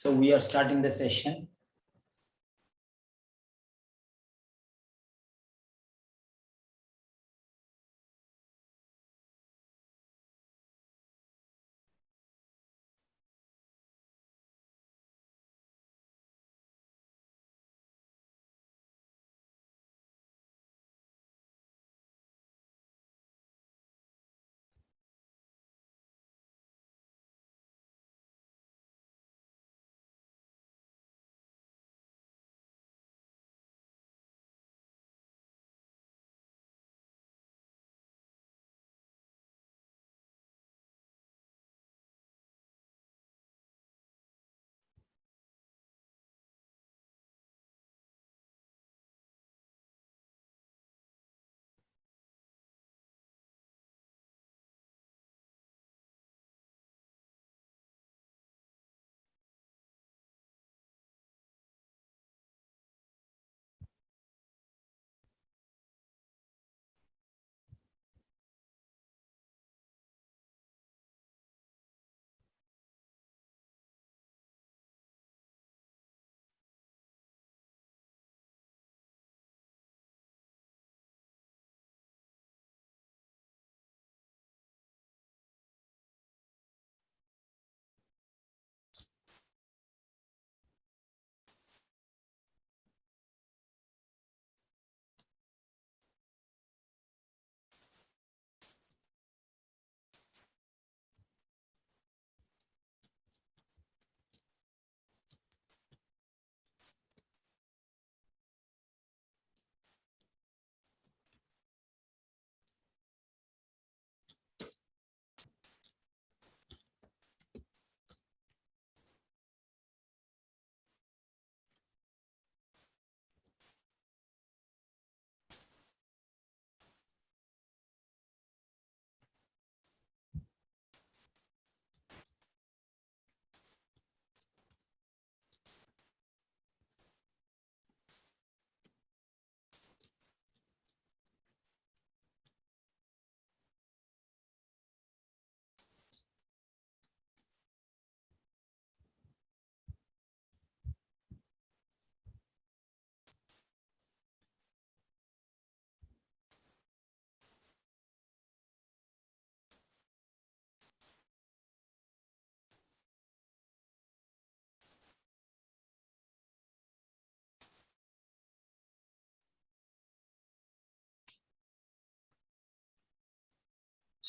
So we are starting the session.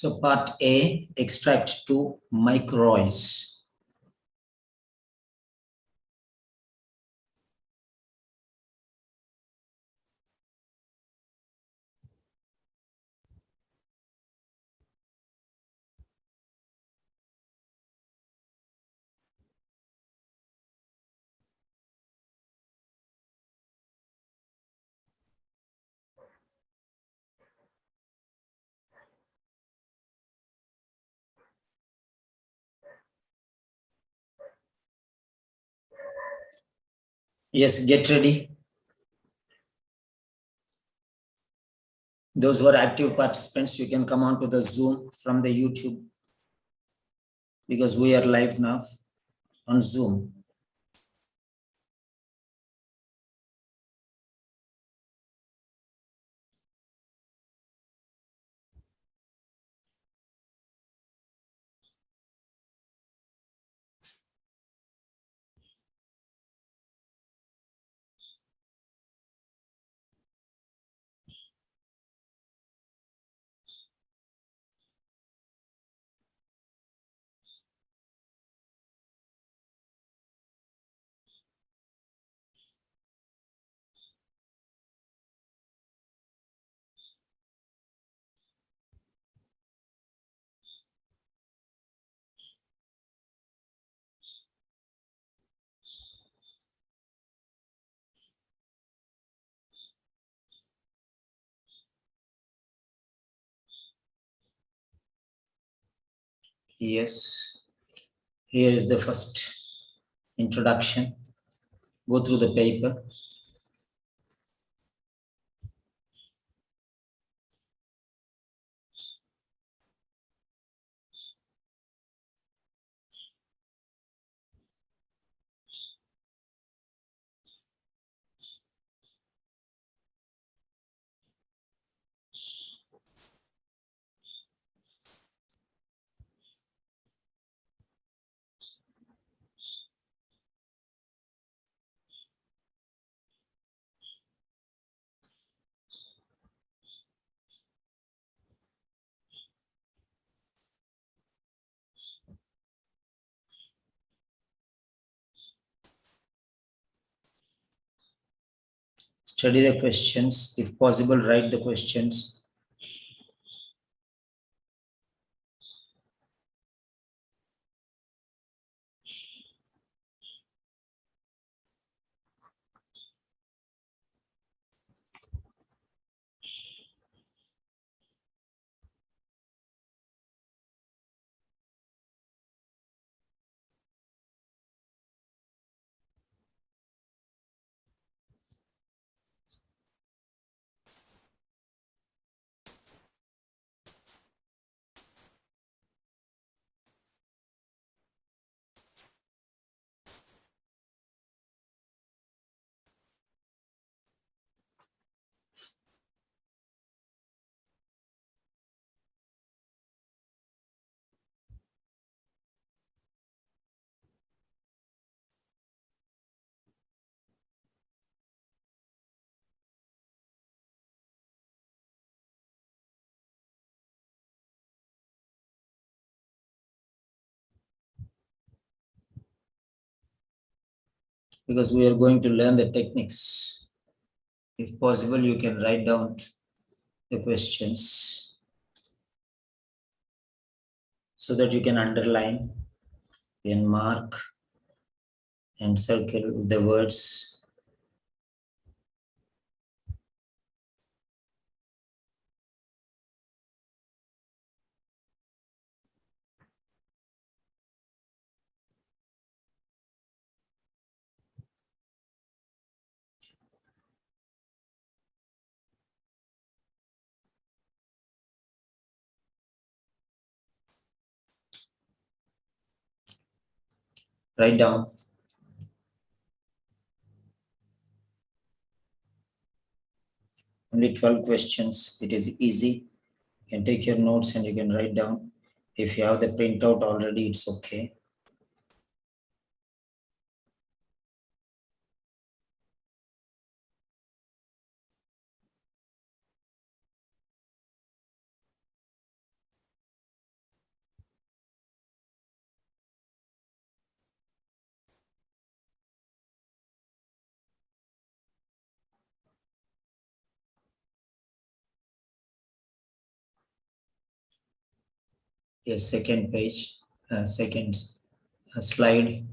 So part A, extract 2, Mike Royce. Yes, get ready. Those who are active participants, you can come on to the Zoom from the YouTube because we are live now on Zoom. Yes, here is the first introduction. Go through the paper. Study the questions. If possible, write the questions. Because we are going to learn the techniques. If possible, you can write down the questions so that you can underline and mark and circle the words. Write down. Only 12 questions. It is easy. You can take your notes and you can write down. If you have the printout already, it's okay. Yes, second page, second slide.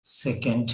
Second,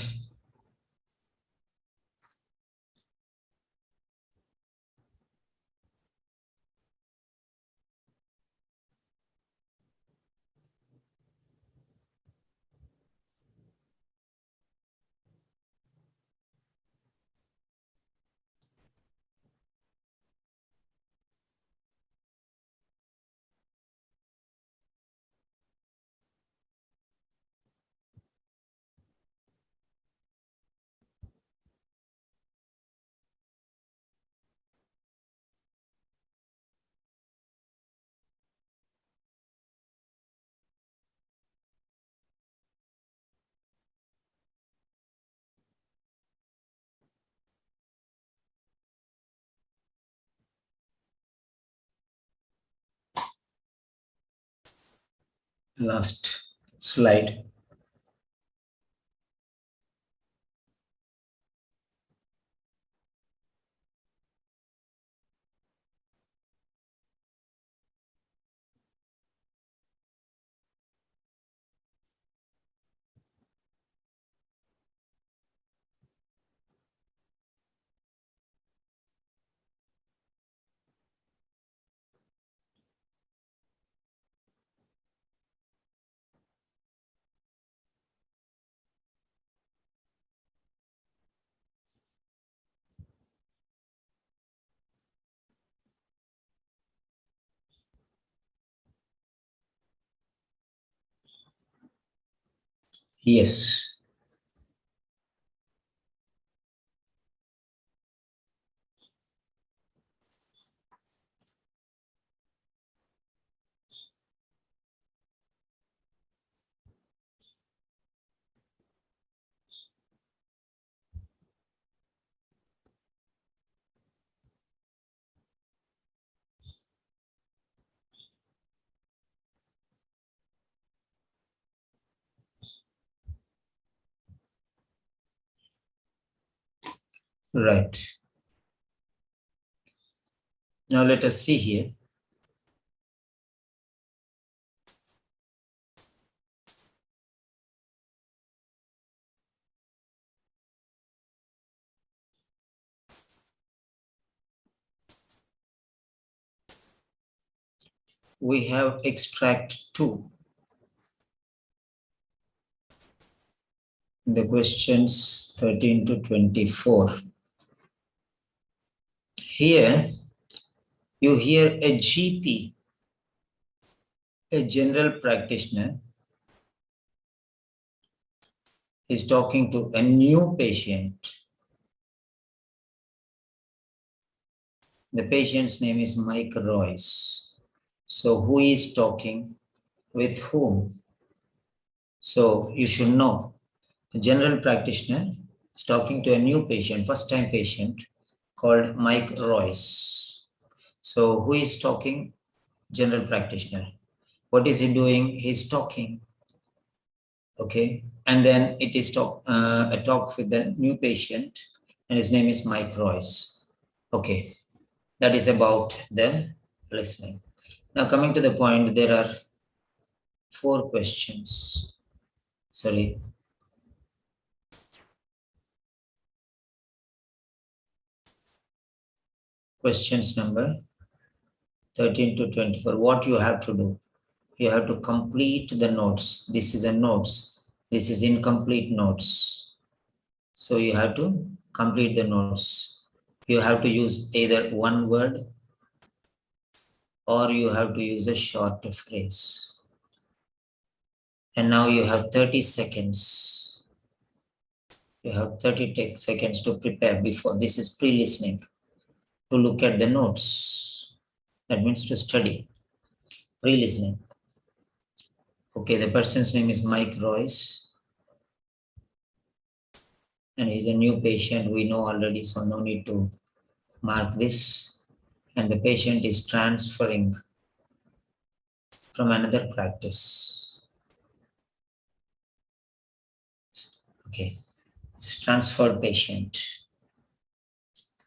last slide. Yes. Right. Now let us see here. We have extract 2. The questions 13 to 24. Here you hear a GP, a general practitioner, is talking to a new patient. The patient's name is Mike Royce. So who is talking with whom? So you should know. A general practitioner is talking to a new patient, first time patient called Mike Royce. So who is talking? General practitioner. What is he doing? He's talking. Okay. And then it is a talk with the new patient, and his name is Mike Royce. Okay. That is about the listening. Now coming to the point, there are 4 questions. Sorry. Questions number 13 to 24. What you have to do? You have to complete the notes. This is a notes. This is incomplete notes. So you have to complete the notes. You have to use either one word or you have to use a short phrase. And now you have 30 seconds. You have 30 seconds to prepare before. This is pre-listening, to look at the notes. That means to study. Pre-listening. Okay, the person's name is Mike Royce. And he's a new patient. We know already, so no need to mark this. And the patient is transferring from another practice. Okay, it's transferred patient.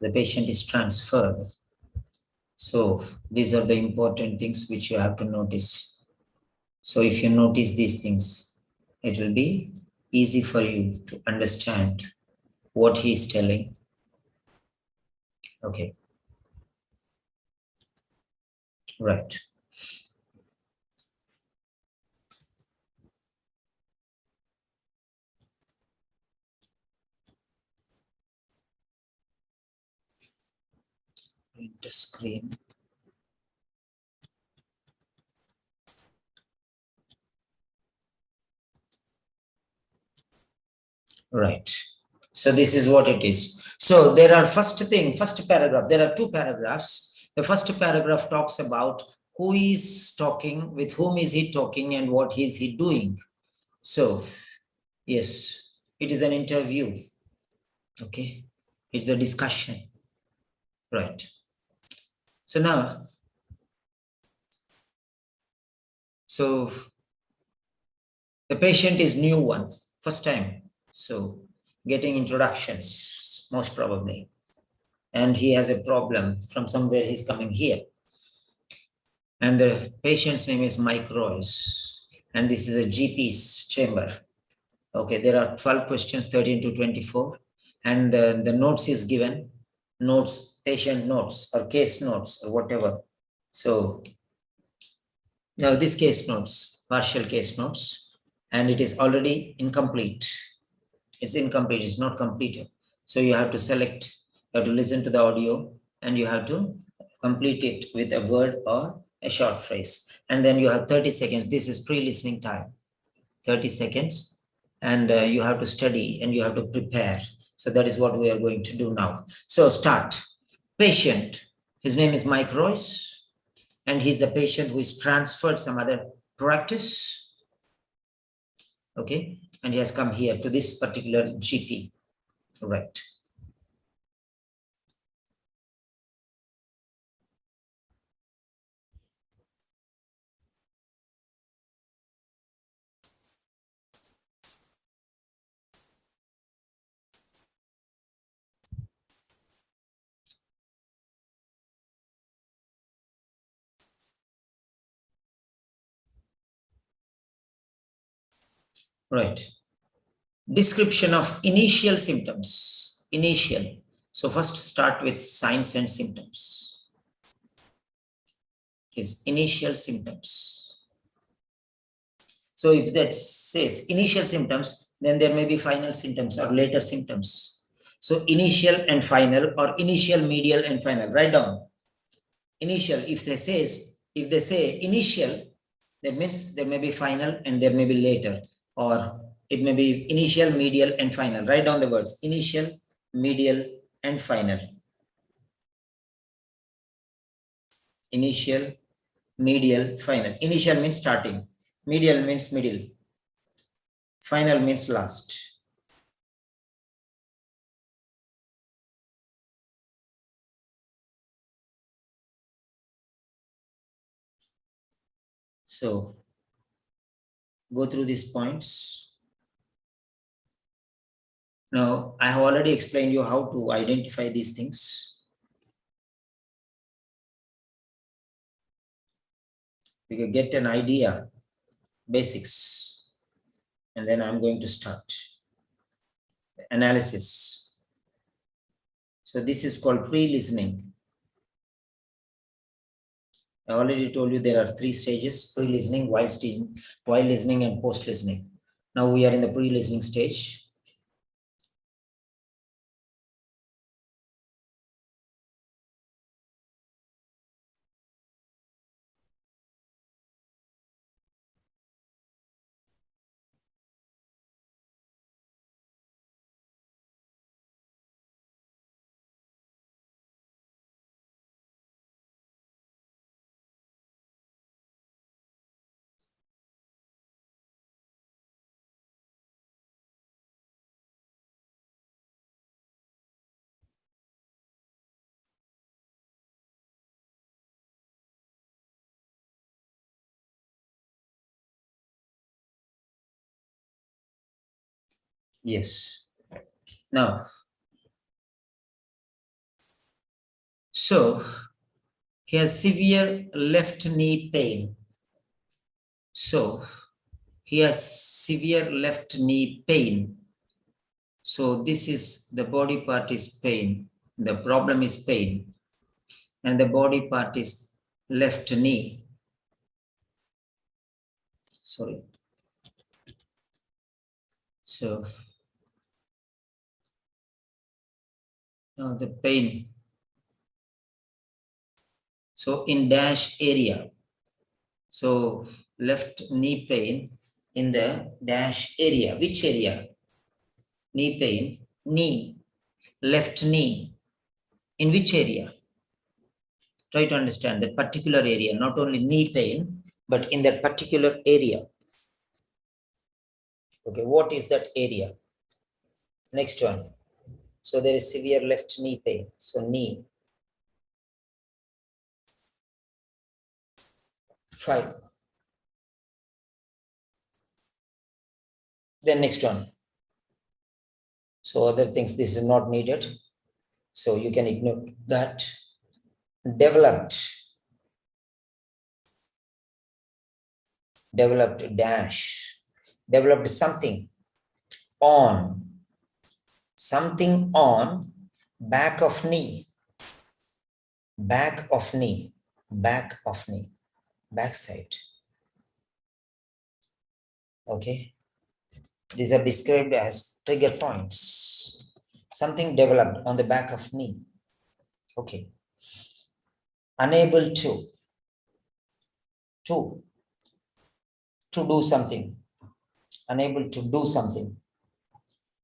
The patient is transferred. So these are the important things which you have to notice. So if you notice these things, it will be easy for you to understand what he is telling. Okay. Right. Print the screen. Right. So this is what it is. So there are first paragraph, there are 2 paragraphs. The first paragraph talks about who is talking, with whom is he talking, and what is he doing. So yes, it is an interview. Okay. It's a discussion. Right. So now, so the patient is new one, first time. So getting introductions, most probably. And he has a problem from somewhere, he's coming here. And the patient's name is Mike Royce. And this is a GP's chamber. Okay, there are 12 questions, 13 to 24. And the notes is given, notes, patient notes or case notes or whatever. So now this case notes, partial case notes, and it is already incomplete. It's incomplete, it's not completed. So you have to select, you have to listen to the audio and you have to complete it with a word or a short phrase. And then you have 30 seconds. This is pre-listening time. 30 seconds. and you have to study and you have to prepare. So that is what we are going to do now. So start. Patient, his name is Mike Royce, and he's a patient who is transferred some other practice. Okay, and he has come here to this particular GP. Right. Right. Description of initial symptoms. Initial. So first start with signs and symptoms. His initial symptoms. So if that says initial symptoms, then there may be final symptoms or later symptoms. So initial and final, or initial, medial, and final. Write down. Initial, if they say initial, that means there may be final and there may be later, or it may be initial, medial, and final. Write down the words initial, medial, and final. Initial, medial, final. Initial means starting, medial means middle, final means last. So go through these points. Now, I have already explained you how to identify these things. You can get an idea, basics, and then I'm going to start analysis. So this is called pre-listening. I already told you there are 3 stages: pre-listening, while listening, and post-listening. Now we are in the pre-listening stage. Yes. Now, so he has severe left knee pain. So he has severe left knee pain. So this is the body part is pain. The problem is pain. And the body part is left knee. Sorry. So now the pain. So in dash area. So left knee pain in the dash area. Which area? Knee pain. Knee. Left knee. In which area? Try to understand that particular area, not only knee pain, but in that particular area. Okay, what is that area? Next one. So there is severe left knee pain. So knee. 5. Then next one. So other things, this is not needed. So you can ignore that. Developed dash. Developed something on back of knee, back side. Okay, these are described as trigger points. Something developed on the back of knee. Okay, unable to do something, unable to do something.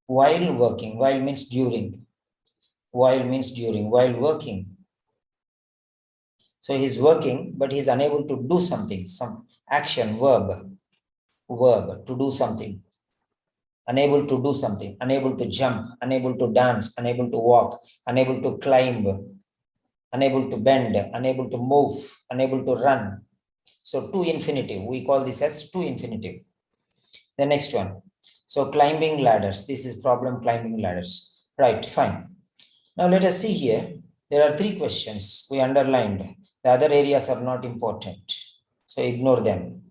While working, while means during. While means during, while working. So he's working, but he's unable to do something, some action, verb, to do something. Unable to do something, unable to jump, unable to dance, unable to walk, unable to climb, unable to bend, unable to move, unable to run. So to infinitive, we call this as to infinitive. The next one. So climbing ladders, this is problem climbing ladders. Right, fine. Now let us see here. There are 3 questions we underlined. The other areas are not important. So ignore them.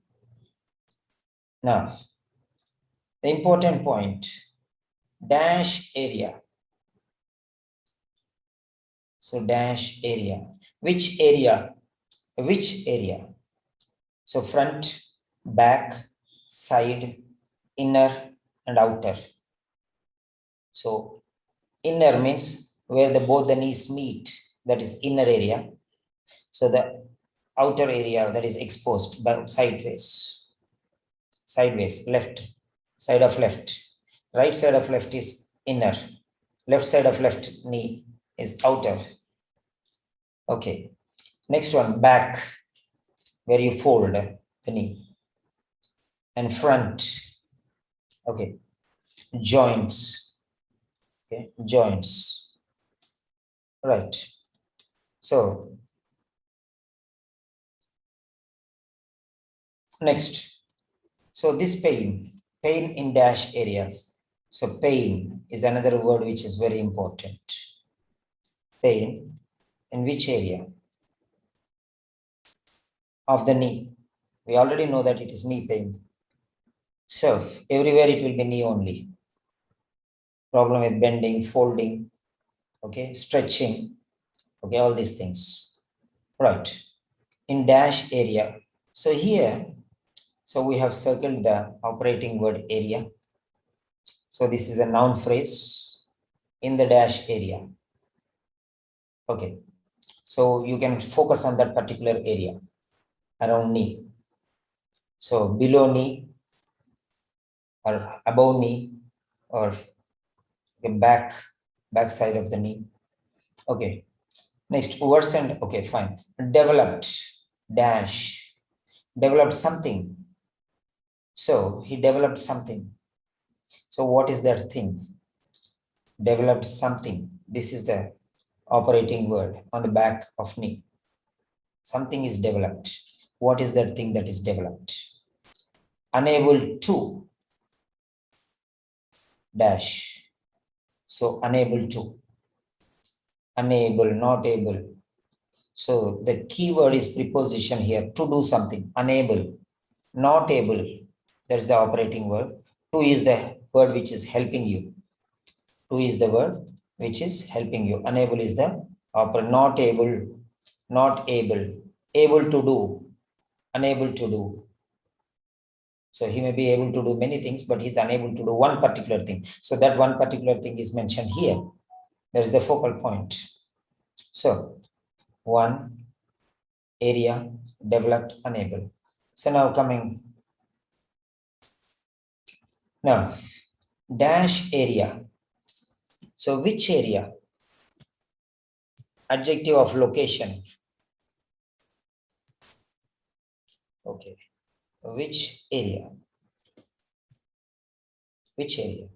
Now, the important point, dash area. So dash area. Which area? Which area? So front, back, side, inner, and outer. So inner means where both the knees meet, that is inner area. So the outer area that is exposed by sideways, left, side of left, right side of left is inner, left side of left knee is outer. Okay, next one, back, where you fold the knee, and front. Okay, joints. Okay, joints. Right. So next, so this pain in dash areas. So pain is another word which is very important. Pain in which area? Of the knee. We already know that it is knee pain. So everywhere it will be knee only. Problem with bending, folding, okay, stretching, okay, all these things. Right. In dash area. So here, so we have circled the operating word area. So this is a noun phrase in the dash area. Okay. So you can focus on that particular area around knee. So below knee or above knee or back side of the knee. Okay. Next, worsened. Okay, fine. Developed dash. Developed something. So he developed something. So what is that thing? Developed something. This is the operating word on the back of knee. Something is developed. What is that thing that is developed? Unable to dash. So unable to. Unable, not able. So the key word is preposition here, to do something. Unable, not able. That's the operating word. To is the word which is helping you. To is the word which is helping you. Unable is the operator. Not able, not able. Able to do, unable to do. So he may be able to do many things, but he's unable to do one particular thing. So that one particular thing is mentioned here. That is the focal point. So one, area, developed, unable. So now coming. Now, dash area. So which area? Adjective of location. Okay. Which area? Which area?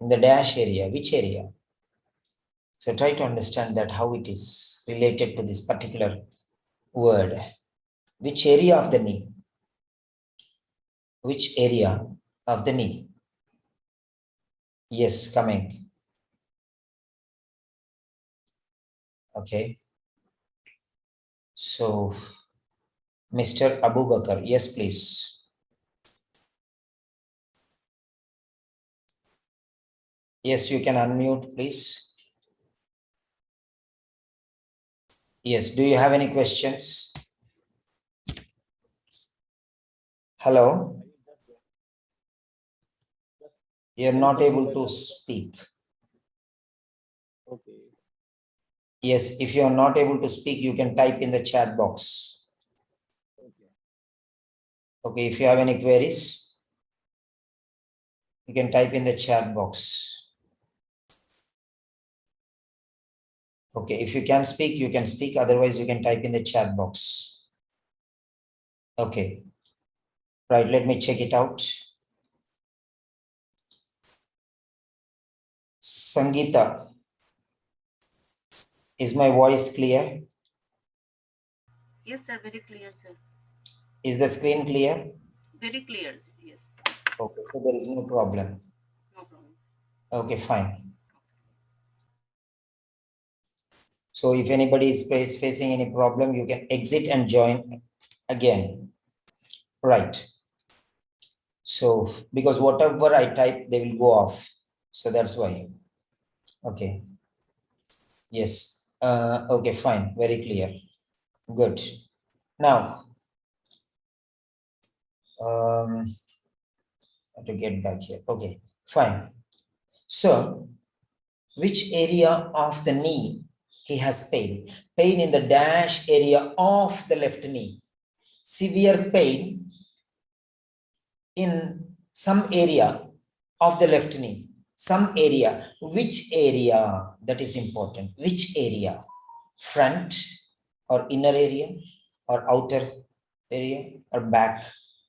In the dash area, which area? So try to understand that how it is related to this particular word. Which area of the knee? Which area of the knee? Yes, coming. Okay. So, Mr. Abu Bakr, yes, please. Yes, you can unmute, please. Yes, do you have any questions? Hello? You're not able to speak. Okay. Yes, if you are not able to speak, you can type in the chat box. Okay. Okay, if you have any queries. You can type in the chat box. Okay, if you can speak, you can speak. Otherwise, you can type in the chat box. Okay. Right, let me check it out. Sangeeta, is my voice clear? Yes, sir. Very clear, sir. Is the screen clear? Very clear, sir. Yes. Okay, so there is no problem. No problem. Okay, fine. So if anybody is facing any problem, you can exit and join again. Right. So because whatever I type, they will go off. So that's why. Okay. Yes. Okay, fine. Very clear. Good. Now, have to get back here. Okay, fine. So, which area of the knee he has pain? Pain in the dash area of the left knee. Severe pain in some area of the left knee. Some area. Which area? That is important. Which area? Front or inner area or outer area or back?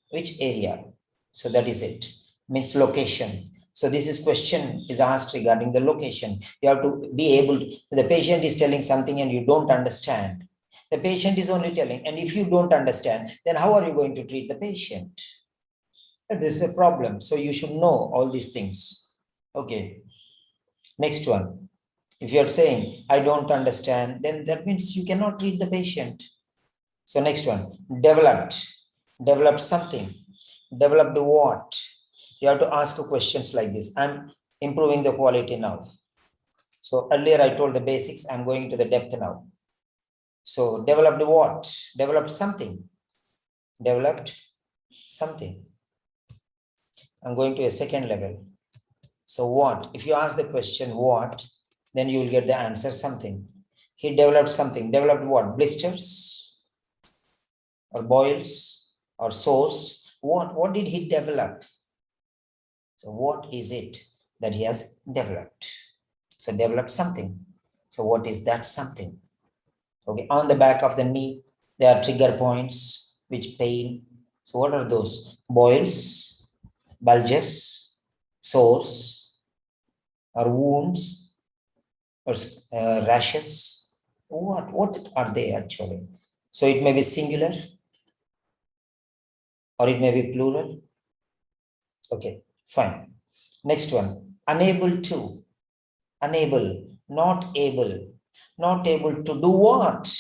Which area? So that is it. Means location. So this is question is asked regarding the location. You have to be able to, so the patient is telling something and you don't understand. The patient is only telling, and if you don't understand, then how are you going to treat the patient? This is a problem. So you should know all these things. Okay. Next one. If you're saying, I don't understand, then that means you cannot treat the patient. So next one, developed. Developed something. Developed what? You have to ask questions like this. I'm improving the quality now. So earlier I told the basics, I'm going to the depth now. So developed what? Developed something. Developed something. I'm going to a second level. So what? If you ask the question what, then you will get the answer something. He developed something. Developed what? Blisters or boils or sores. What did he develop? So what is it that he has developed? So developed something. So what is that something? Okay, on the back of the knee, there are trigger points which pain. So what are those? Boils, bulges, sores, or wounds, or rashes. What are they actually? So it may be singular or it may be plural. Okay, fine. Next one, unable to, unable, not able to do what?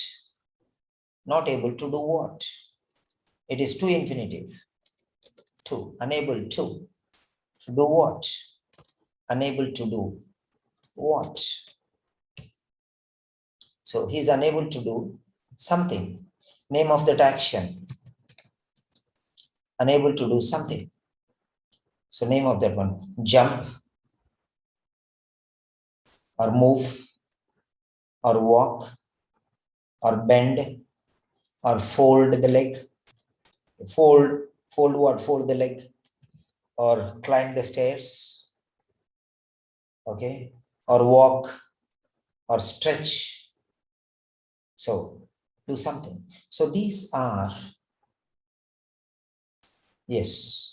Not able to do what? It is to infinitive. To, unable to do what? Unable to do what? So he is unable to do something. Name of that action. Unable to do something. So name of that one, jump or move or walk or bend or fold the leg. Fold what? Fold the leg or climb the stairs. Okay. Or walk or stretch. So do something. So these are, yes.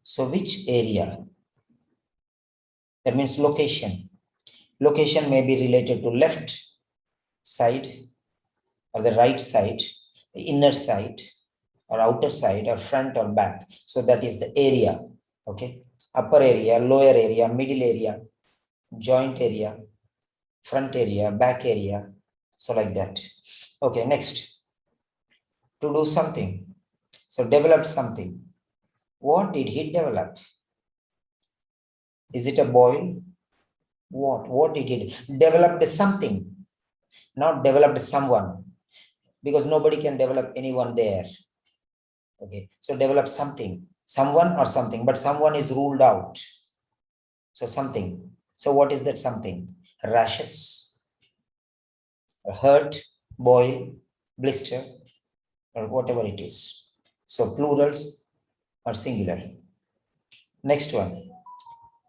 So which area? That means location. Location may be related to left side or the right side, the inner side or outer side or front or back. So that is the area. Okay. Upper area, lower area, middle area, joint area, front area, back area. So like that. Okay, next. To do something. So develop something. What did he develop? Is it a boil? What did he do? Developed something, not developed someone, because nobody can develop anyone there. Okay, so develop something, someone or something, but someone is ruled out. So something. So what is that something? Rashes, hurt, boil, blister, or whatever it is. So plurals or singular. Next one.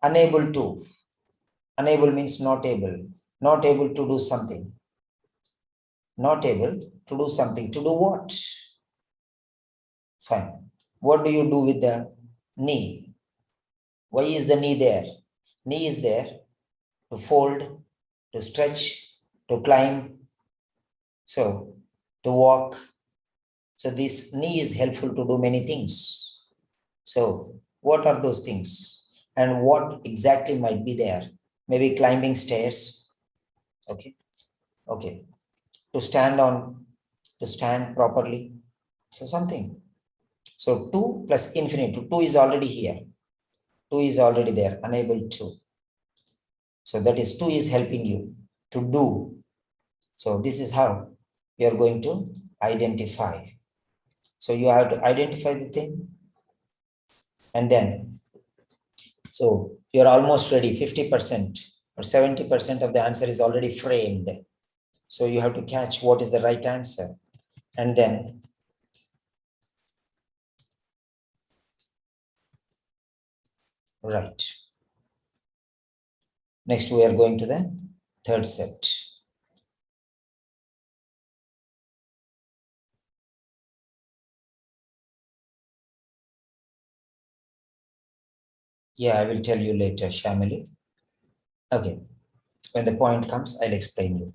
Unable to. Unable means not able. Not able to do something. Not able to do something. To do what? Fine. What do you do with the knee? Why is the knee there? Knee is there to fold, to stretch, to climb, so to walk. So this knee is helpful to do many things. So what are those things? And what exactly might be there? Maybe climbing stairs. Okay. Okay. To stand on, to stand properly. So something. So 2 plus infinite. 2 is already here. 2 is already there. Unable to. So that is 2 is helping you to do. So this is how you are going to identify. So you have to identify the thing, and then, so you're almost ready. 50% or 70% of the answer is already framed. So you have to catch what is the right answer. And then right. Next, we are going to the third set. Yeah, I will tell you later, Shamali. Okay. When the point comes, I'll explain you.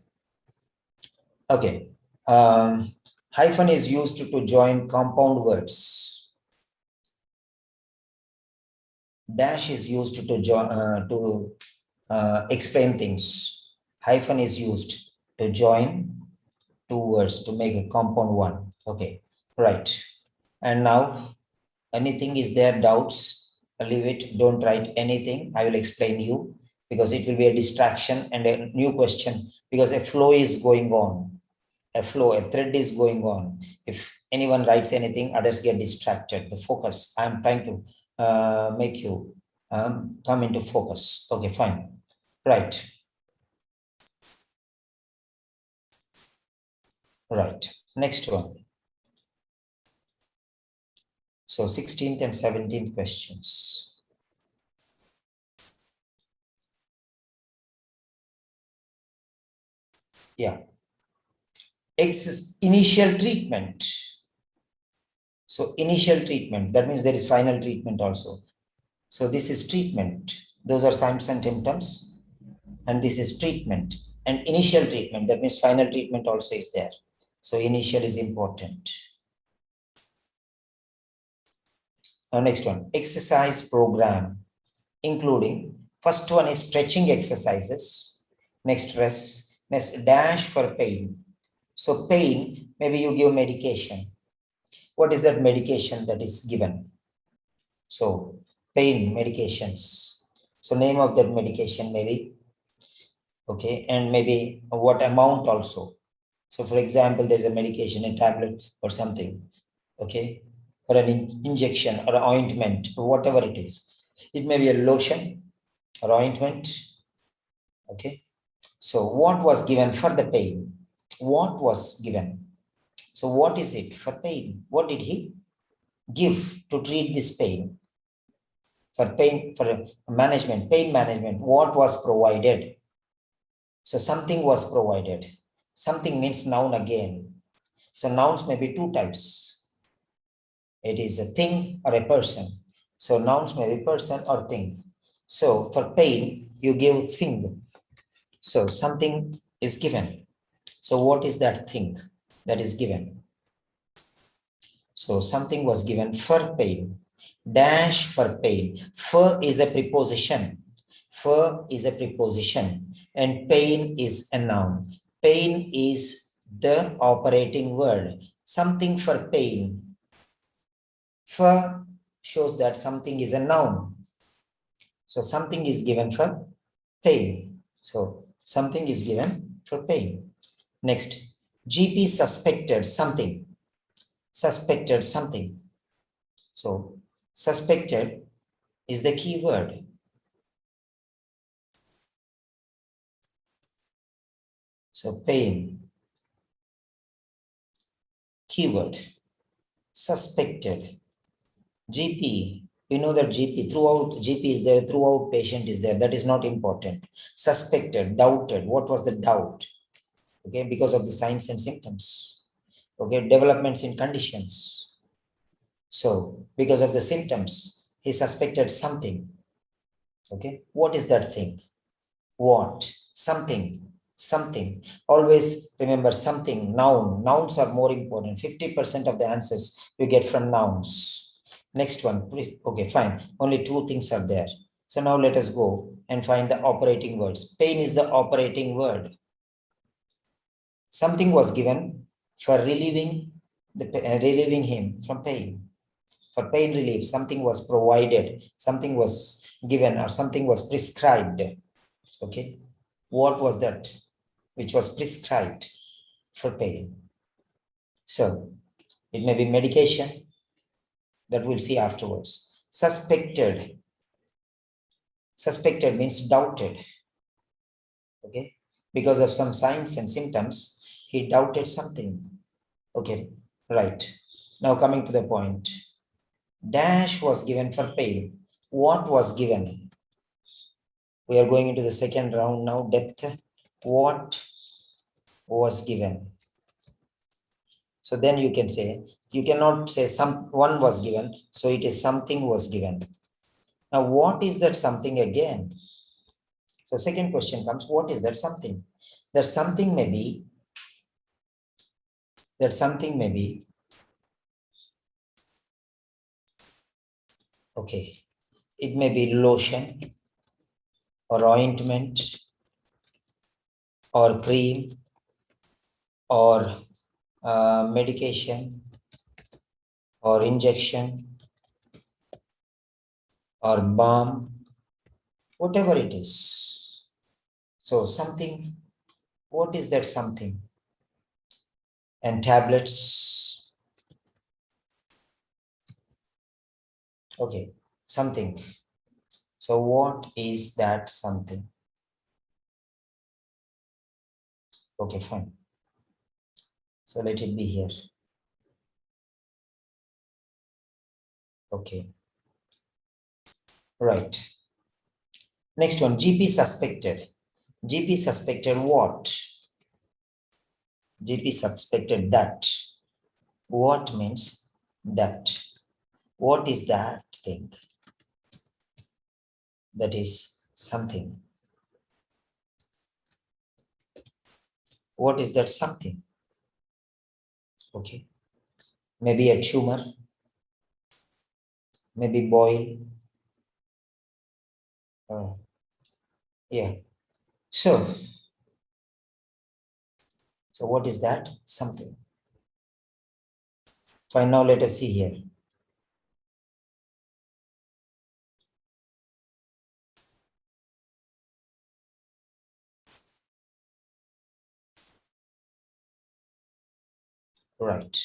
Okay. Hyphen is used to join compound words. Dash is used to explain things. Hyphen is used to join two words to make a compound one. Okay, right. And now, anything is there, doubts, leave it, don't write anything. I will explain you because it will be a distraction and a new question because a flow is going on. A flow, a thread is going on. If anyone writes anything, others get distracted. The focus, I'm trying to make you come into focus. Okay, fine. Right. Right. Next one. So 16th and 17th questions. Yeah. Initial treatment. So initial treatment, that means there is final treatment also. So this is treatment. Those are signs and symptoms. And this is treatment. And initial treatment, that means final treatment also is there. So initial is important. Now next one, exercise program, including first one is stretching exercises. Next rest, next dash for pain. So pain, maybe you give medication. What is that medication that is given? So pain medications. So name of that medication maybe. Okay, and maybe what amount also. So for example, there's a medication, a tablet or something. Okay, or an injection or an ointment or whatever it is. It may be a lotion or ointment. Okay, so what was given for the pain? What was given? So what is it for pain? What did he give to treat this pain? For pain, for management, pain management, what was provided? So something was provided. Something means noun again. So nouns may be two types. It is a thing or a person. So nouns may be person or thing. So for pain, you give thing. So something is given. So what is that thing that is given? So something was given for pain. Dash for pain. For is a preposition. For is a preposition. And pain is a noun. Pain is the operating word. Something for pain. For shows that something is a noun. So something is given for pain. So something is given for pain. Next, GP suspected something. Suspected something. So suspected is the key word. So pain, keyword, suspected, GP, You know that GP, throughout GP is there, throughout patient is there. That is not important. Suspected, doubted. What was the doubt? Okay, because of the signs and symptoms. Okay, developments in conditions. So, because of the symptoms, he suspected something. Okay, what is that thing? What? Something. Something. Always remember something. Noun. Nouns are more important. 50% of the answers you get from nouns. Next one, please. Okay, fine. Only two things are there. So now let us go and find the operating words. Pain is the operating word. Something was given for relieving relieving him from pain. For pain relief, something was provided, something was given, or something was prescribed. Okay, what was that which was prescribed for pain? So it may be medication, that we'll see afterwards. Suspected. Suspected means doubted. Okay, because of some signs and symptoms, he doubted something. Okay, right. Now coming to the point. Dash was given for pain. What was given? We are going into the second round now, depth. What was given? So then you can say, you cannot say one was given, so it is something was given. Now, what is that something again? So second question comes, what is that something? That something may be, okay, it may be lotion or ointment or cream or medication or injection or balm, whatever it is. So something, what is that something? And tablets. Okay, something. So what is that something? Okay, fine. So let it be here. Okay. Right. Next one, GP suspected. GP suspected what? GP suspected that. What means that? What is that thing? That is something. What is that something? Okay. Maybe a tumor. Maybe boil. Yeah. So what is that? Something. Fine, now let us see here. Right.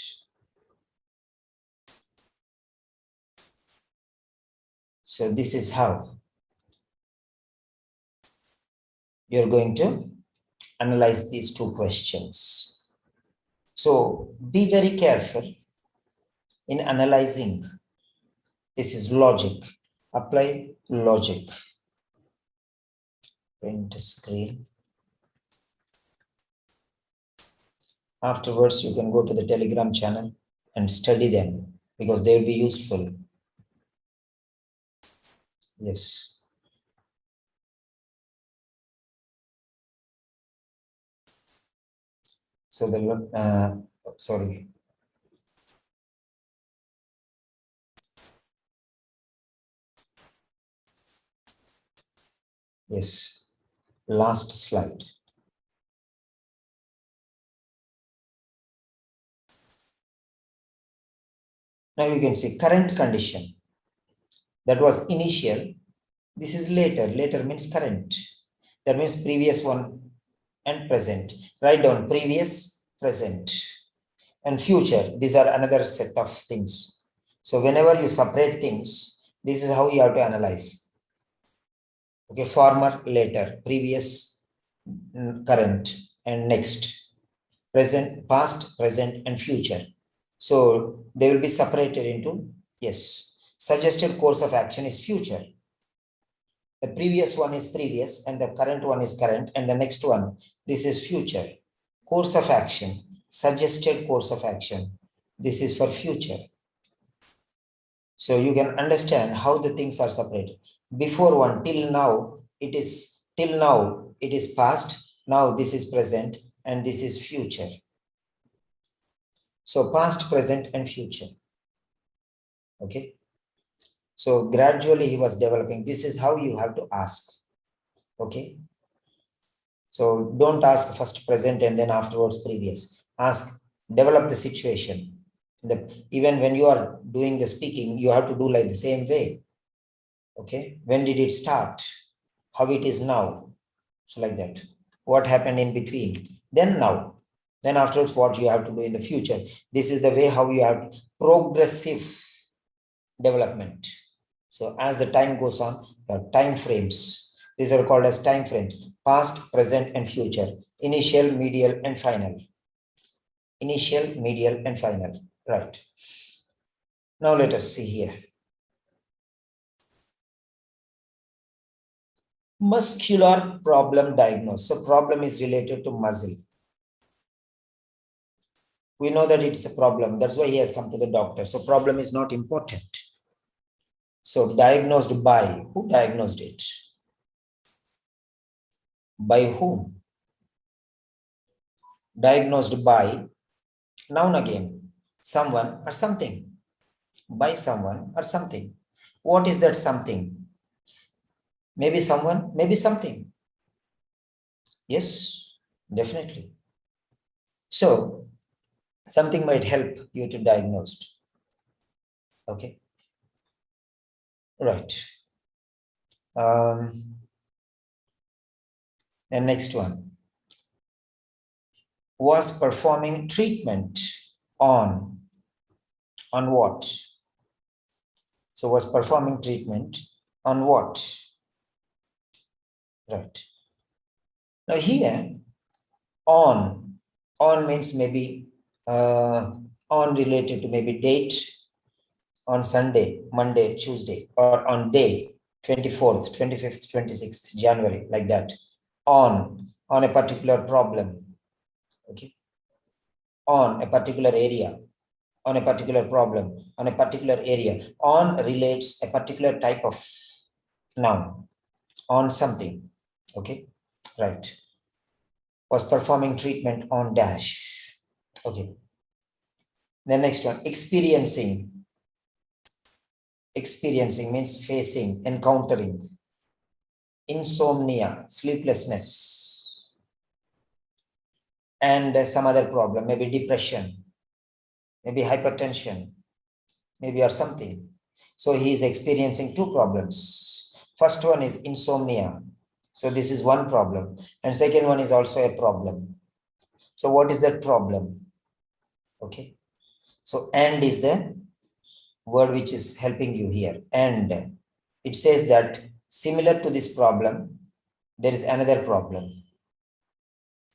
So this is how you're going to analyze these two questions. So be very careful in analyzing. This is logic. Apply logic. Print screen. Afterwards, you can go to the Telegram channel and study them because they will be useful. Yes. So sorry. Yes. Last slide. Now you can see current condition. That was initial. This is later. Later means current. That means previous one and present. Write down previous, present, and future. These are another set of things. So whenever you separate things, this is how you have to analyze. Okay, former, later, previous, current, and next. Present, past, present, and future. So they will be separated into, yes. Suggested course of action is future. The previous one is previous and the current one is current and the next one, this is future. Course of action, suggested course of action. This is for future. So you can understand how the things are separated. Before one, till now, it is past. Now this is present and this is future. So past, present and future. Okay. So gradually he was developing. This is how you have to ask. Okay. So don't ask first present and then afterwards previous. Ask, develop the situation. Even when you are doing the speaking, you have to do like the same way. Okay. When did it start? How it is now? So like that. What happened in between? Then now. Then afterwards, what you have to do in the future. This is the way how you have progressive development. So as the time goes on, time frames. These are called as time frames. Past, present, and future. Initial, medial, and final. Initial, medial, and final. Right. Now let us see here. Muscular problem diagnosis. So problem is related to muscle. We know that it's a problem. That's why he has come to the doctor. So problem is not important. So diagnosed by, who diagnosed it? By whom? Diagnosed by, noun again, someone or something. By someone or something. What is that something? Maybe someone, maybe something. Yes, definitely. So something might help you to diagnose. Okay. Right. The next one. Was performing treatment on what? So was performing treatment on what? Right. Now here, on means maybe on related to maybe date, on Sunday, Monday, Tuesday, or on day 24th, 25th, 26th January, like that. On a particular problem. Okay. On a particular area, on a particular problem, on a particular area. On relates a particular type of noun, on something. Okay, right. Was performing treatment on dash. Okay. The next one, experiencing. Experiencing means facing, encountering. Insomnia, sleeplessness. And some other problem, maybe depression, maybe hypertension, maybe or something. So he is experiencing two problems. First one is insomnia. So this is one problem. And second one is also a problem. So what is that problem? Okay. So and is the word which is helping you here. And it says that similar to this problem, there is another problem.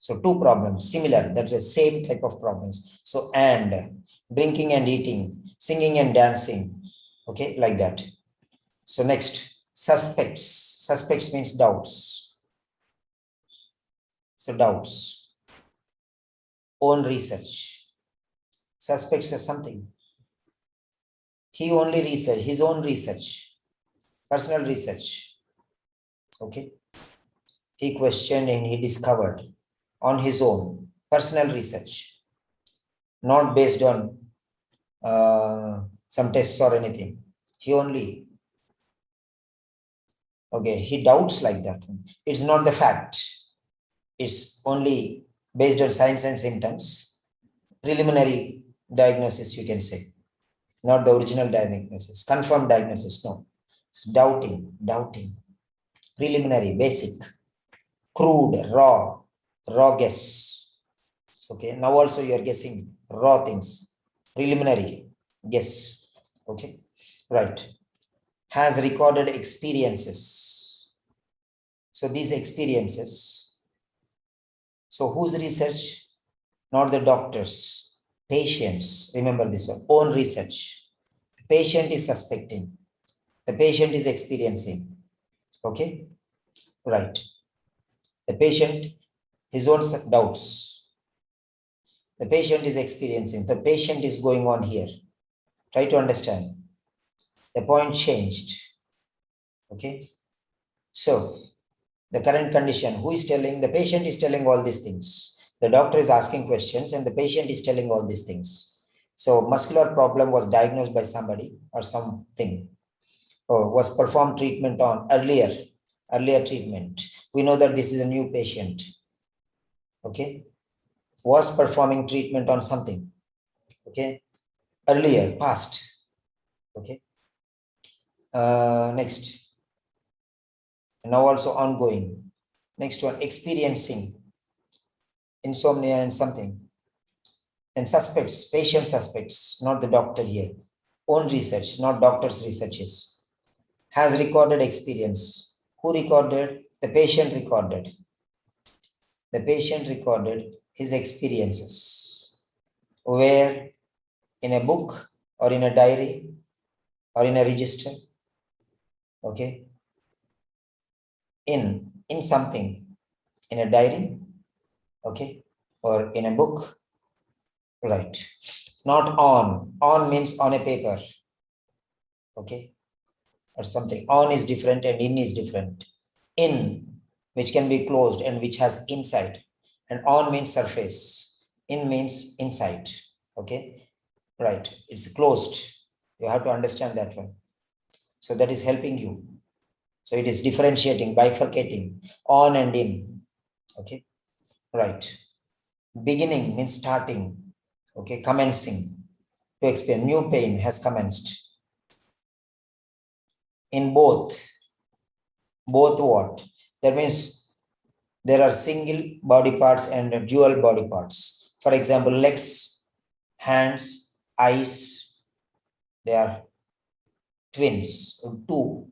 So two problems, similar, that's the same type of problems. So and drinking and eating, singing and dancing, okay, like that. So next, suspects. Suspects means doubts. So doubts. Own research. Suspects are something. He only research, his own research, personal research. Okay. He questioned and he discovered on his own, personal research, not based on some tests or anything. He only, okay, he doubts like that. It's not the fact. It's only based on signs and symptoms. Preliminary diagnosis, you can say. Not the original diagnosis. Confirmed diagnosis, no. It's doubting. Preliminary, basic, crude, raw guess. Okay, now also you are guessing raw things. Preliminary guess. Okay, right. Has recorded experiences. So these experiences. So whose research? Not the doctors. Patients. Remember this one. Own research. The patient is suspecting. the patient is experiencing. Okay, right. The patient, his own doubts. The patient is experiencing. The patient is going on here. Try to understand. The point changed. Okay. So the current condition, who is telling? The patient is telling all these things. The doctor is asking questions and the patient is telling all these things. So muscular problem was diagnosed by somebody or something, or was performed treatment on earlier treatment. We know that this is a new patient. Okay. Was performing treatment on something. Okay. Earlier, past. Okay. Next. Now also ongoing. Next one, experiencing insomnia and something. And suspects, patient suspects, not the doctor here. Own research, not doctor's researches. Has recorded experience. Who recorded? The patient recorded. The patient recorded his experiences. Where? In a book or in a diary or in a register. Okay. In something. In a diary. Okay. Or in a book. Right. Not on. On means on a paper. Okay. Or something. On is different and in is different. In, which can be closed and which has inside. And on means surface. In means inside. Okay. Right. It's closed. You have to understand that one. So that is helping you. So it is differentiating, bifurcating, on and in. Okay. Right. Beginning means starting. Okay. Commencing. To explain, new pain has commenced. In both. Both what? That means there are single body parts and dual body parts. For example, legs, hands, eyes, they are twins, two.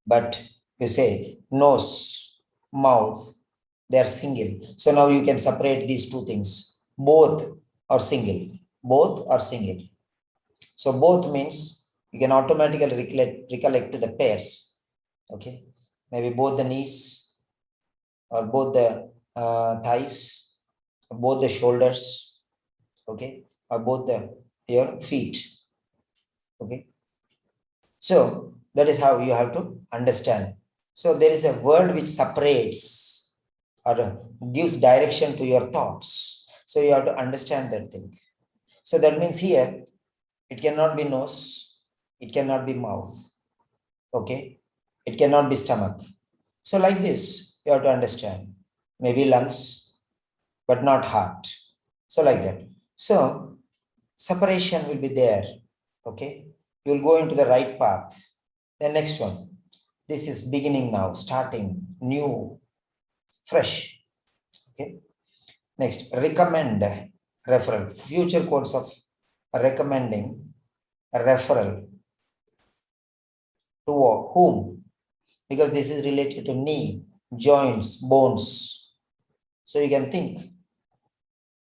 But you say nose, mouth, they are single. So now you can separate these two things. Both are single. Both are single. So both means you can automatically recollect to the pairs. Okay. Maybe both the knees or both the thighs or both the shoulders. Okay. Or both your feet. Okay. So that is how you have to understand. So there is a word which separates or gives direction to your thoughts. So you have to understand that thing. So that means here, it cannot be nose, it cannot be mouth. Okay. It cannot be stomach. So like this, you have to understand. Maybe lungs, but not heart. So like that. So separation will be there. Okay. You will go into the right path. The next one. This is beginning now, starting, new, fresh. Okay. Next, recommend, referral. Future course of recommending a referral to whom? Because this is related to knee, joints, bones. So you can think,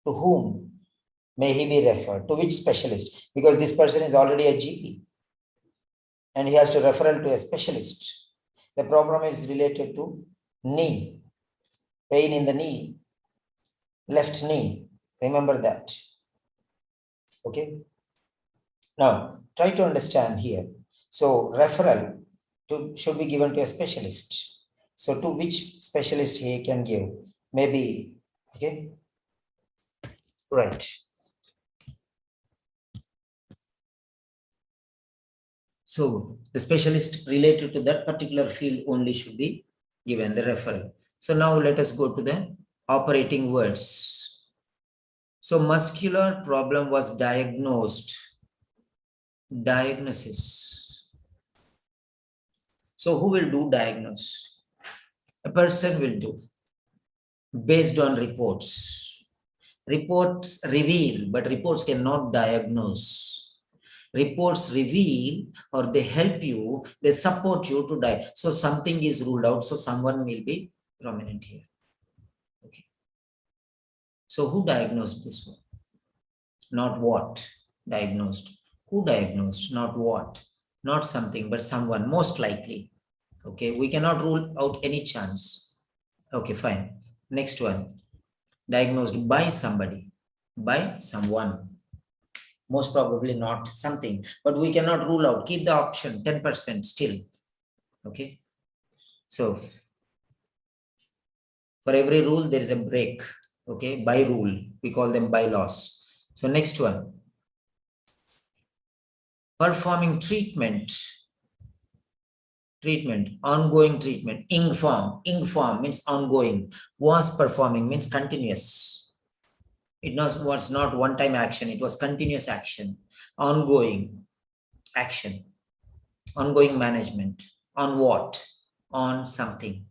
to whom may he be referred? To which specialist? Because this person is already a GP and he has to referral to a specialist. The problem is related to knee, pain in the knee, left knee. Remember that. Okay. Now, try to understand here. So, referral should be given to a specialist. So, to which specialist he can give? Maybe, okay. Right. So, the specialist related to that particular field only should be given the referral. So, now let us go to the operating words. So, muscular problem was diagnosed. Diagnosis. So, who will do diagnose? A person will do based on reports. Reports reveal, but reports cannot diagnose. Reports reveal or they help you, they support you to die. So something is ruled out, so someone will be prominent here. Okay. So who diagnosed this one? Not what diagnosed. Who diagnosed, not what. not something, but someone, most likely. Okay, we cannot rule out any chance. Okay, fine. Next one, diagnosed by somebody, by someone. Most probably not something, but we cannot rule out. Keep the option 10% still. Okay, so for every rule, there is a break. Okay, by rule, we call them bylaws. So next one, performing treatment, ongoing treatment, ing form means ongoing, was performing means continuous. It was not one-time action, it was continuous action, ongoing action, ongoing management. On what? On something.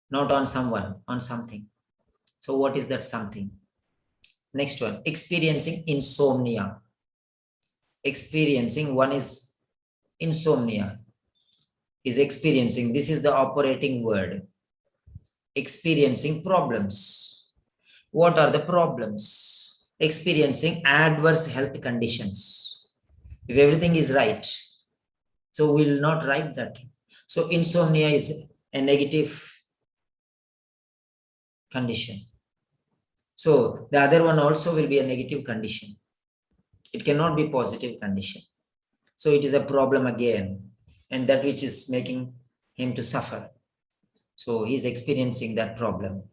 Not on someone, on something. So what is that something? Next one, experiencing insomnia. Experiencing, one is insomnia, is experiencing. This is the operating word. Experiencing problems. What are the problems? Experiencing adverse health conditions. If everything is right, so we will not write that. So insomnia is a negative condition. So the other one also will be a negative condition. It cannot be positive condition. So it is a problem again, and that which is making him to suffer. So he's experiencing that problem.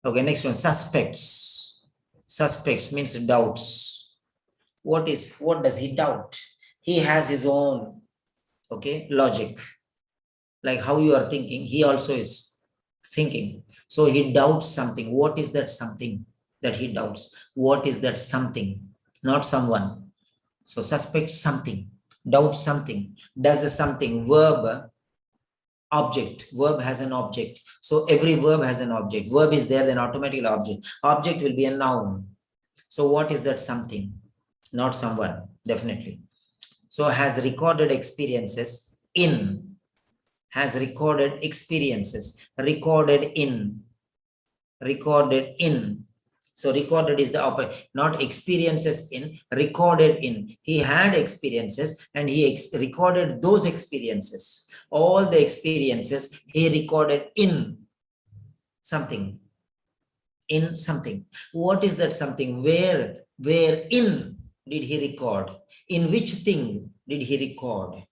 Okay, next one, suspects. Suspects means doubts. What does he doubt? He has his own, okay, logic. Like how you are thinking, he also is thinking. So he doubts something. What is that something that he doubts? What is that something? Not someone. So suspect something, doubt something, does a something, verb, object. Verb has an object. So every verb has an object. Verb is there, then automatically object. Object will be a noun. So what is that something? Not someone, definitely. So has recorded experiences in, has recorded experiences, recorded in. So recorded is the opposite, not experiences in, recorded in. He had experiences and he recorded those experiences. All the experiences he recorded in something. In something. What is that something? Where in did he record? In which thing did he record?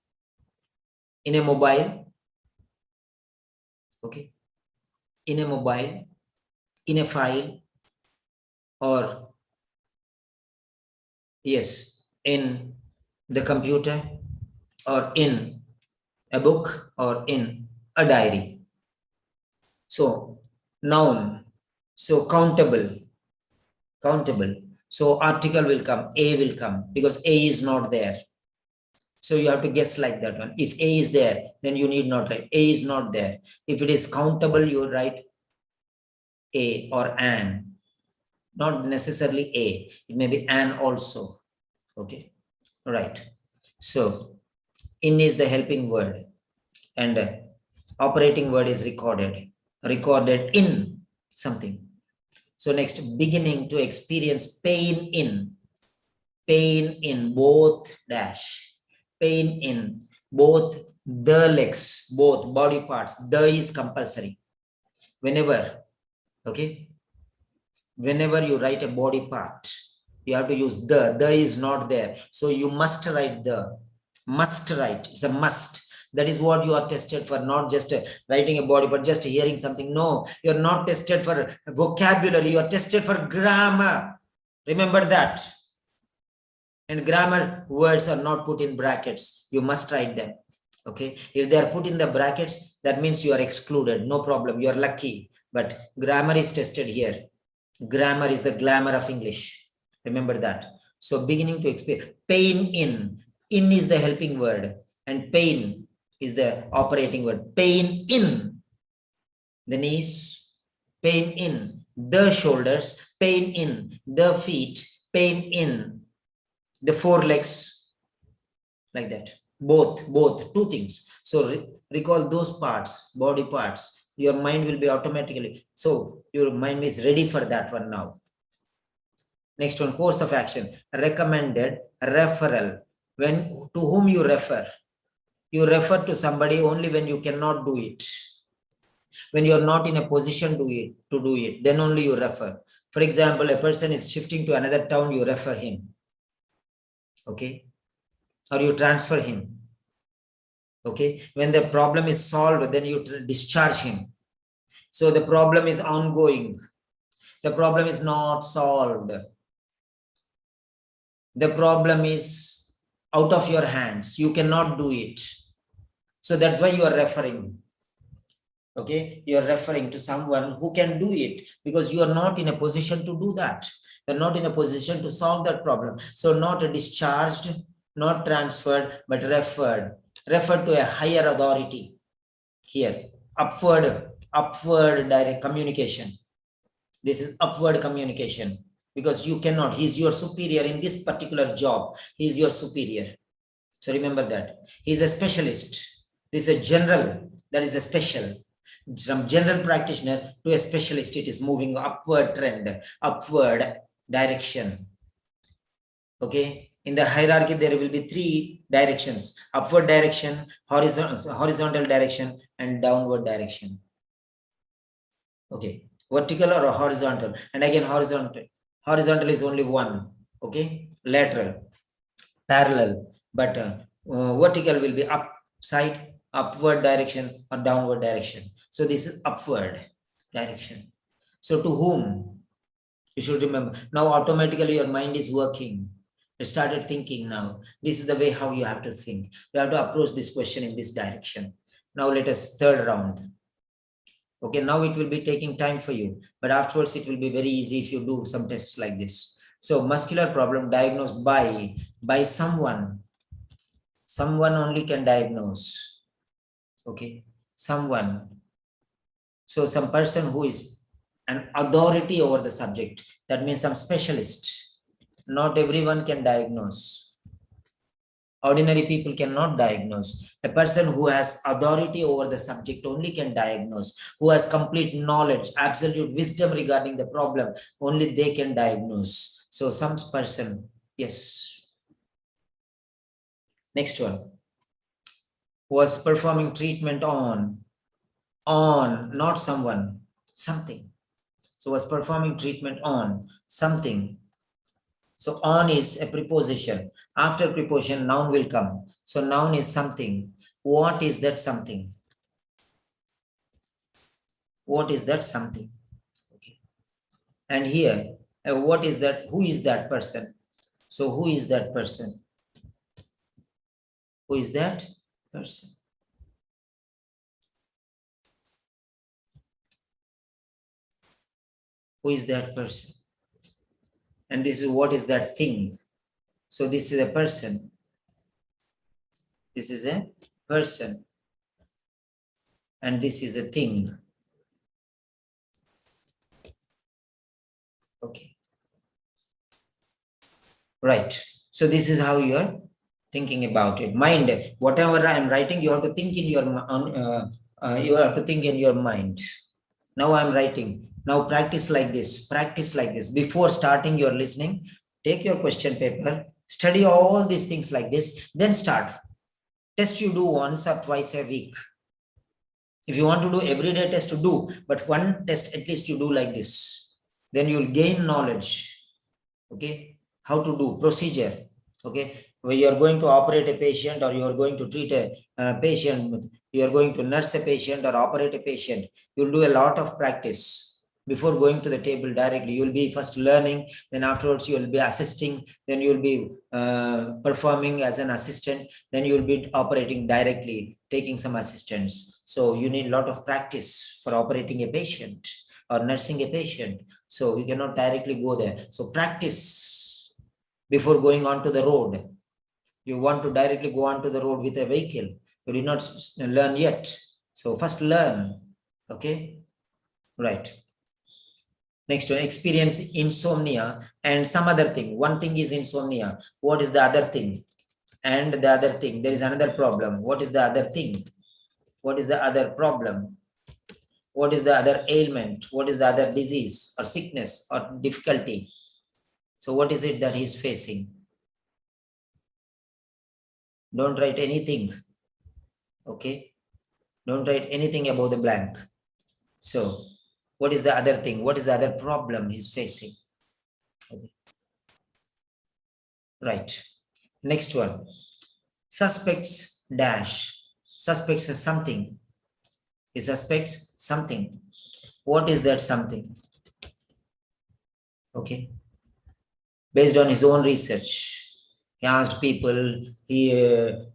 In a mobile? Okay. In a mobile? In a file? Or yes, in the computer, or in a book, or in a diary. So noun, so countable. So article will come, A will come, because A is not there. So you have to guess like that one. If A is there, then you need not write. A is not there. If it is countable, you write A or an. Not necessarily A. It may be an also. Okay. Right. So in is the helping word, and operating word is recorded. Recorded in something. So next, beginning to experience pain in. Pain in both dash. Pain in both the legs, both body parts. The is compulsory. Whenever, okay, whenever you write a body part, you have to use the. The is not there. So you must write the. Must write. It's a must. That is what you are tested for, not just writing a body, but just hearing something. No, you're not tested for vocabulary. You're tested for grammar. Remember that. And grammar words are not put in brackets. You must write them. Okay. If they are put in the brackets, that means you are excluded. No problem. You are lucky. But grammar is tested here. Grammar is the glamour of English. Remember that. So beginning to experience pain in. In is the helping word, and pain is the operating word. Pain in the knees, pain in the shoulders, pain in the feet, pain in the forelegs, like that. Both, two things. So recall those parts, body parts. Your mind will be automatically, so your mind is ready for that one now. Next one, course of action, recommended referral. to whom you refer to somebody only when you cannot do it. When you're not in a position to do it, then only you refer. For example, a person is shifting to another town, you refer him. Okay. Or you transfer him. Okay. When the problem is solved, then you discharge him. So the problem is ongoing. The problem is not solved. The problem is out of your hands. You cannot do it. So that's why you are referring. Okay, you are referring to someone who can do it, because you are not in a position to do that. You're not in a position to solve that problem. So not discharged, not transferred, but referred to a higher authority. Here, upward direct communication. This is upward communication, because you cannot, he's your superior in this particular job. He's your superior. So remember that. He's a specialist. This is a general, that is a special. From general practitioner to a specialist, it is moving upward trend, upward direction. Okay. In the hierarchy, there will be 3 directions: upward direction, horizontal direction, and downward direction. Okay. Vertical or horizontal. And again, horizontal is only one. Okay. Lateral, parallel, but vertical will be upside, upward direction, or downward direction. So this is upward direction. So to whom? You should remember. Now automatically your mind is working. You started thinking now. This is the way how you have to think. You have to approach this question in this direction. Now let us third round. Okay, now it will be taking time for you, but afterwards it will be very easy if you do some tests like this. So muscular problem diagnosed by someone. Someone only can diagnose. Okay, someone. So some person who is an authority over the subject. That means some specialist. Not everyone can diagnose. Ordinary people cannot diagnose. A person who has authority over the subject only can diagnose. Who has complete knowledge, absolute wisdom regarding the problem, only they can diagnose. So some person, yes. Next one. Was performing treatment on, not someone, something. So was performing treatment on something. So on is a preposition. After preposition, noun will come. So noun is something. What is that something? What is that something? Okay. And here, what is that? Who is that person? So who is that person? Who is that person? Who is that person? And this is what is that thing? So this is a person. This is a person. And this is a thing. Okay. Right. So this is how you are thinking about it. Mind, whatever I am writing, you have to think in your you have to think in your mind. Now I'm writing. Now practice like this. Practice like this. Before starting your listening, take your question paper, study all these things like this, then start. Test you do once or twice a week. If you want to do everyday test, to do, but one test at least you do like this. Then you'll gain knowledge. Okay, how to do procedure. Okay, where you are going to operate a patient, or you are going to treat a patient, you are going to nurse a patient or operate a patient, you'll do a lot of practice before going to the table directly. You'll be first learning, then afterwards you will be assisting, then you'll be performing as an assistant, then you'll be operating directly, taking some assistance. So you need a lot of practice for operating a patient or nursing a patient. So you cannot directly go there. So practice before going onto the road. You want to directly go onto the road with a vehicle. You did not learn yet. So first learn. Okay. Right. Next one, experience insomnia and some other thing. One thing is insomnia. What is the other thing? And the other thing. There is another problem. What is the other thing? What is the other problem? What is the other ailment? What is the other disease or sickness or difficulty? So what is it that he's facing? Don't write anything. Okay. Don't write anything above the blank. So what is the other thing? What is the other problem he's facing? Okay. Right. Next one. Suspects dash. Suspects something. He suspects something. What is that something? Okay. Based on his own research, he asked people, he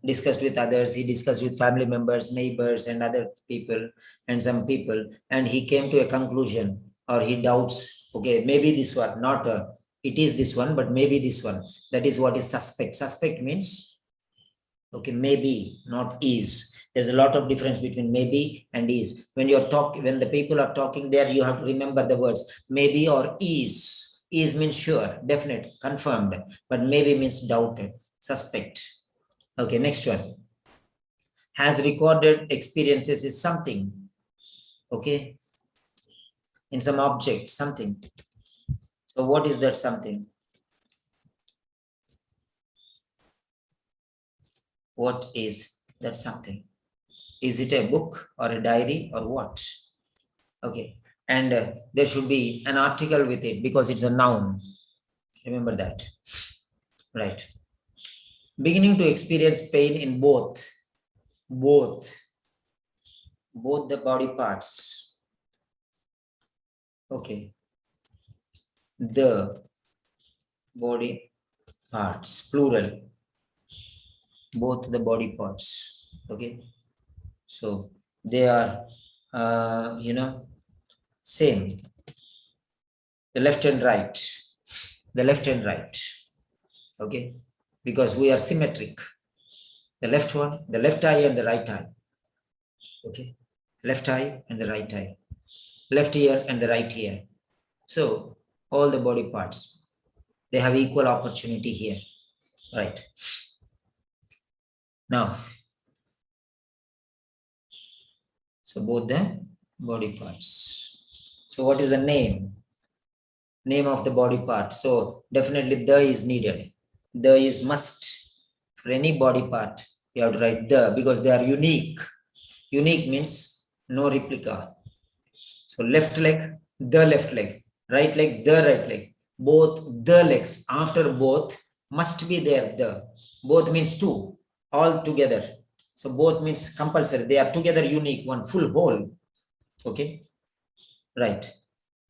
discussed with others, he discussed with family members, neighbors, and other people, and some people, and he came to a conclusion, or he doubts, okay, maybe this one, not it is this one, but maybe this one. That is what is suspect. Suspect means, okay, maybe, not is. There's a lot of difference between maybe and is. When you're talking, when the people are talking there, you have to remember the words maybe or is. Is means sure, definite, confirmed, but maybe means doubted, suspect. Okay, next one. Has recorded experiences is something. Okay, in some object, something. So what is that something? What is that something? Is it a book or a diary or what? Okay, and there should be an article with it because it's a noun. Remember that. Right. Beginning to experience pain in both the body parts. Okay. The body parts, plural. Both the body parts. Okay. So they are, same. The left and right. The left and right. Okay. Because we are symmetric. The left one, the left eye and the right eye. Okay. Left eye and the right eye. Left ear and the right ear. So all the body parts, they have equal opportunity here. Right. Now, so both the body parts. So what is the name? Name of the body part. So definitely the is needed. The is must. For any body part, you have to write the because they are unique. Unique means no replica. So left leg, the left leg, right leg, the right leg. Both the legs. After both must be there. The both means two. All together. So both means compulsory. They are together unique. One full whole. Okay. Right.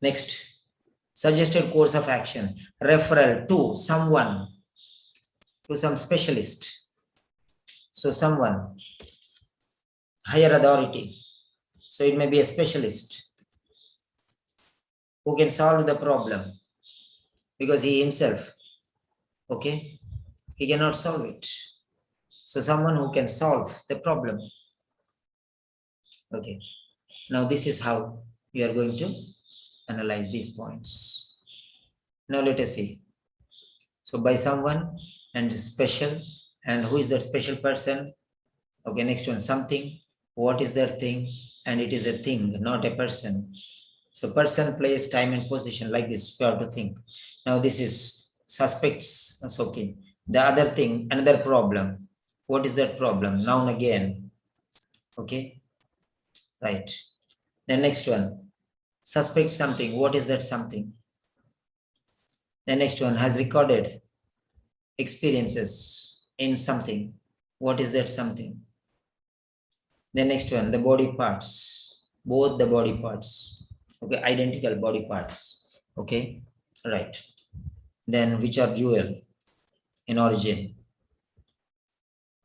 Next. Suggested course of action. Referral to someone. To some specialist. So someone. Higher authority. So it may be a specialist who can solve the problem because he himself, okay, he cannot solve it. So someone who can solve the problem. Okay. Now this is how we are going to analyze these points. Now let us see. So by someone and special, and who is that special person? Okay, next one, something. What is that thing? And it is a thing, not a person. So person, place, time, and position like this. You have to think. Now this is suspects. That's okay. The other thing, another problem. What is that problem? Noun again. Okay. Right. The next one. Suspect something. What is that something? The next one has recorded experiences in something. What is that something? The next one, the body parts. Both the body parts. Okay, identical body parts. Okay, right. Then which are dual in origin.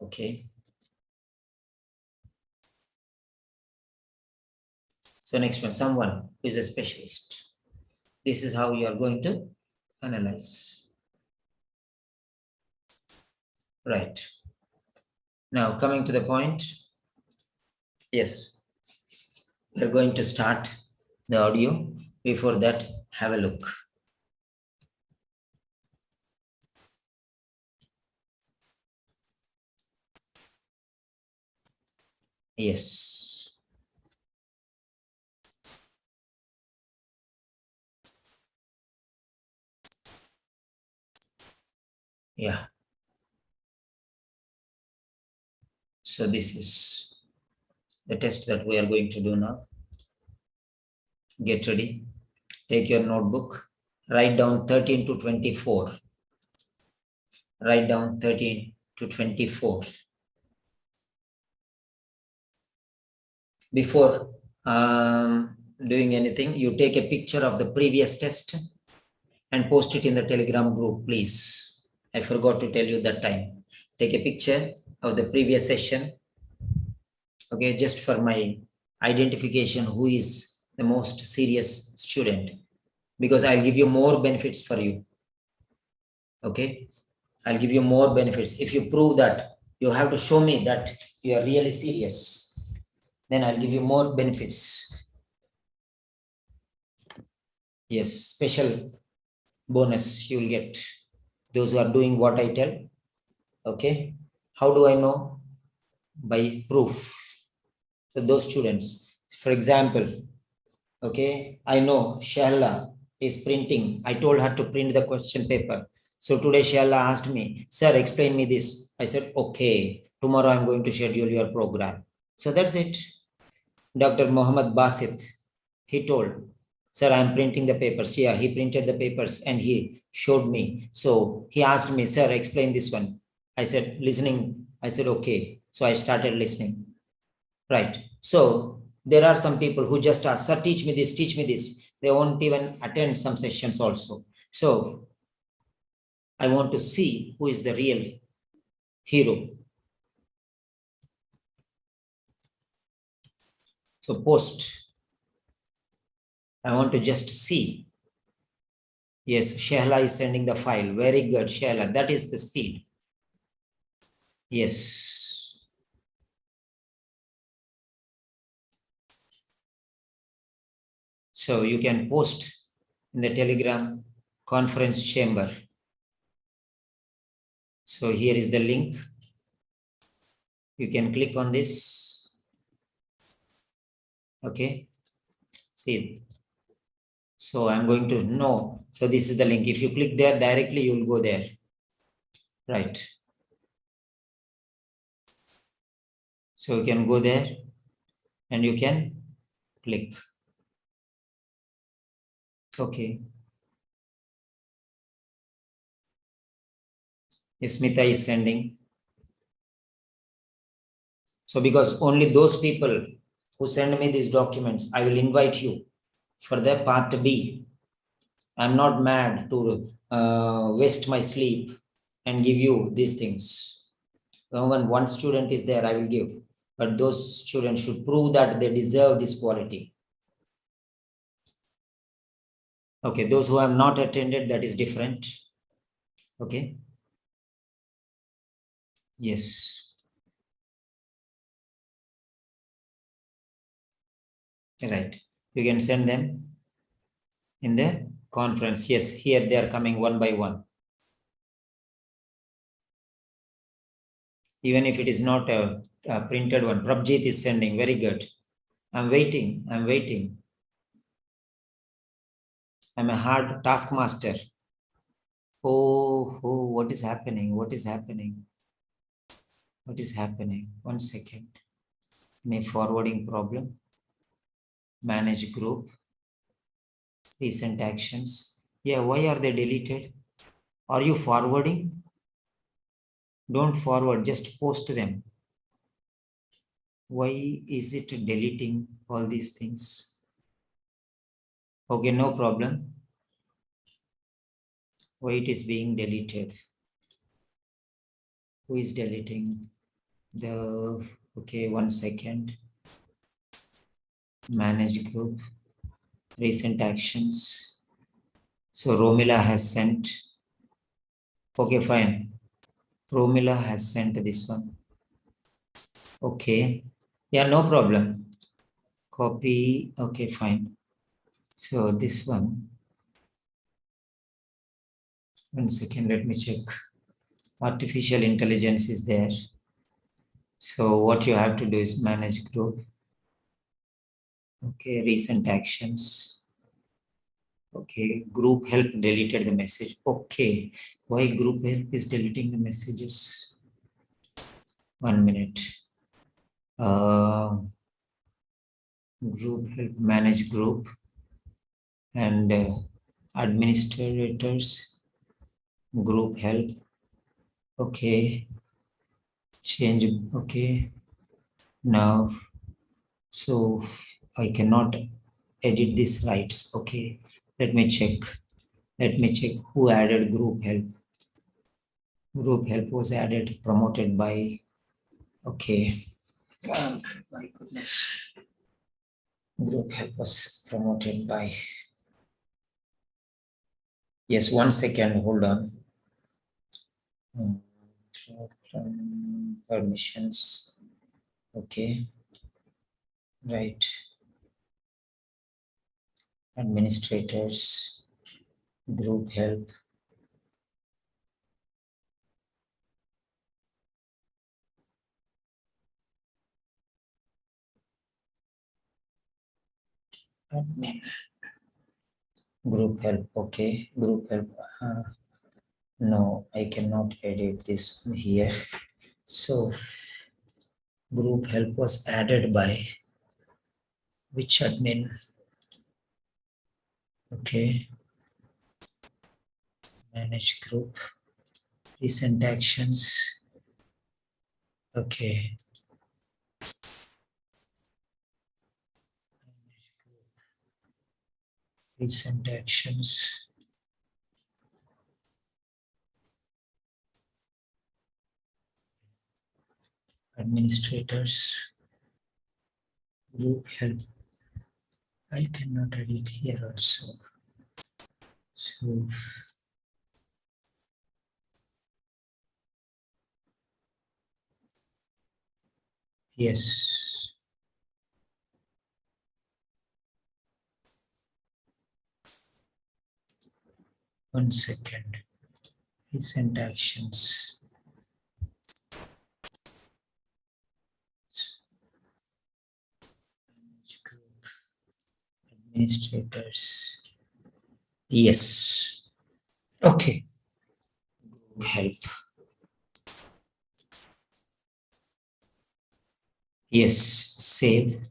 Okay. So next one, someone who is a specialist. This is how you are going to analyze. Right. Now coming to the point. Yes. We are going to start the audio. Before that, have a look. Yes. Yeah. So this is the test that we are going to do now. Get ready. Take your notebook. Write down 13 to 24. Write down 13 to 24. Before doing anything, you take a picture of the previous test and post it in the Telegram group, please. I forgot to tell you that time. Take a picture of the previous session. Okay, just for my identification, who is the most serious student, because I'll give you more benefits for you. Okay, I'll give you more benefits. If you prove that, you have to show me that you are really serious, then I'll give you more benefits. Yes, special bonus you'll get, those who are doing what I tell. Okay, how do I know? By proof. So those students, for example, okay, I know Shahla is printing. I told her to print the question paper. So today Shahla asked me, sir, explain me this. I said, okay, tomorrow I'm going to schedule your program. So that's it. Dr. Mohammed Basit, he told, sir, I'm printing the papers. Yeah, he printed the papers and he showed me. So he asked me, sir, explain this one. I said, listening. I said, okay. So I started listening. Right. So there are some people who just ask, sir, teach me this, teach me this. They won't even attend some sessions also. So I want to see who is the real hero. So post. I want to just see. Yes, Shahla is sending the file. Very good, Shahla. That is the speed. Yes. So you can post in the Telegram conference chamber. So here is the link. You can click on this. Okay. See. So I'm going to know. So this is the link. If you click there directly, you will go there. Right. So you can go there and you can click. Okay. Smita is sending. So because only those people who send me these documents, I will invite you for the part B. I'm not mad to waste my sleep and give you these things. When one student is there, I will give. But those students should prove that they deserve this quality. Okay, those who have not attended, that is different. Okay. Yes. Right. You can send them in the conference. Yes, here they are coming one by one. Even if it is not a printed one. Prabjit is sending. Very good. I'm waiting. I'm waiting. I'm a hard taskmaster. Oh, what is happening? What is happening? What is happening? 1 second. Any forwarding problem? Manage group. Recent actions. Yeah, why are they deleted? Are you forwarding? Don't forward, just post them. Why is it deleting all these things? Okay, no problem. Why it is being deleted? Who is deleting the, okay, 1 second. Manage group, recent actions. So Romila has sent. Okay, fine. Romila has sent this one. Okay. Yeah, no problem. Copy. Okay, fine. So this one. 1 second, let me check. Artificial intelligence is there. So what you have to do is manage group. Okay, recent actions. Okay, group help deleted the message. Okay, why group help is deleting the messages? 1 minute. Group help, manage group, and administrators, group help. Okay, change. Okay, now, so I cannot edit these rights. Okay, let me check. Let me check who added group help. Group help was added, promoted by. Okay, my goodness. Group help was promoted by. Yes, 1 second. Hold on. Permissions. Okay, right. Administrators, group help. Admin. Group help. Okay, group help. No, I cannot edit this here. So, group help was added by which admin? Okay, manage group, recent actions. Okay, recent actions. Administrators, group help. I cannot edit here also. So, yes. 1 second. Recent actions. Manage group. Administrators. Yes. Okay. Group help. Yes. Save.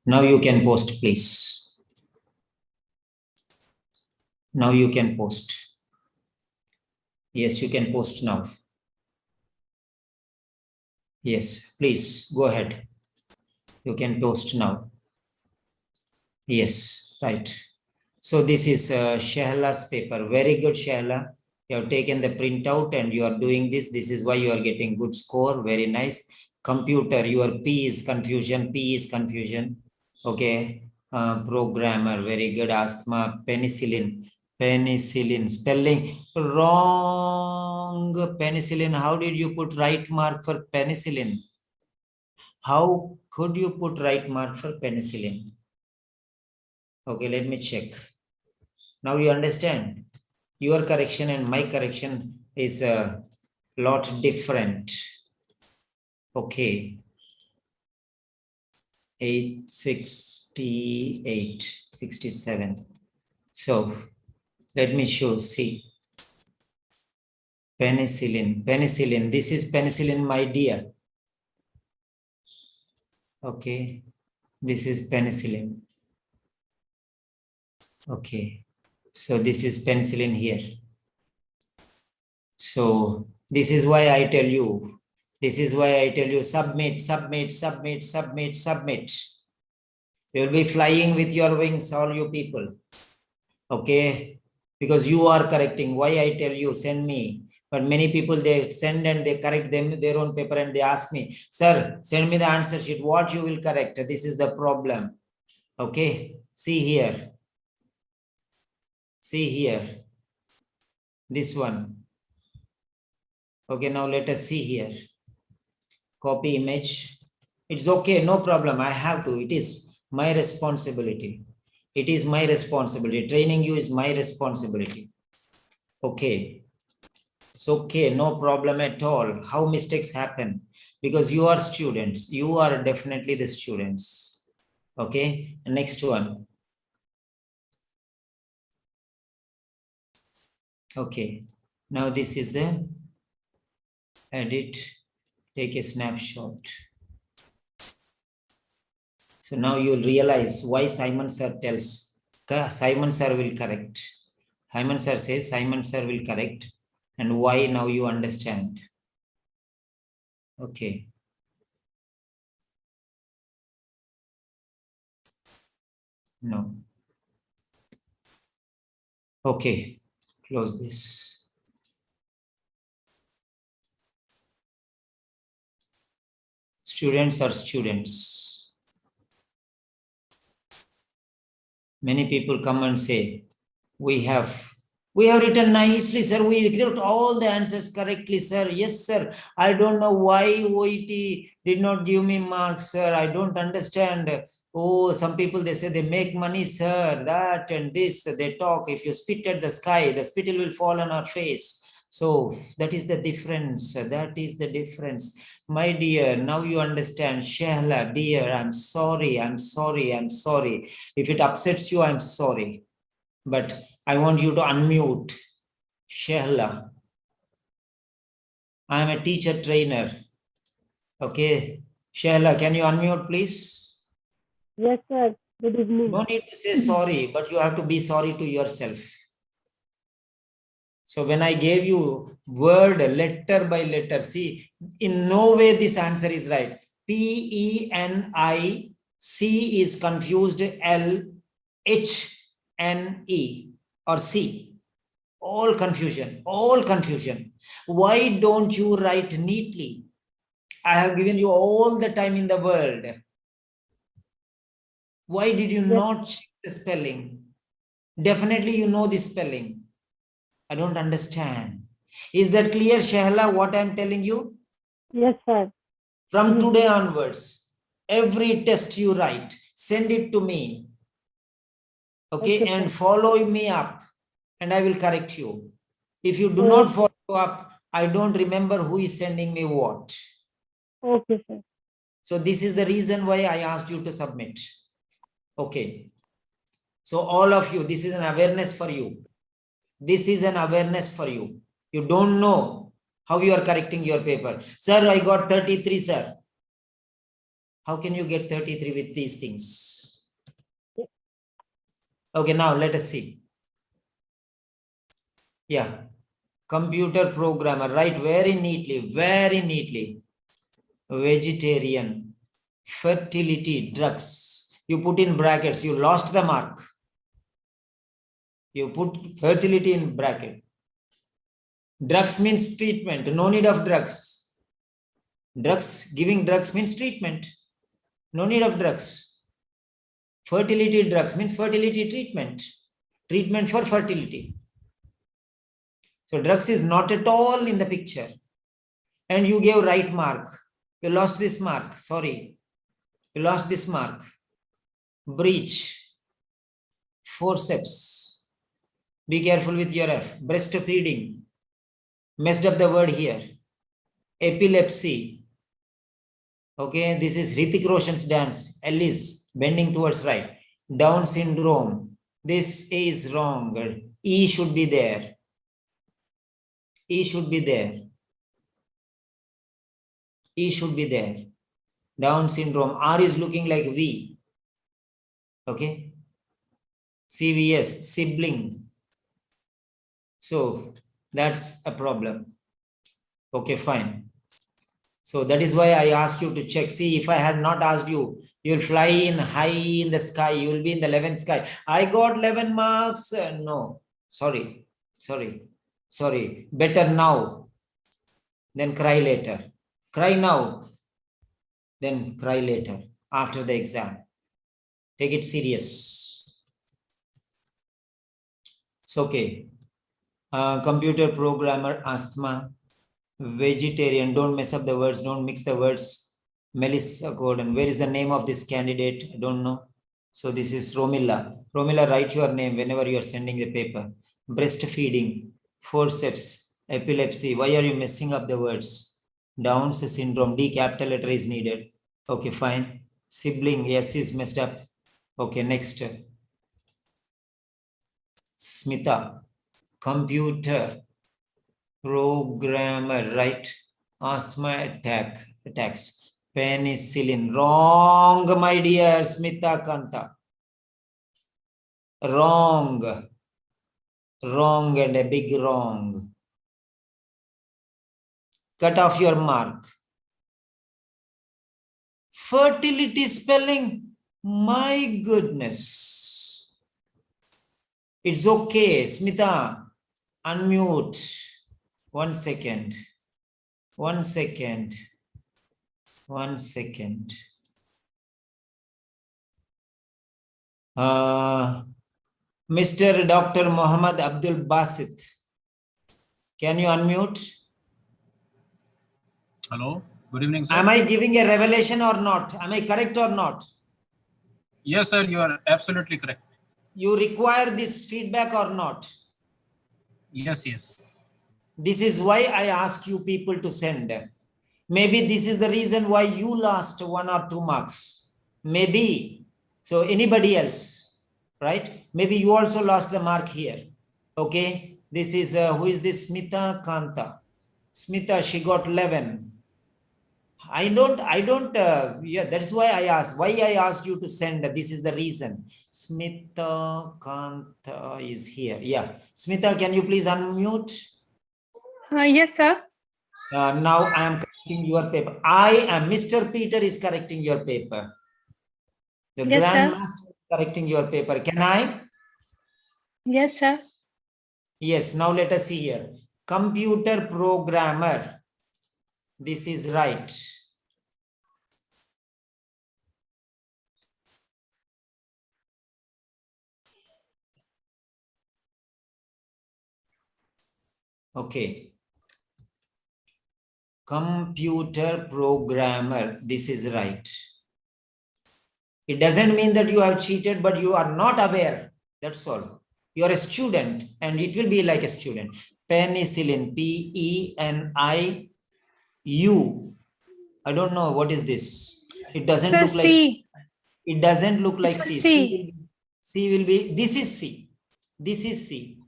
Now you can post, please. Now you can post. Yes, you can post now. Yes, please go ahead. You can post now. Yes, right. So this is Shehla's paper. Very good, Shehla. You have taken the printout and you are doing this. This is why you are getting good score. Very nice. Computer, your P is confusion. P is confusion. Okay. Programmer, very good. Asthma, penicillin. Penicillin. Spelling wrong. Penicillin. How did you put right mark for penicillin? How could you put right mark for penicillin? Okay, let me check. Now you understand. Your correction and my correction is a lot different. Okay. 868, 67. So let me show, see. Penicillin, penicillin. This is penicillin, my dear. Okay. This is penicillin. Okay. So this is penicillin here. So this is why I tell you, submit, submit, submit, submit, submit. You will be flying with your wings, all you people. Okay, because you are correcting. Why I tell you, send me. But many people, they send and they correct them their own paper and they ask me, sir, send me the answer sheet. What you will correct? This is the problem. Okay, see here. See here. This one. Okay, now let us see here. Copy image. It's okay, no problem. I have to. It is my responsibility. It is my responsibility. Training you is my responsibility. Okay. It's okay, no problem at all. How mistakes happen? Because you are students. You are definitely the students. Okay. Next one. Okay. Now this is the edit. Take a snapshot. So now you'll realize why Simon Sir tells, Simon Sir will correct. Simon Sir says Simon Sir will correct, and why now you understand. Okay. No. Okay, close this. Students are students. Many people come and say, we have written nicely, sir. We wrote all the answers correctly, sir. Yes, sir. I don't know why OET did not give me marks, sir. I don't understand. Oh, some people, they say they make money, sir. That and this, they talk. If you spit at the sky, the spittle will fall on our face. So that is the difference. That is the difference. My dear, now you understand. Shehla, dear, I'm sorry. I'm sorry. I'm sorry. If it upsets you, I'm sorry. But I want you to unmute. Shehla. I am a teacher trainer. Okay. Shehla, can you unmute, please? Yes, sir. Good evening. No need to say sorry, but you have to be sorry to yourself. So when I gave you word letter by letter, see, in no way this answer is right. P-E-N-I, C is confused, L-H-N-E or C. All confusion, all confusion. Why don't you write neatly? I have given you all the time in the world. Why did you not check the spelling? Definitely you know the spelling. I don't understand. Is that clear, Shehla, what I'm telling you? Yes, sir. From today onwards, every test you write, send it to me. Okay, and follow me up, and I will correct you. If you do not follow up, I don't remember who is sending me what. Okay, sir. So this is the reason why I asked you to submit. Okay. So all of you, this is an awareness for you. This is an awareness for you. You don't know how you are correcting your paper. Sir, I got 33, sir. How can you get 33 with these things? Okay, now let us see. Yeah. Computer programmer, write very neatly, very neatly. Vegetarian, fertility, drugs. You put in brackets, you lost the mark. You put fertility in bracket. Drugs means treatment, no need of drugs. Drugs, giving drugs means treatment, no need of drugs. Fertility drugs means fertility treatment, treatment for fertility. So drugs is not at all in the picture. And you gave right mark. You lost this mark, sorry. You lost this mark. Breech, forceps. Be careful with your F. Breastfeeding. Messed up the word here. Epilepsy. Okay, this is Hrithik Roshan's dance. L is bending towards right. Down syndrome. This is wrong. E should be there. E should be there. E should be there. Down syndrome. R is looking like V. Okay. CVS, sibling. So that's a problem. Okay, fine. So that is why I asked you to check. See, if I had not asked you, you'll fly in high in the sky. You will be in the 11th sky. I got 11 marks. No, sorry. Better now than cry later. Cry now, then cry later after the exam. Take it serious. It's okay. Computer programmer, asthma, vegetarian. Don't mess up the words. Don't mix the words. Melissa Gordon. Where is the name of this candidate? I don't know. So this is Romilla. Romilla, write your name whenever you are sending the paper. Breastfeeding, forceps, epilepsy. Why are you messing up the words? Down's syndrome. D capital letter is needed. Okay, fine. Sibling. Yes, is messed up. Okay, next. Smita. Computer programmer, right? Asthma attacks. Penicillin. Wrong, my dear Smita Kanta. Wrong. Wrong and a big wrong. Cut off your mark. Fertility spelling. My goodness. It's okay. Smita, unmute. 1 second. 1 second. 1 second. Mr. Dr. Muhammad Abdul Basit, can you unmute? Hello, good evening, sir. Am I giving a revelation or not? Am I correct or not? Yes, sir, you are absolutely correct. You require this feedback or not? Yes, yes. This is why I ask you people to send. Maybe this is the reason why you lost 1 or 2 marks. Maybe. So anybody else, right? Maybe you also lost the mark here. Okay. This is, who is this? Smita Kanta. Smita, she got 11. I don't, yeah, that's why I asked. Why I asked you to send, this is the reason. Smita Kanta is here. Yeah. Smita, can you please unmute? Yes, sir. Now I am correcting your paper. I am, Mr. Peter is correcting your paper. The Yes, sir. Grandmaster is correcting your paper. Can I? Yes, sir. Yes. Now let us see here. Computer programmer. This is right. Okay. Computer programmer. This is right. It doesn't mean that you have cheated, but you are not aware. That's all. You are a student and it will be like a student. Penicillin. P-E-N-I-U. I don't know what is this. It doesn't Sir, look like C. It doesn't look like It's a C. C. C will be, this is C. This is C.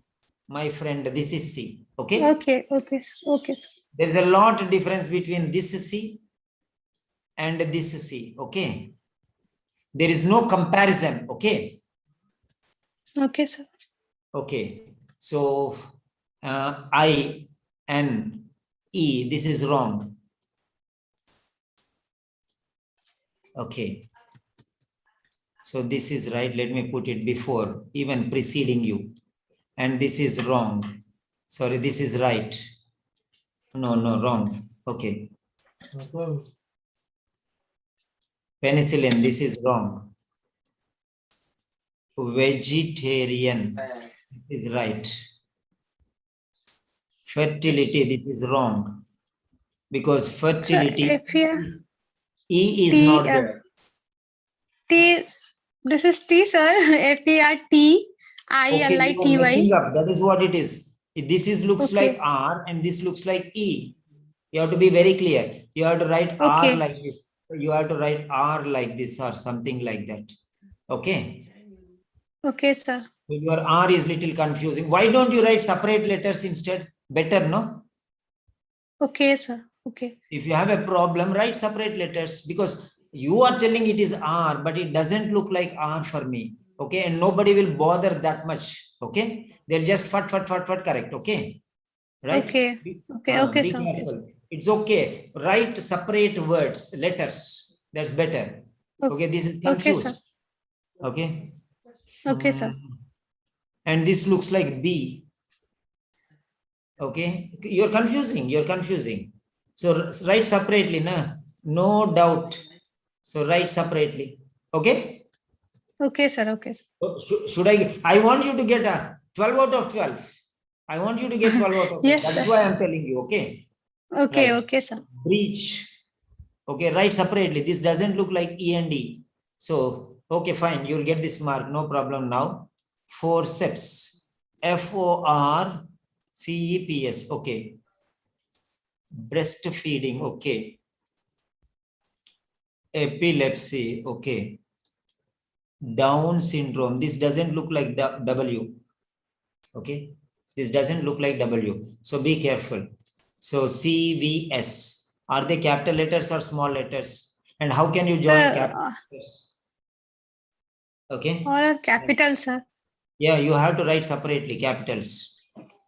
My friend, this is C. Okay? Okay, okay, okay, sir. There's a lot of difference between this C and this C. Okay? There is no comparison. Okay? Okay, sir. Okay. So, I-N-E, this is wrong. Okay. So this is right. Let me put it before, even preceding you. And this is wrong. Sorry, this is right. No, wrong. Okay. Penicillin, this is wrong. Vegetarian, this is right. Fertility, this is wrong. Because fertility, F-E-R- E is T, not there. T, this is T, sir. Okay, you are Fertility. messing up. That is what it is. This is looks like Okay. R and this looks like E. You have to be very clear. You have to write R Okay. like this. You have to write R like this or something like that. Okay. Okay, sir. Your R is little confusing. Why don't you write separate letters instead? Better, no? Okay, sir. Okay. If you have a problem, write separate letters because you are telling it is R, but it doesn't look like R for me. Okay. And nobody will bother that much. Okay. They'll just correct. Okay. Right? Okay. Okay, okay, Be sir. careful. It's okay. Write separate words, letters. That's better. Okay. This is Okay, sir. confused. Okay. Okay, sir. And this looks like B. Okay. You're confusing. So write separately, no doubt. So write separately. Okay. Okay, sir. Okay, sir. Should I want you to get a 12 out of 12. I want you to get 12 out of 12. Yes, That's sir. why I'm telling you. Okay. Okay, Right. okay, sir. Breach. Okay, write separately. This doesn't look like E and D. So, okay, fine. You'll get this mark. No problem now. Forceps. F-O-R-C-E-P-S. Okay. Breastfeeding. Okay. Epilepsy. Okay. Down syndrome. This doesn't look like W. Okay. This doesn't look like W. So be careful. So CVS. Are they capital letters or small letters? And how can you join Sir, capitals? Okay. all are capital, sir. Yeah, you have to write separately capitals.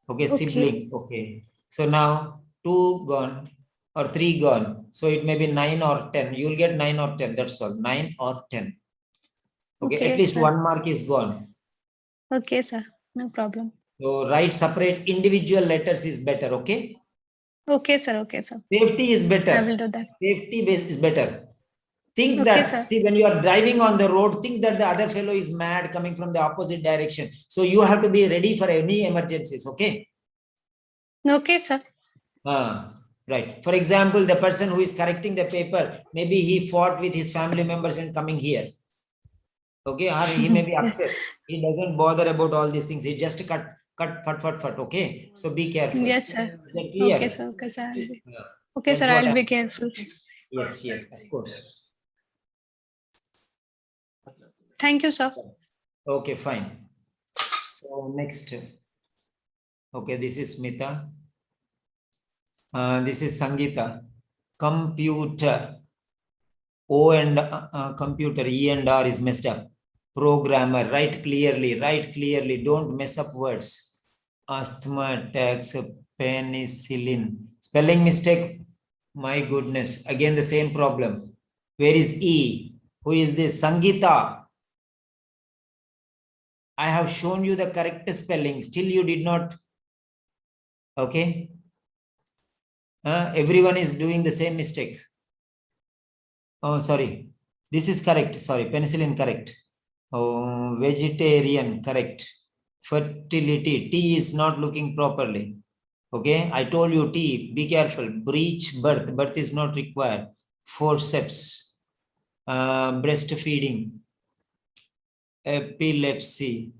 Okay, Okay. sibling. Okay. So now 2 gone or 3 gone. So it may be 9 or 10. You will get 9 or 10. That's all. 9 or 10. Okay, Okay, at least sir. 1 mark is gone. Okay, sir. No problem. So write separate individual letters is better. Okay. Okay, sir. Okay, sir. Safety is I better. will do that. Safety base is better. Think Okay, that, sir. see, when you are driving on the road, think that the other fellow is mad coming from the opposite direction. So you have to be ready for any emergencies. Okay. Okay, sir. Right. For example, the person who is correcting the paper, maybe he fought with his family members and coming here. Okay. Or he may be upset. He doesn't bother about all these things. He just cut, fat. Okay. So be careful. Yes, sir. Is that clear? Okay, sir. Okay, sir. Yeah. Okay, That's sir. what I'll be careful. Yes, of course. Thank you, sir. Okay, fine. So next. Okay, this is Smita. This is Sangeeta. Computer. O and computer, E and R is messed up. Programmer, write clearly. Don't mess up words. Asthma attacks, penicillin. Spelling mistake. My goodness. Again, the same problem. Where is E? Who is this? Sangeeta. I have shown you the correct spelling. Still, you did not. Okay. Everyone is doing the same mistake. Oh, sorry. This is correct. Sorry. Penicillin correct. Oh, vegetarian correct. Fertility. T is not looking properly. Okay. I told you T. Be careful. Breech birth. Birth is not required. Forceps. Breastfeeding. Epilepsy.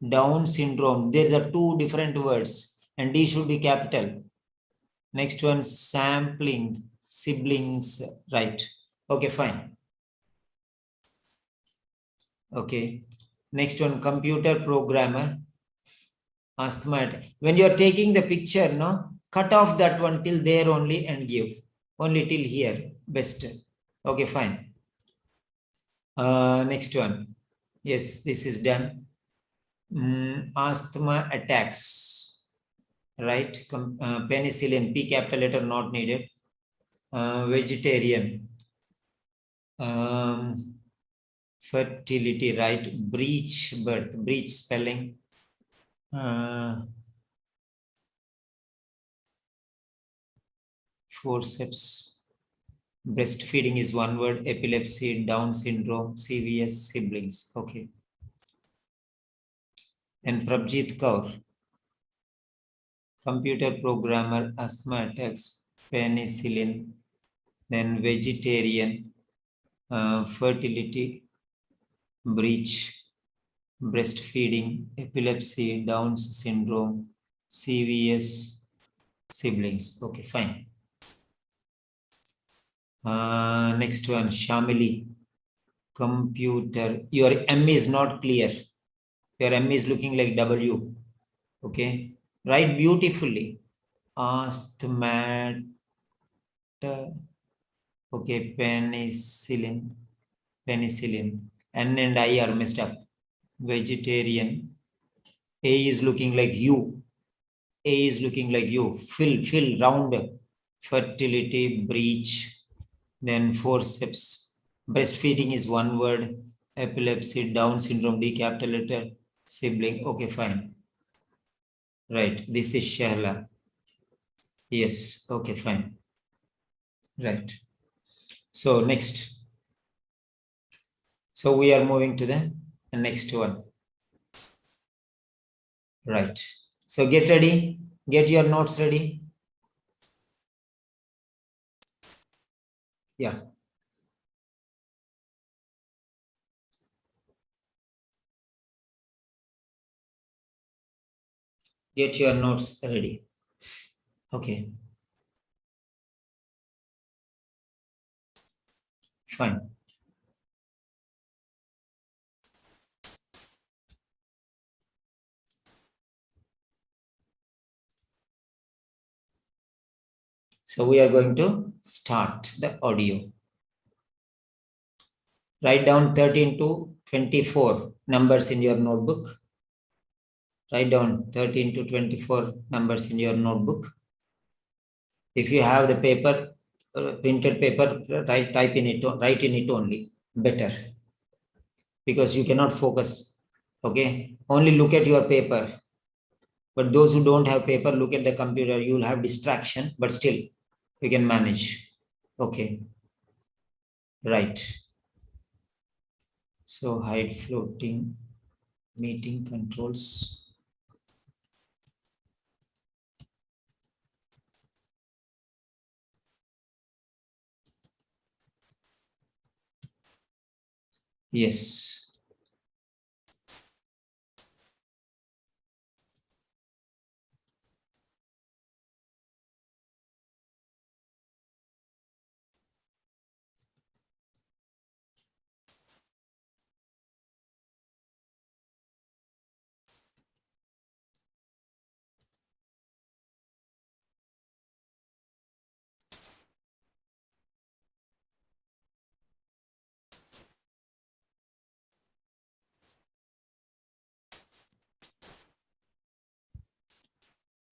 Down syndrome. There are 2 different words. And D should be capital. Next one, sampling. Siblings. Right. Okay, fine. Okay. Next one, computer programmer. Asthma. When you are taking the picture, no, cut off that one till there only and give. Only till here. Best. Okay, fine. Next one. Yes, this is done. Asthma attacks. Right. Penicillin, P capital letter not needed. Vegetarian. Fertility, right? Breech birth, breech spelling. Forceps. Breastfeeding is one word. Epilepsy, Down syndrome, CVS, siblings. Okay. And Prabjit Kaur. Computer programmer, asthma attacks, penicillin, then vegetarian, fertility, breech, breastfeeding, epilepsy, Down's syndrome, CVS, siblings. Okay, fine. Next one, Shamili. Computer. Your M is not clear. Your M is looking like W. Okay. Write beautifully. Asthma. Okay, penicillin. N and I are messed up. Vegetarian. A is looking like U. A is looking like you. Fill, round. Fertility, breech, then forceps. Breastfeeding is one word. Epilepsy, Down syndrome, D capital letter, sibling. Okay, fine. Right. This is Shahla. Yes. Okay, fine. Right. So next. So we are moving to the next one. Right. So get ready. Get your notes ready. Yeah. Get your notes ready. Okay. Fine. So we are going to start the audio. Write down 13 to 24 numbers in your notebook. Write down 13 to 24 numbers in your notebook. If you have the paper, printed paper, write in it only, better. Because you cannot focus, okay? Only look at your paper. But those who don't have paper, look at the computer. You will have distraction, but still you can manage. Okay. Right. So hide floating meeting controls. Yes.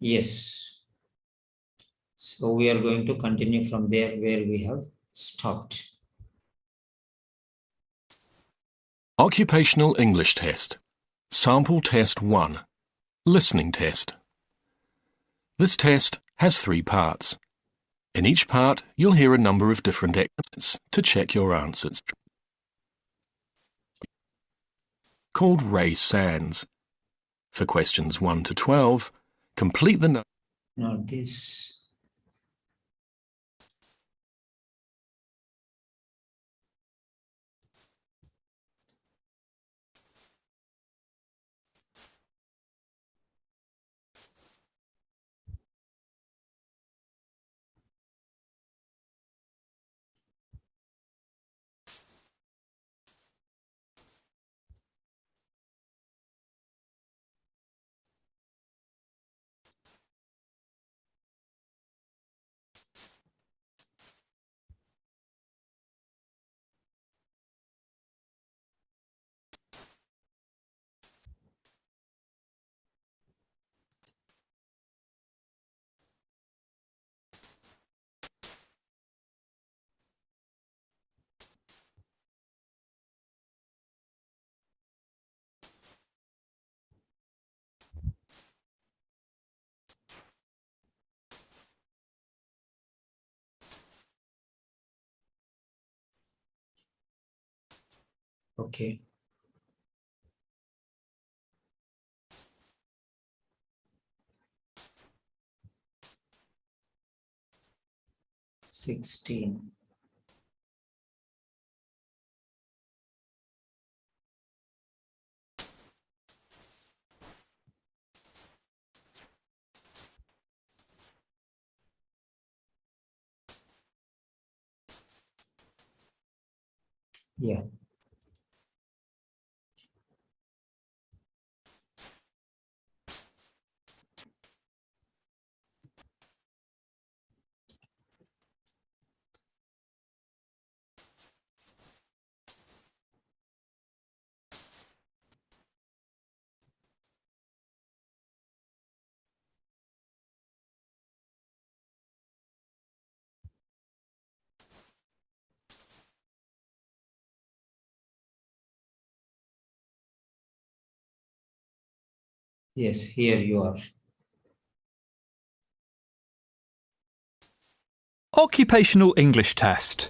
Yes. So we are going to continue from there where we have stopped. Occupational English Test. Sample Test 1. Listening Test. This test has 3 parts. In each part, you'll hear a number of different exercises to check your answers. Called Ray Sands. For questions 1 to 12, complete the Not this. Okay. $16. Yeah. Yes, here you are. Occupational English Test.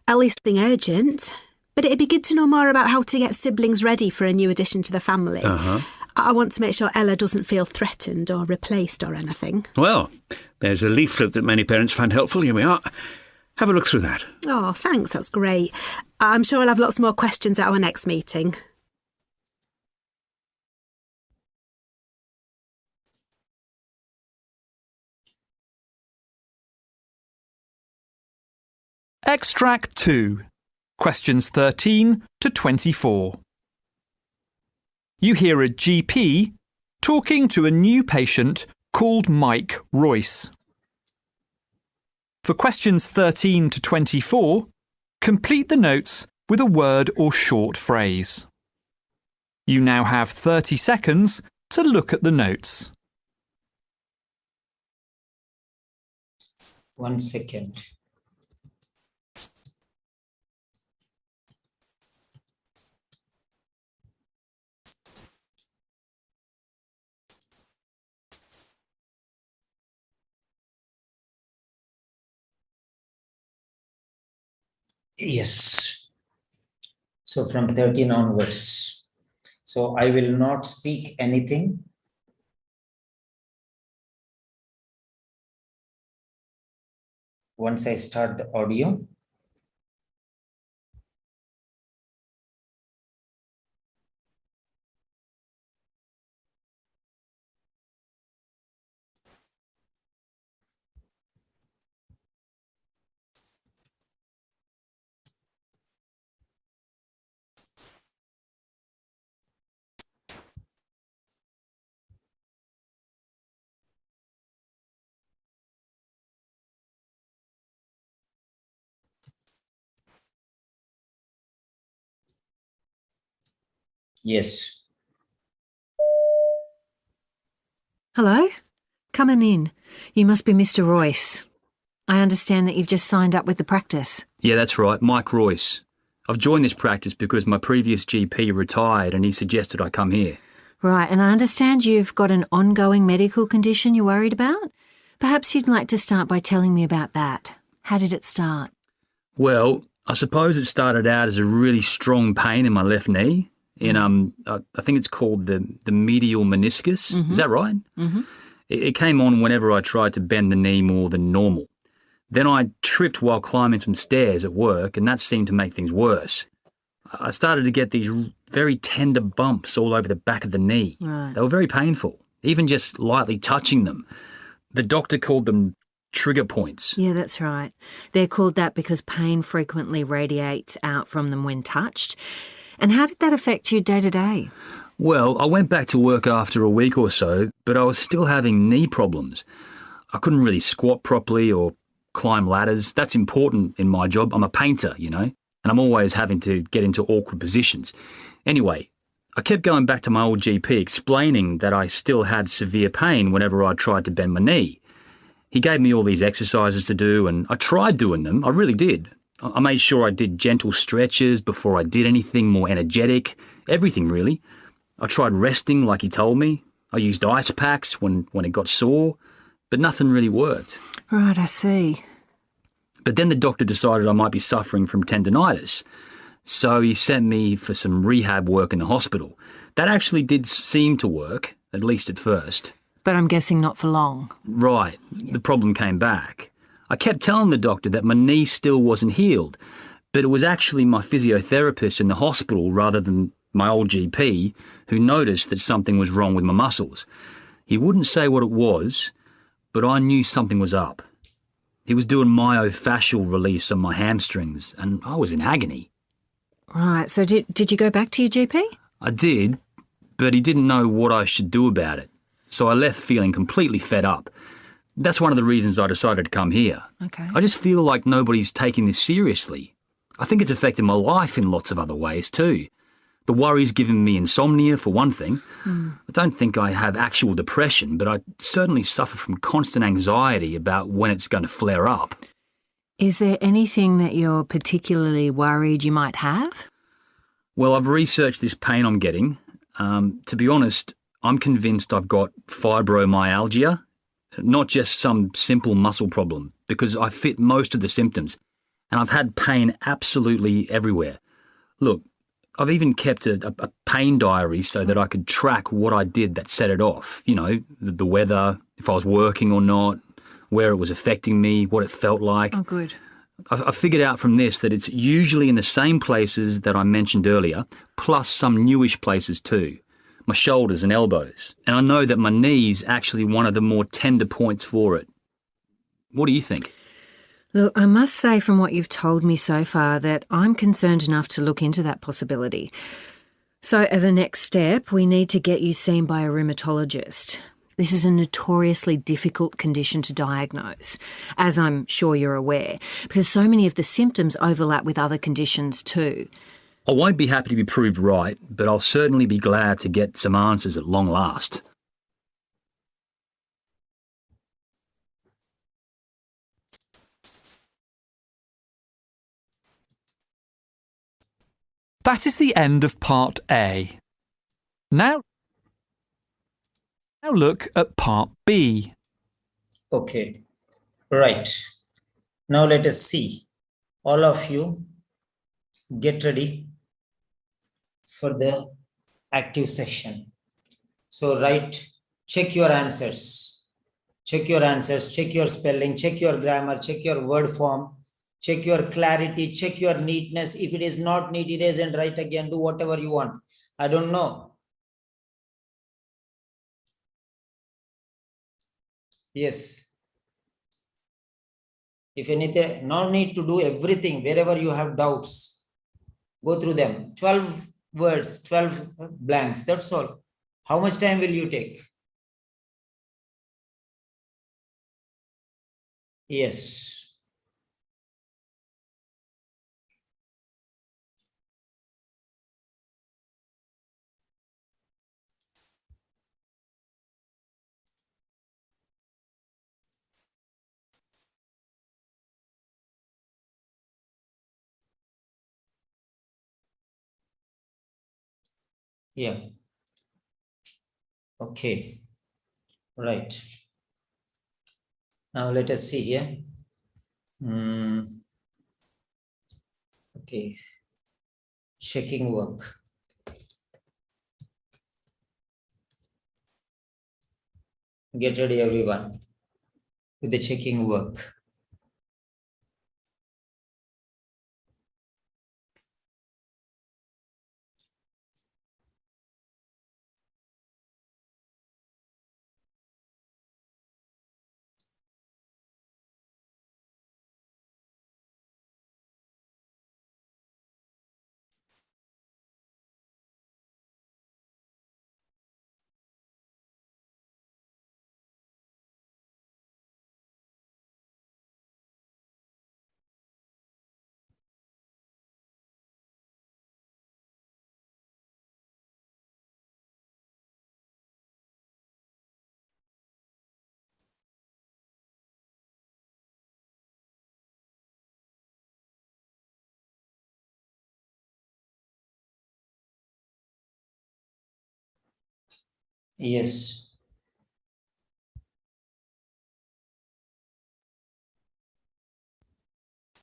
At least something urgent. But it'd be good to know more about how to get siblings ready for a new addition to the family. I want to make sure Ella doesn't feel threatened or replaced or anything. Well, there's a leaflet that many parents find helpful. Here we are. Have a look through that. Oh, thanks, that's great. I'm sure I'll have lots more questions at our next meeting. Extract 2. Questions 13 to 24. You hear a GP talking to a new patient called Mike Royce. For questions 13 to 24, complete the notes with a word or short phrase. You now have 30 seconds to look at the notes. 1 second. Yes. So from 13 onwards. So I will not speak anything. Once I start the audio. Yes. Hello? Coming in. You must be Mr. Royce. I understand that you've just signed up with the practice. Yeah, that's right, Mike Royce. I've joined this practice because my previous GP retired and he suggested I come here. Right, and I understand you've got an ongoing medical condition you're worried about? Perhaps you'd like to start by telling me about that. How did it start? Well, I suppose it started out as a really strong pain in my left knee. I think it's called the medial meniscus. Mm-hmm. Is that right? Mm-hmm. It came on whenever I tried to bend the knee more than normal. Then I tripped while climbing some stairs at work, and that seemed to make things worse. I started to get these very tender bumps all over the back of the knee. Right. They were very painful, even just lightly touching them. The doctor called them trigger points. Yeah, that's right. They're called that because pain frequently radiates out from them when touched. And how did that affect you day to day? Well, I went back to work after a week or so, but I was still having knee problems. I couldn't really squat properly or climb ladders. That's important in my job. I'm a painter, and I'm always having to get into awkward positions. Anyway, I kept going back to my old GP explaining that I still had severe pain whenever I tried to bend my knee. He gave me all these exercises to do, and I tried doing them. I really did. I made sure I did gentle stretches before I did anything more energetic, everything really. I tried resting like he told me. I used ice packs when it got sore, but nothing really worked. Right, I see. But then the doctor decided I might be suffering from tendinitis, so he sent me for some rehab work in the hospital. That actually did seem to work, at least at first. But I'm guessing not for long. Right, the problem came back. I kept telling the doctor that my knee still wasn't healed, but it was actually my physiotherapist in the hospital rather than my old GP who noticed that something was wrong with my muscles. He wouldn't say what it was, but I knew something was up. He was doing myofascial release on my hamstrings, and I was in agony. Right, so did you go back to your GP? I did, but he didn't know what I should do about it, so I left feeling completely fed up. That's one of the reasons I decided to come here. Okay. I just feel like nobody's taking this seriously. I think it's affected my life in lots of other ways too. The worry's given me insomnia, for one thing. I don't think I have actual depression, but I certainly suffer from constant anxiety about when it's going to flare up. Is there anything that you're particularly worried you might have? Well, I've researched this pain I'm getting. To be honest, I'm convinced I've got fibromyalgia, not just some simple muscle problem, because I fit most of the symptoms, and I've had pain absolutely everywhere. Look, I've even kept a pain diary so that I could track what I did that set it off. The weather, if I was working or not, where it was affecting me, what it felt like. Oh, good. I figured out from this that it's usually in the same places that I mentioned earlier, plus some newish places too. My shoulders and elbows. And I know that my knee's actually one of the more tender points for it. What do you think? Look, I must say from what you've told me so far that I'm concerned enough to look into that possibility. So as a next step, we need to get you seen by a rheumatologist. This is a notoriously difficult condition to diagnose, as I'm sure you're aware, because so many of the symptoms overlap with other conditions too. I won't be happy to be proved right, but I'll certainly be glad to get some answers at long last. That is the end of Part A. Now look at Part B. Okay, right. Now let us see. All of you get ready for the active section. So check your answers. Check your answers, check your spelling, check your grammar, check your word form, check your clarity, check your neatness. If it is not neat, erase and write again. Do whatever you want. I don't know. Yes. If anything, no need to do everything. Wherever you have doubts, go through them. 12 words, 12 blanks. That's all. How much time will you take? Yes. Yeah. Okay. Right. Now let us see here. Okay. Checking work. Get ready, everyone, with the checking work. Yes.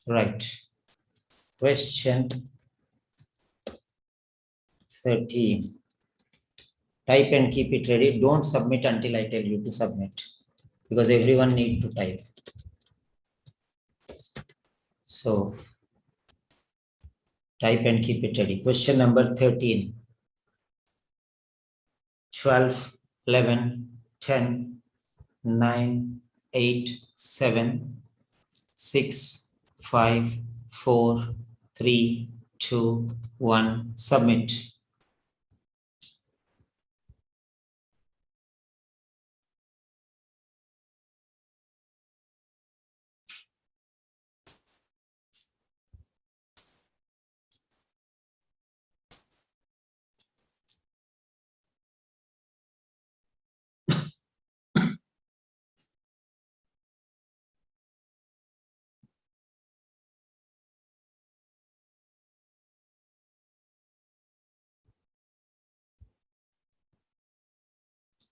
Right. Question 13. Type and keep it ready. Don't submit until I tell you to submit, because everyone need to type. So type and keep it ready. Question number 13. 12, 11, 10, 9, 8, 7, 6, 5, 4, 3, 2, 1. Submit.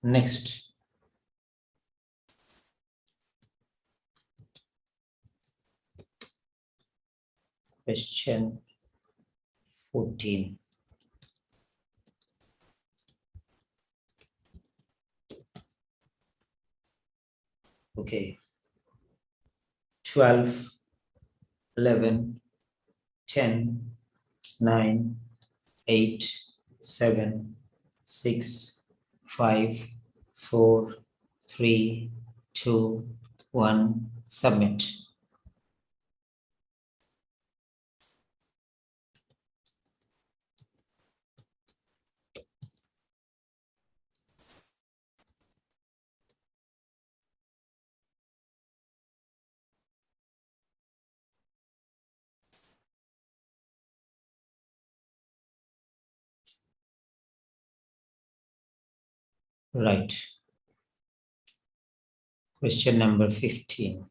Next. Question 14. Okay. 12, 11, 10, 9, 8, 7, 6, 5, 4, 3, 2, 1. Submit. Right. Question number 15.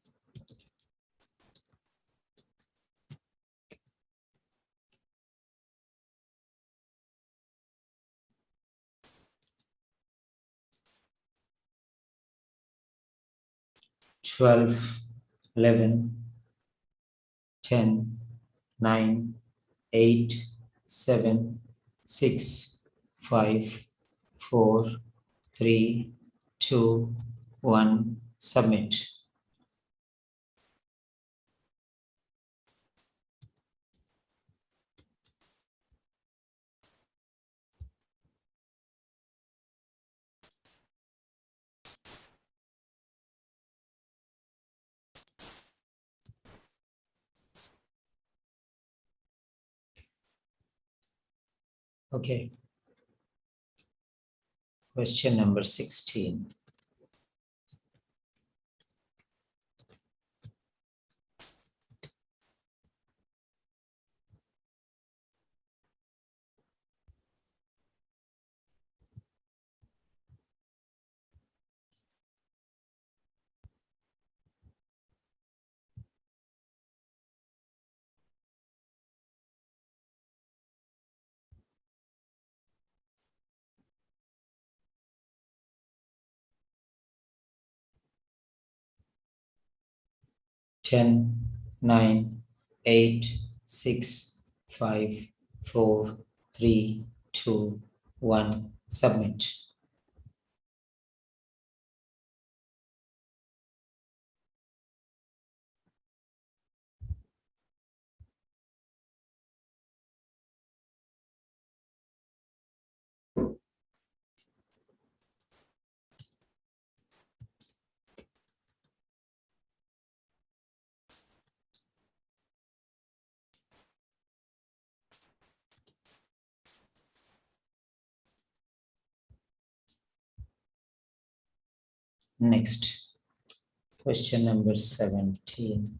Twelve, 11, 10, 9, 8, 7, 6, 5, 4, 3, 2, 1, submit. Okay. Question number 16. Ten, 9, 8, 6, 5, 4, 3, 2, 1, submit. Next, question number 17.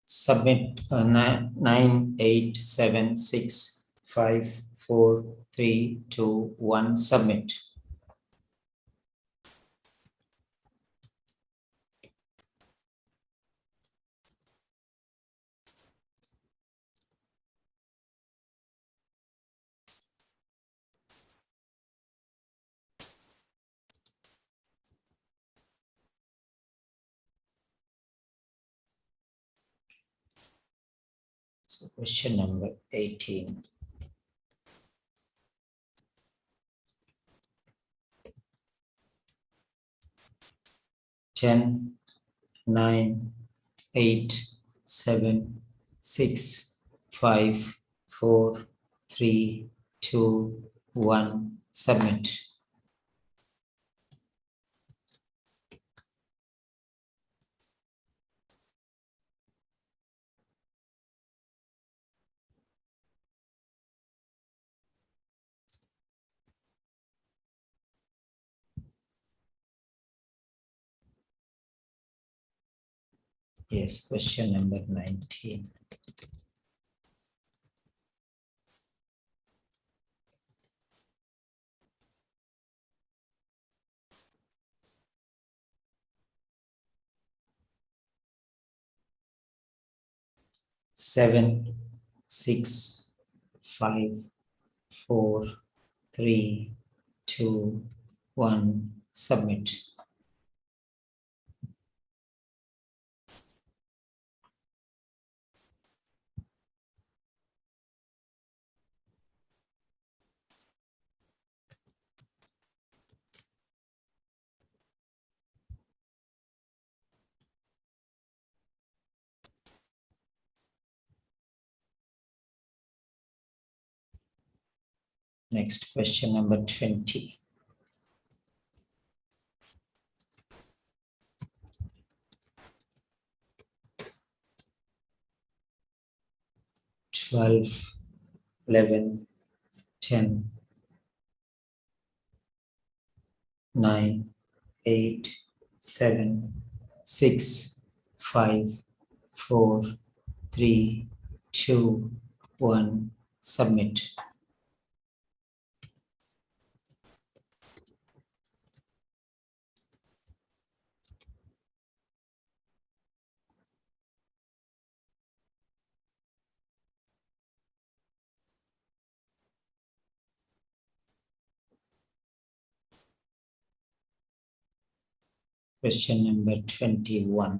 Submit 9, 8, 7, 6, 5, 4, 3, 2, 1, submit. So question number 18. Ten, 9, 8, 7, 6, 5, 4, 3, 2, 1, submit. Yes, question number 19. Seven, 6, 5, 4, 3, 2, 1, submit. Next, question number 20. Twelve, 11, 10, 9, 8, 7, 6, 5, 4, 3, 2, 1. Submit. Question number 21.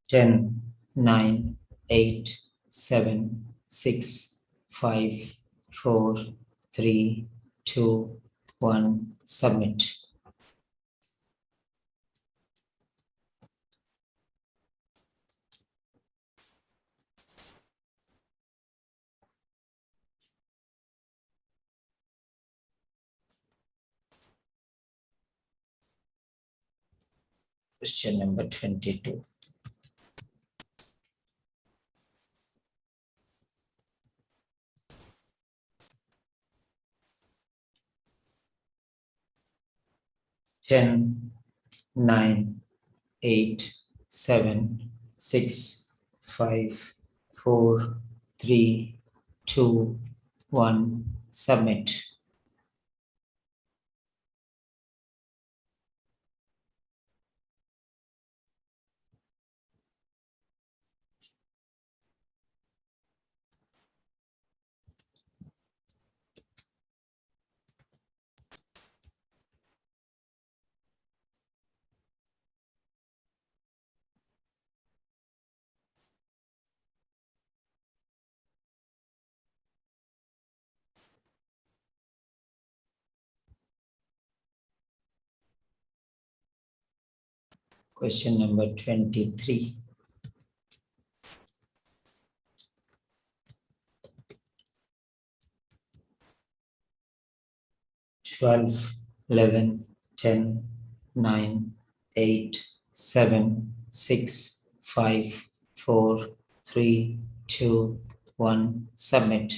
Ten, 9, 8, 7, 6, 5, 4, 3, 2, 1. Submit. Question number 22. Ten, 9, 8, 7, 6, 5, 4, 3, 2, 1. Submit. Question number 23. Twelve, 11, 10, 9, 8, 7, 6, 5, 4, 3, 2, 1. Submit.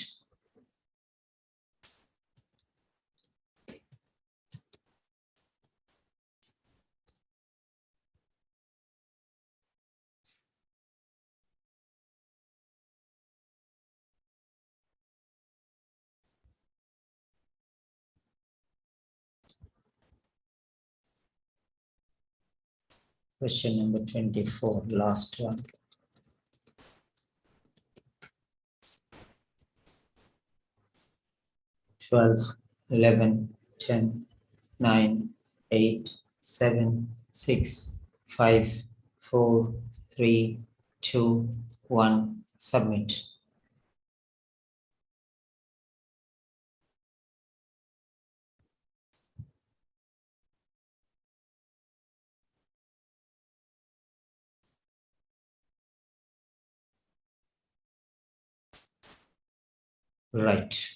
Question number 24, last one. Twelve, 11, 10, 9, 8, 7, 6, 5, 4, 3, 2, 1. Submit. Right.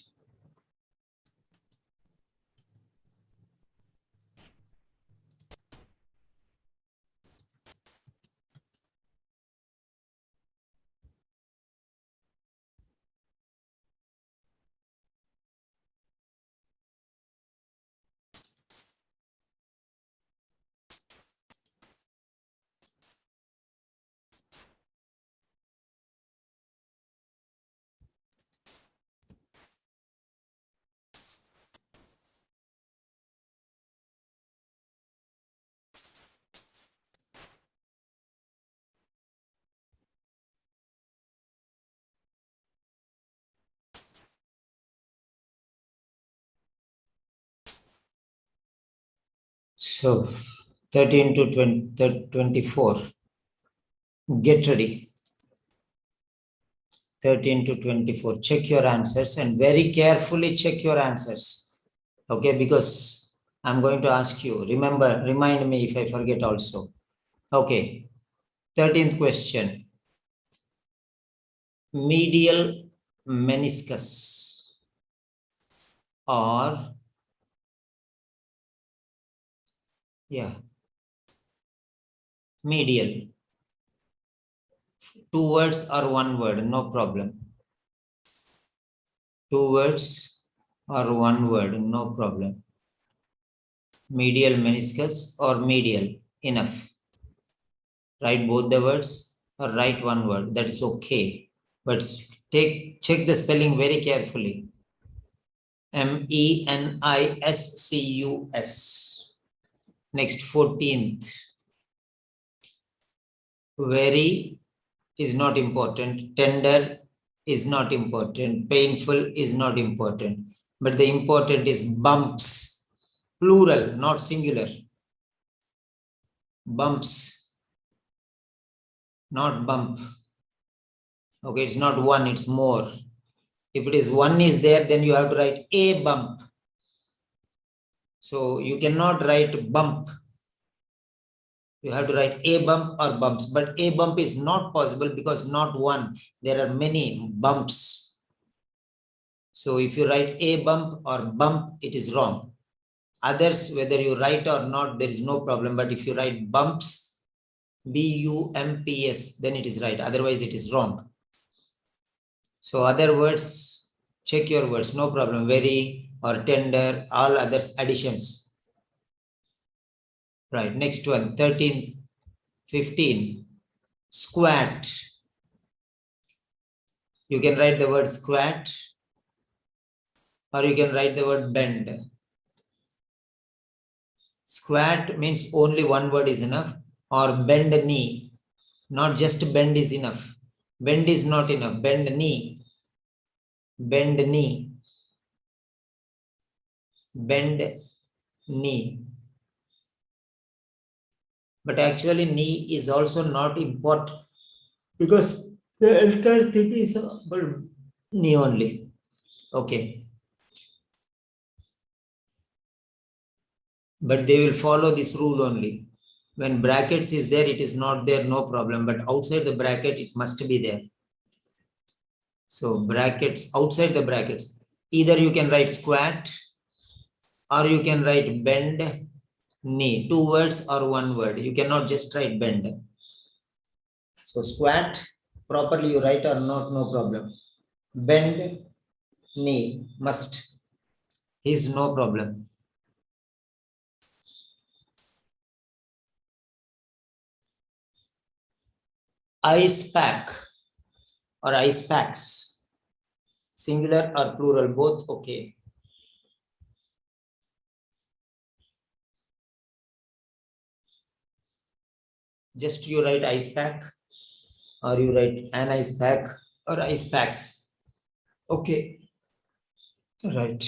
So 13 to 20, 24. Get ready. 13 to 24. Check your answers and very carefully check your answers. Okay, because I'm going to ask you. Remind me if I forget also. Okay. 13th question. Medial meniscus or medial 2 words or 1 word, no problem. 2 words or 1 word, no problem. Medial meniscus or medial, enough. Write both the words or write 1 word, that's okay. But check the spelling very carefully. Meniscus. Next, 14th. Very is not important. Tender is not important. Painful is not important. But the important is bumps. Plural, not singular. Bumps, not bump. Okay, it's not 1, it's more. If it is 1 is there, then you have to write a bump. So you cannot write bump. You have to write a bump or bumps. But a bump is not possible because not 1. There are many bumps. So if you write a bump or bump, it is wrong. Others, whether you write or not, there is no problem. But if you write bumps, B-U-M-P-S, then it is right. Otherwise, it is wrong. So other words, check your words, no problem. Very or tender, all others additions. Right, next one, 13, 15, squat. You can write the word squat or you can write the word bend. Squat means only 1 word is enough, or bend knee. Not just bend is enough. Bend is not enough. Bend knee. Bend knee. Bend knee. But actually knee is also not important because the entire thing is about knee only. Okay. But they will follow this rule only. When brackets is there, it is not there, no problem. But outside the bracket, it must be there. So brackets, outside the brackets, either you can write squat or you can write bend knee. 2 words or 1 word. You cannot just write bend. So squat, properly you write or not, no problem. Bend knee, must. Is no problem. Ice pack or ice packs, singular or plural, both okay. Just you write ice pack or you write an ice pack or ice packs. Okay, right.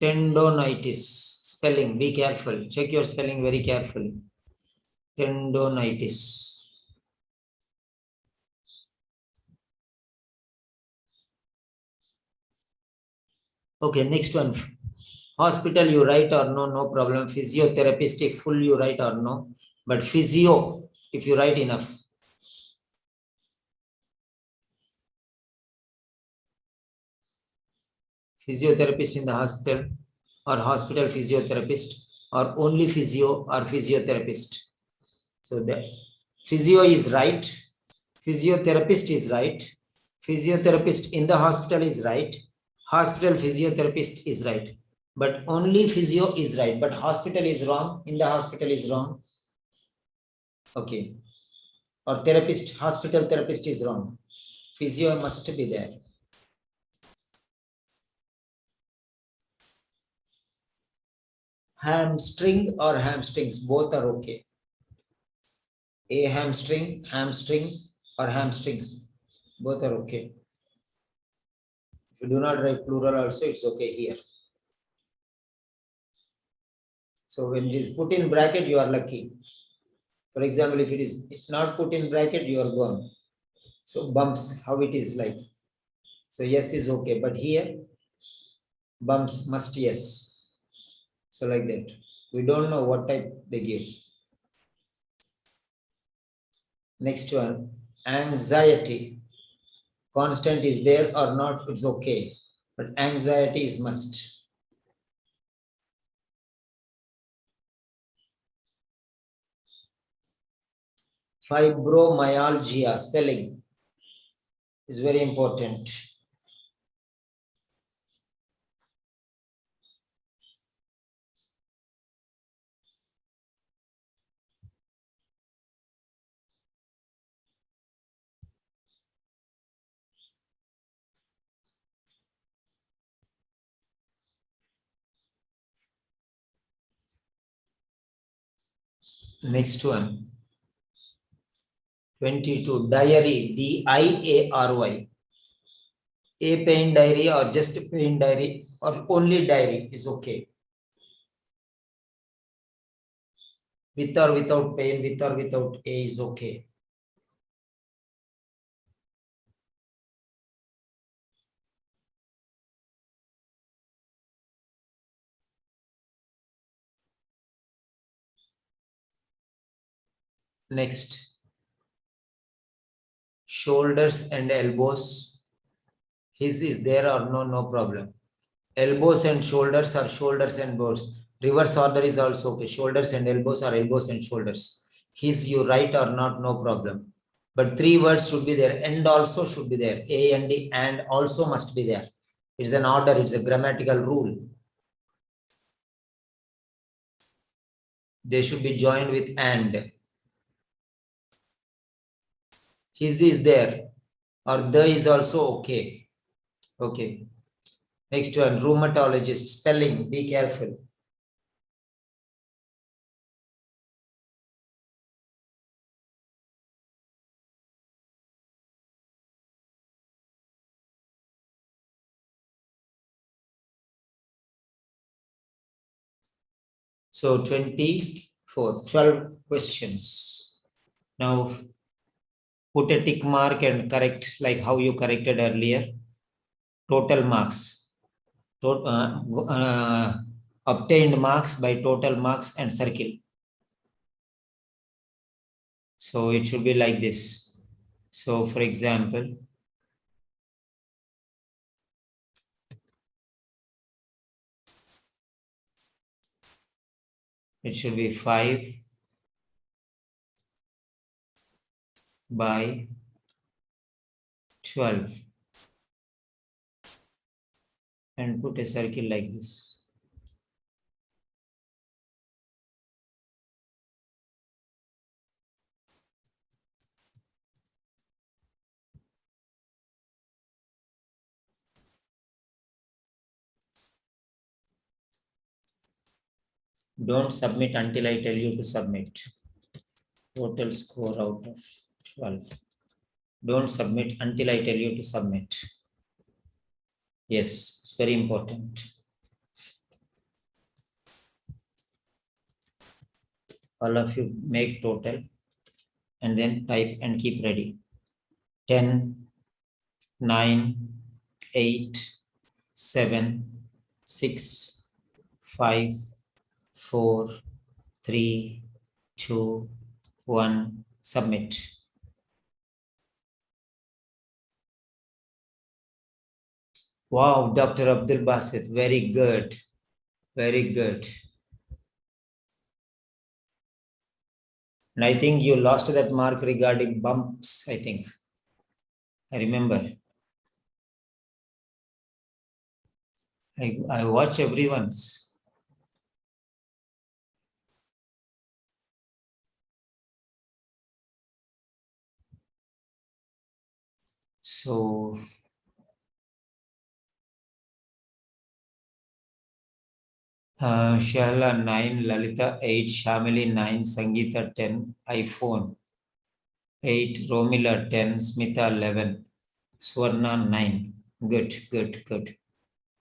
Tendonitis, spelling, be careful. Check your spelling very carefully. Tendonitis. Okay, next one. Hospital you write or no, no problem. Physiotherapist if full you write or no. But physio, if you write enough. Physiotherapist in the hospital or hospital physiotherapist or only physio or physiotherapist. So the physio is right. Physiotherapist is right. Physiotherapist in the hospital is right. Hospital physiotherapist is right. But only physio is right. But hospital is wrong. In the hospital is wrong. Okay. Or therapist, hospital therapist is wrong. Physio must be there. Hamstring or hamstrings, both are okay. A hamstring, hamstring or hamstrings, both are okay. If you do not write plural also, it's okay here. So when it is put in bracket, you are lucky. For example, if it is not put in bracket, you are gone. So bumps, how it is like. So yes is okay, but here bumps must yes. So like that. We don't know what type they give. Next one, anxiety. Constant is there or not, it's okay. But anxiety is must. Fibromyalgia, spelling is very important. Next one. 22, diary, D-I-A-R-Y. A pain diary or just pain diary or only diary is okay. With or without pain, with or without A is okay. Next, shoulders and elbows. His is there or no, no problem. Elbows and shoulders are shoulders and elbows. Reverse order is also okay. Shoulders and elbows are elbows and shoulders. His you write or not, no problem. But 3 words should be there. And also should be there. A and D and also must be there. It's an order. It's a grammatical rule. They should be joined with and. His is there or the is also okay. Okay. Next one, rheumatologist, spelling, be careful. So 24, 12 questions. Now put a tick mark and correct like how you corrected earlier. Total marks. Obtained marks by total marks and circle. So it should be like this. So for example, it should be 5 by 12 and put a circle like this. Don't submit until I tell you to submit. Total score out of 12. Don't submit until I tell you to submit. Yes, it's very important. All of you make total and then type and keep ready. 10, 9, 8, 7, 6, 5, 4, 3, 2, 1, submit. Wow, Dr. Abdul Basit, very good. Very good. And I think you lost that mark regarding bumps, I think. I remember. I watch everyone's. So Shahla 9, Lalita 8, Shamili 9, Sangeeta 10, iPhone 8, Romila 10, Smita 11, Swarna 9. Good, good, good.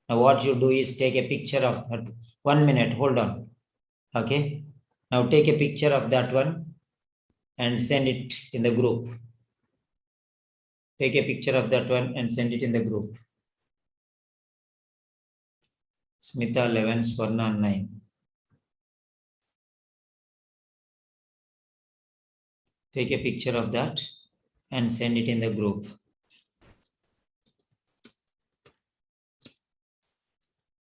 Now what you do is take a picture of that. 1 minute, hold on. Okay. Now take a picture of that one and send it in the group. Take a picture of that one and send it in the group. Smita 11, Swarna 9. Take a picture of that and send it in the group.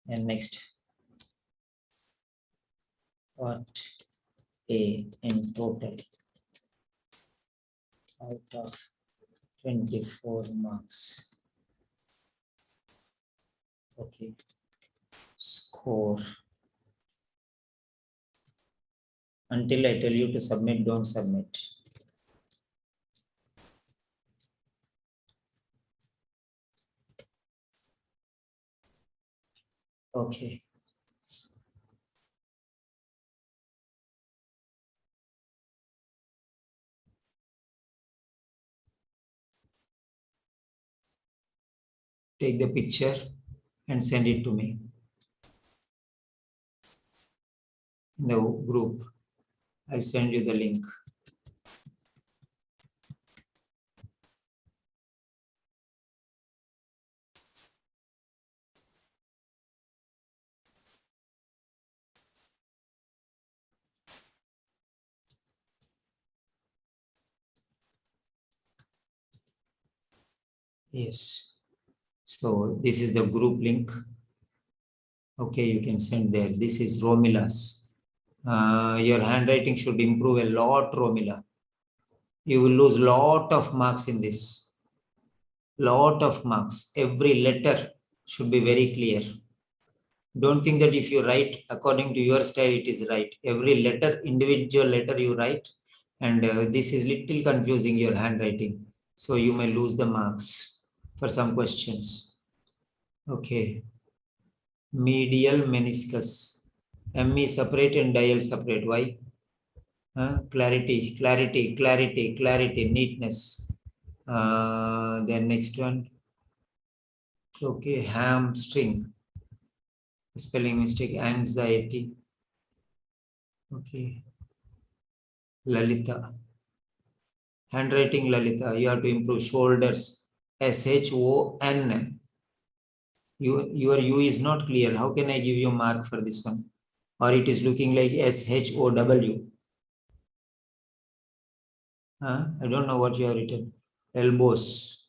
And next, part A in total. out of 24 marks. Okay. Score. Until I tell you to submit, don't submit. Okay. Take the picture and send it to me in the group. I'll send you the link. Yes. So this is the group link. Okay, you can send there. This is Romila's. Your handwriting should improve a lot, Romila. You will lose lot of marks in this. Lot of marks. Every letter should be very clear. Don't think that if you write according to your style, it is right. Every letter, individual letter you write, and this is little confusing, your handwriting. So you may lose the marks for some questions. Okay. Medial meniscus. ME separate and dial separate. Why? Clarity, clarity, clarity, clarity, neatness. Then next one. Okay, hamstring. Spelling mistake, anxiety. Okay. Lalita. Handwriting, Lalita. You have to improve shoulders. SHON. Your U is not clear. How can I give you mark for this one? Or it is looking like SHOW. I don't know what you have written. Elbows.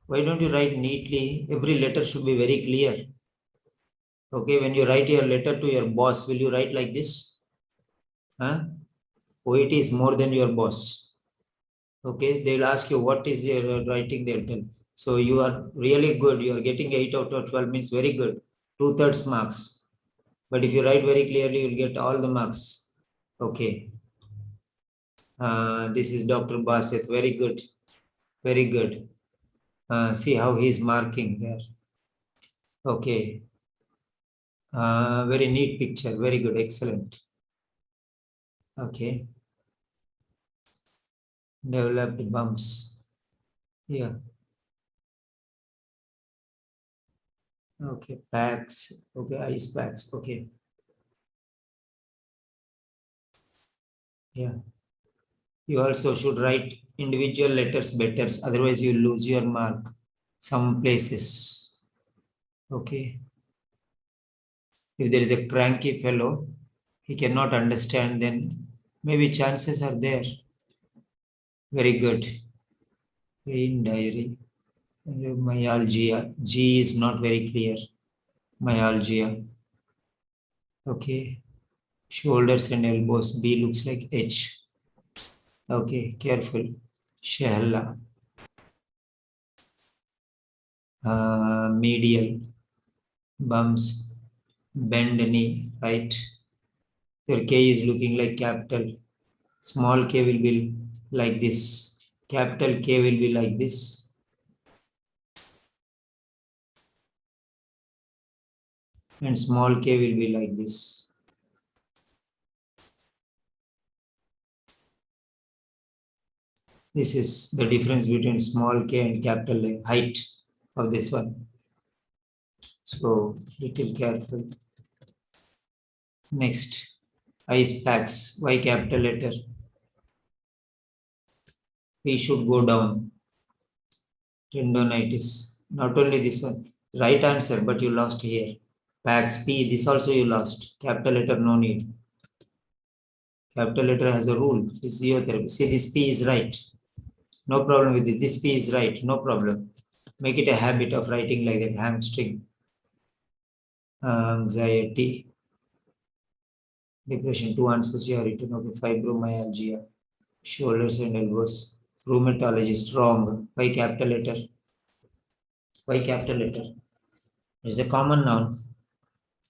Why don't you write neatly? Every letter should be very clear. Okay, when you write your letter to your boss, will you write like this? OIT is more than your boss. Okay, they'll ask you what is your writing, they'll tell. So you are really good. You are getting 8 out of 12 means very good. 2/3 marks. But if you write very clearly, you'll get all the marks. Okay. This is Dr. Basit. Very good. Very good. See how he's marking there. Okay. Very neat picture. Very good. Excellent. Okay. Developed bumps. Yeah. Okay. Packs. Okay. Ice packs. Okay. Yeah. You also should write individual letters better. Otherwise, you lose your mark some places. Okay. If there is a cranky fellow, he cannot understand, then maybe chances are there. Very good. Pain diary. Myalgia. G is not very clear. Myalgia. Okay. Shoulders and elbows. B looks like H. Okay, careful. Shahla. Medial. Bumps. Bend knee, right? Your K is looking like capital. Small k will be like this. Capital K will be like this. And small k will be like this. This is the difference between small k and capital A, height of this one. So, little careful. Next, ice packs. Why capital letter? We should go down. Tendonitis. Not only this one. Right answer, but you lost here. Packs P. This also you lost. Capital letter, no need. Capital letter has a rule. Physiotherapy. See, this P is right. No problem with it. This P is right. No problem. Make it a habit of writing like that. Hamstring. Anxiety. Depression. 2 answers you have written. Okay. Fibromyalgia. Shoulders and elbows. Rheumatologist, wrong. Why capital letter? Why capital letter? It's a common noun.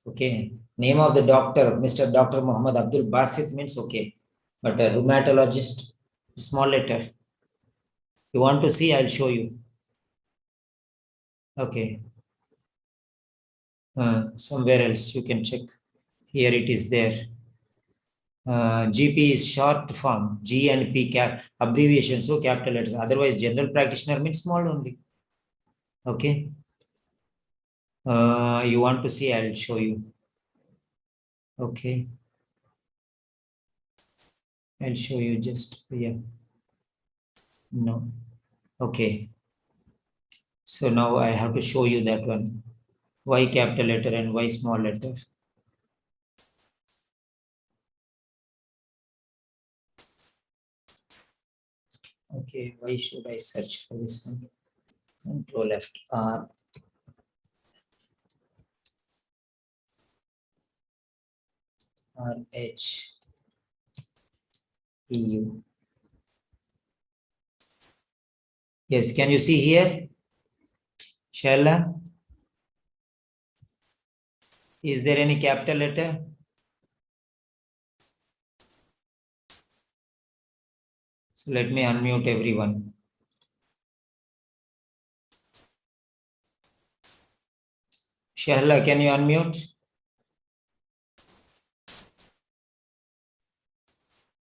Okay. Name of the doctor, Mr. Dr. Muhammad Abdul Basit means okay. But a rheumatologist, small letter. You want to see? I'll show you. Okay. Somewhere else you can check. Here it is there. GP is short form. G and P abbreviation, so capital letters. Otherwise, general practitioner means small only. Okay. You want to see? I'll show you. Okay. I'll show you just, yeah. No. Okay. So now I have to show you that one. Why capital letter and why small letter? Okay, why should I search for this one? Control left R. RH EU. Yes, can you see here? Shalla? Is there any capital letter? So let me unmute everyone. Shalla, can you unmute?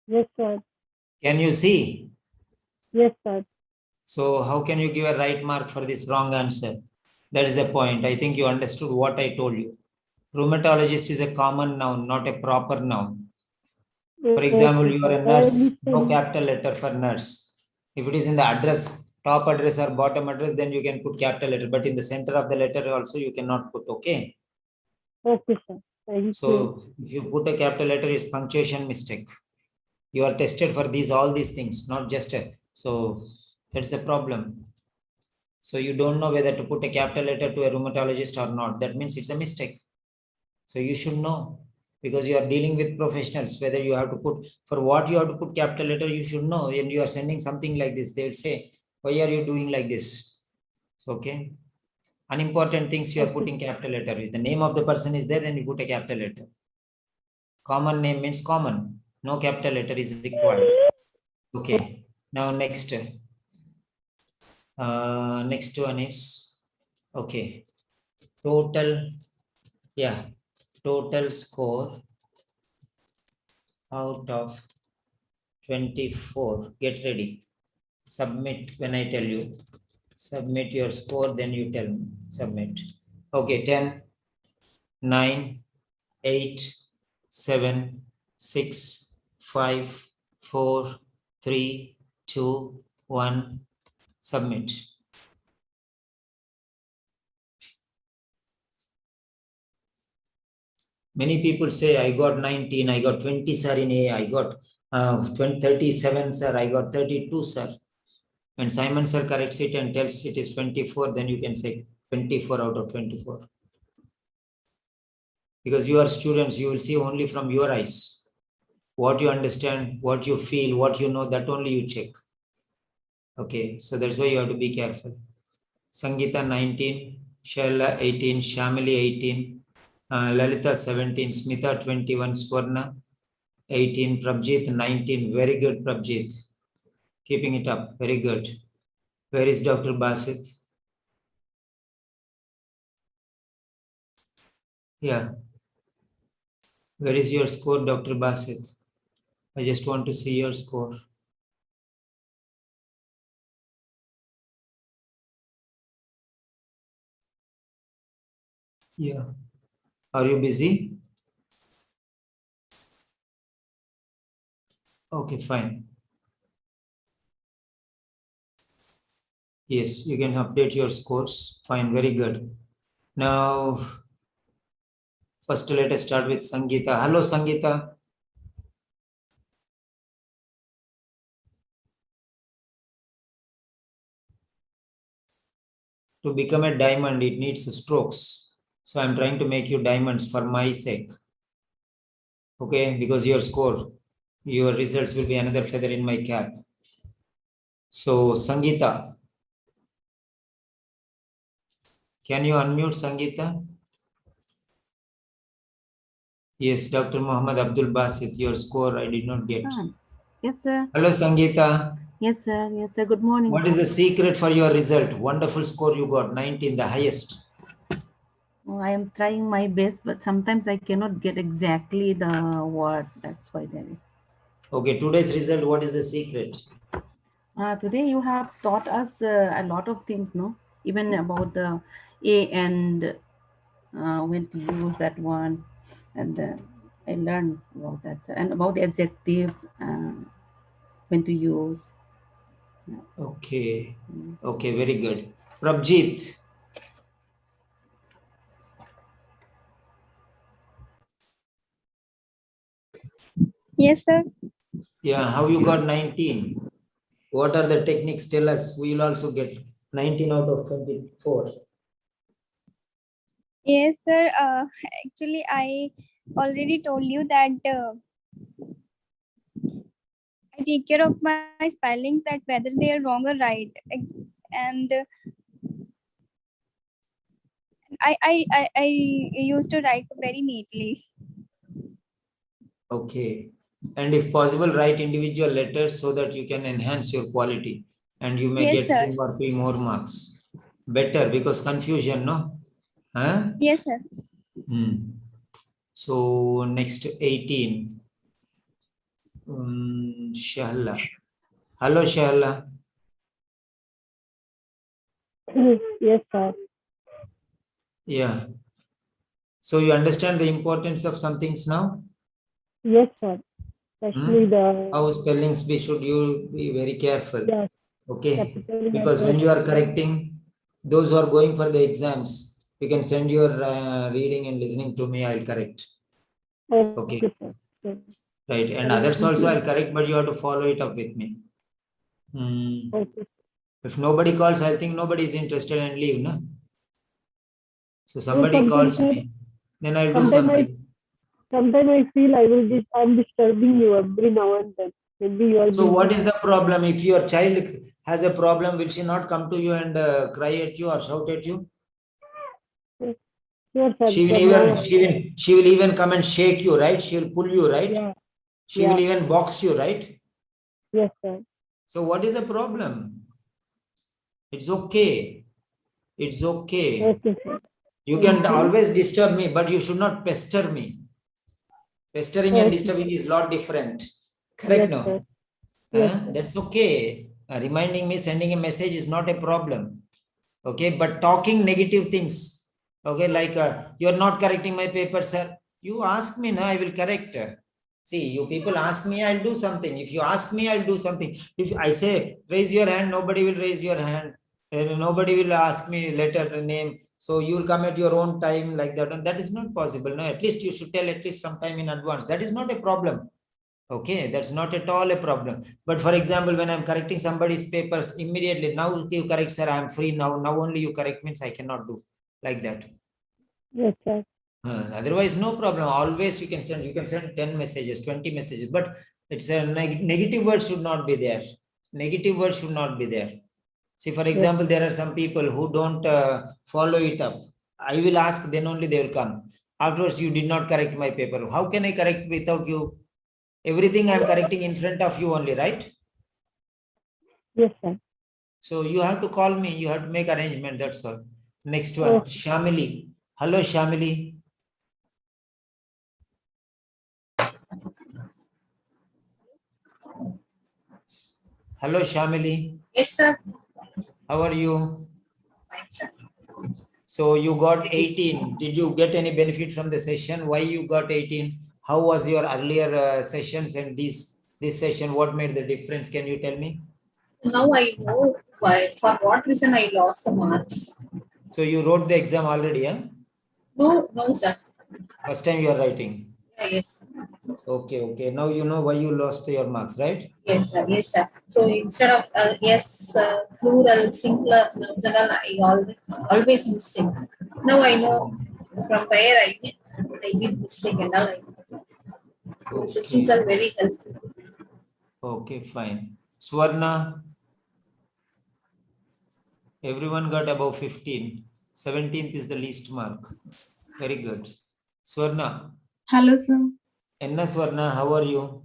Yes, sir. Can you see? Yes, sir. So how can you give a right mark for this wrong answer? That is the point. I think you understood what I told you. Rheumatologist is a common noun, not a proper noun. For example, you are a nurse, no capital letter for nurse. If it is in the address, top address or bottom address, then you can put capital letter. But in the center of the letter also, you cannot put, okay? Okay, sir. Thank you. So if you put a capital letter, it's punctuation mistake. You are tested for all these things, not just a, so that's the problem. So you don't know whether to put a capital letter to a rheumatologist or not. That means it's a mistake. So you should know, because you are dealing with professionals, whether you have to put, for what you have to put capital letter, you should know. And you are sending something like this, they would say, why are you doing like this? Okay. Unimportant things you are putting capital letter. If the name of the person is there, then you put a capital letter. Common name means common. No capital letter is required. Okay. Now next. Next one is, okay. Total, yeah. Total score out of 24. Get ready. Submit when I tell you. Submit your score, then you tell me. Submit. Okay, 10, 9, 8, 7, 6, 5, 4, 3, 2, 1. Submit. Many people say, I got 19, I got 20, sir, in A, I got 37, sir, I got 32, sir. When Simon sir corrects it and tells it is 24, then you can say 24 out of 24. Because you are students, you will see only from your eyes. What you understand, what you feel, what you know, that only you check. Okay, so that's why you have to be careful. Sangeeta 19, Shaila 18, Shamili 18, Lalita 17, Smita 21, Swarna 18, Prabjit 19. Very good, Prabjit. Keeping it up. Very good. Where is Dr. Basit? Yeah. Where is your score, Dr. Basit? I just want to see your score. Yeah. Are you busy? Okay, fine. Yes, you can update your scores. Fine, very good. Now, first let us start with Sangeeta. Hello, Sangeeta. To become a diamond, it needs strokes. So I'm trying to make you diamonds for my sake. Okay, because your score, your results will be another feather in my cap. So, Sangeeta. Can you unmute Sangeeta? Yes, Dr. Muhammad Abdul Basit, your score I did not get. Yes, sir. Hello, Sangeeta. Yes, sir. Yes, sir. Good morning. What is the secret for your result? Wonderful score you got, 19, the highest. Oh, I am trying my best, but sometimes I cannot get exactly the word. That's why there is. Okay, today's result, what is the secret? Today you have taught us a lot of things, no? Even about the A and when to use that one. And I learned about that, sir. And about the adjectives, when to use. Okay, okay, very good. Prabjit. Yes, sir. Yeah, how you got 19? What are the techniques? Tell us. We will also get 19 out of 24. Yes, sir. Actually, I already told you that I take care of my spellings, that whether they are wrong or right, and I used to write very neatly. Okay. And if possible, write individual letters so that you can enhance your quality and you may Yes, get sir. 2 or 3 more marks. Better because confusion, no? Huh? Yes, sir. So next 18. Shahla. Hello, Shahla. Yes, sir. Yeah. So you understand the importance of some things now? Yes, sir. Especially How the spellings be should you be very careful. yes, Okay. capital Because when letters. you are correcting, those who are going for the exams, you can send your reading and listening to me. I'll correct. Okay. Sir. Yes. Right. And others also I'll correct, but you have to follow it up with me. Okay. If nobody calls, I think nobody is interested and leave, no? So Yes, somebody sometimes calls me, then I'll do sometimes something. I feel I'm disturbing you every now and then. Maybe you are So what busy. is the problem? If your child has a problem, will she not come to you and cry at you or shout at you? Sure, sir. She will From even now, she will even come and shake you, right? She will pull you, right? yeah, She will even box you, right? yes, sir. So what is the problem? It's okay. It's okay. Okay, sir. You Thank can you. always disturb me, but you should not pester me. Pestering and Okay. disturbing is lot different. Correct, Yes, no? sir. Yes, sir. That's okay. Reminding me, sending a message is not a problem. Okay, but talking negative things. Okay, like you're not correcting my paper, sir. You ask me now, I will correct. See, you people ask me, I'll do something. If you ask me, I'll do something. If I say, raise your hand, nobody will raise your hand. Nobody will ask me letter, name. So you will come at your own time like that. And that is not possible. No, at least you should tell at least some time in advance. That is not a problem. Okay, that's not at all a problem. But for example, when I'm correcting somebody's papers, immediately, now you correct, sir, I'm free now. Now only you correct means I cannot do like that. Yes, sir. Otherwise, no problem. Always you can send 10 messages, 20 messages, but it's a negative word should not be there. Negative word should not be there. See, for example, there are some people who don't follow it up. I will ask, then only they will come. Afterwards, you did not correct my paper. How can I correct without you? Everything I'm correcting in front of you only, right? Yes, sir. So you have to call me. You have to make arrangement. That's all. Next one, Shamili. Hello, Shamili. Hello, Shamili. Yes, sir. How are you? Fine, sir. So you got 18. Did you get any benefit from the session? Why you got 18? How was your earlier sessions and this session? What made the difference? Can you tell me? Now I know why, for what reason I lost the marks. So you wrote the exam already, huh? No, sir. First time you are writing. Yes. Okay. Now you know why you lost your marks, right? Yes, sir. So instead of plural, singular, general, I always missing. Now I know from where I did mistake and all. The systems are very helpful. Okay, fine. Swarna. Everyone got above 15. 17th is the least mark. Very good. Swarna. Hello, sir. Enna Swarna, how are you?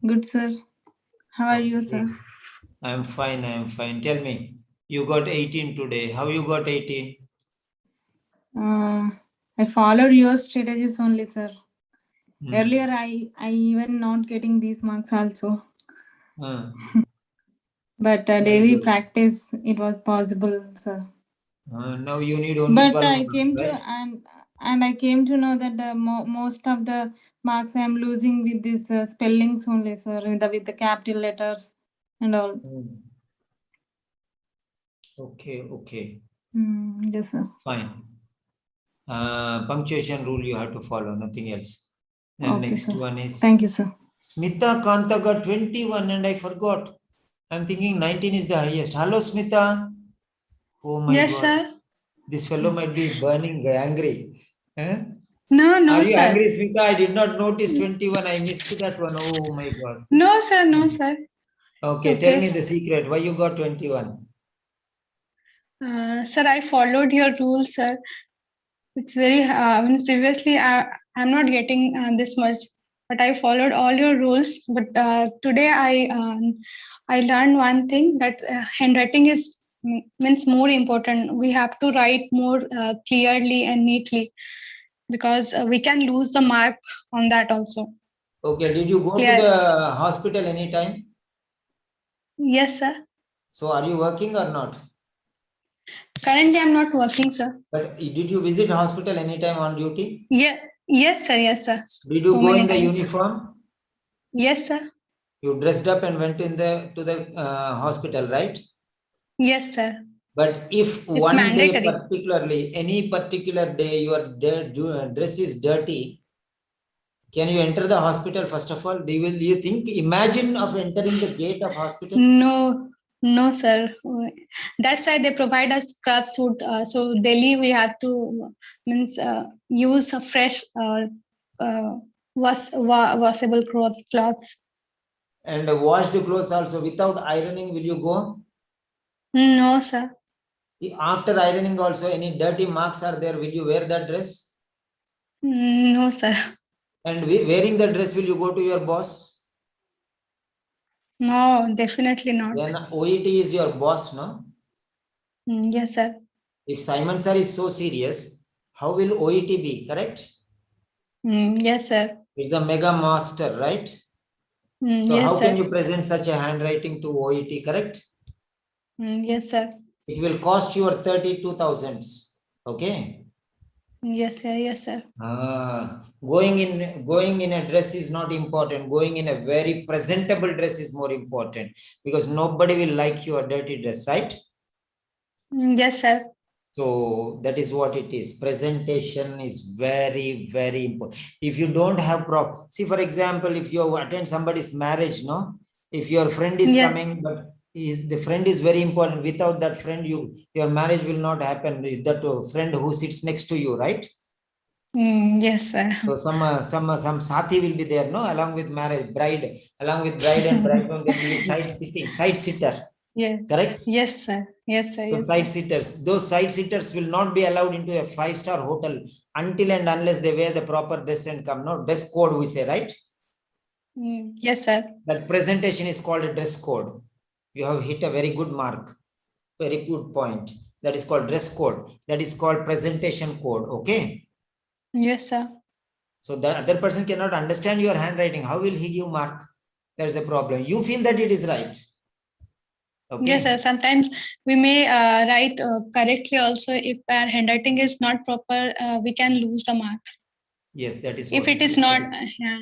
Good, sir. How are you, sir? I am fine. I am fine. Tell me, you got 18 today. How you got 18? I followed your strategies only, sir. Hmm. Earlier, I even not getting these marks also. But daily practice, it was possible, sir. Now you need only But 12 I marks, came right? to and I came to know that the most of the marks I am losing with these spellings only, sir, with the capital letters and all. Okay, okay. Yes, sir. Fine. Punctuation rule you have to follow, nothing else. And Okay, next sir. one is Thank you, sir. Smita Kanta got 21 and I forgot. I'm thinking 19 is the highest. Hello, Smita. Oh my Yes, God. sir. This fellow might be burning angry. Eh? No, Are you sir. angry, Smita? I did not notice 21. I missed that one. Oh my God. No, sir. No, sir. Okay, tell me the secret. Why you got 21? Sir, I followed your rules, sir. It's very, previously I'm not getting this much, but I followed all your rules. But today I learned one thing, that handwriting is means more important. We have to write more clearly and neatly, because we can lose the mark on that also. Okay, did you go to the hospital anytime? Yes, sir. So are you working or not? Currently, I'm not working, sir. But did you visit hospital anytime on duty? Yes, sir. Yes, sir. Did you So go many in the times. uniform? Yes, sir. You dressed up and went to the hospital, right? Yes, sir. But if It's one mandatory. day particularly, any particular day your dress is dirty, can you enter the hospital first of all? You think, imagine of entering the gate of hospital? No, sir. That's why they provide us scrub suit. So daily we have to use a fresh washable cloths. And washed clothes also without ironing, will you go? No, sir. After ironing also, any dirty marks are there, will you wear that dress? No, sir. And wearing the dress, will you go to your boss? No, definitely not. Then OET is your boss, no? Yes, sir. If Simon sir is so serious, how will OET be, correct? Yes, sir. It's the mega master, right? So Yes, how can sir. you present such a handwriting to OET, correct? Yes, sir. It will cost you 32,000. Okay? Yes, sir. Yes, sir. Going in a dress is not important. Going in a very presentable dress is more important, because nobody will like your dirty dress, right? Yes, sir. So that is what it is. Presentation is very, very important. If you don't have see, for example, if you attend somebody's marriage, no, if your friend is coming, but the friend is very important. Without that friend, your marriage will not happen. That friend who sits next to you, right? Yes, sir. So some sathi will be there, no, along with bride and bridegroom, there will be side sitter. Yes. Correct? Yes, sir. Yes, sir. So Yes, side sir. sitters, those side sitters will not be allowed into a 5-star hotel until and unless they wear the proper dress and come. No, dress code we say, right? Yes, sir. That presentation is called a dress code. You have hit a very good mark, very good point. That is called dress code. That is called presentation code. Okay. Yes, sir. So the other person cannot understand your handwriting. How will he give mark? There's a problem. You feel that it is right. Okay. Yes, sir. Sometimes we may write correctly also. If our handwriting is not proper, we can lose the mark. Yes, that is if what it is not. Yeah.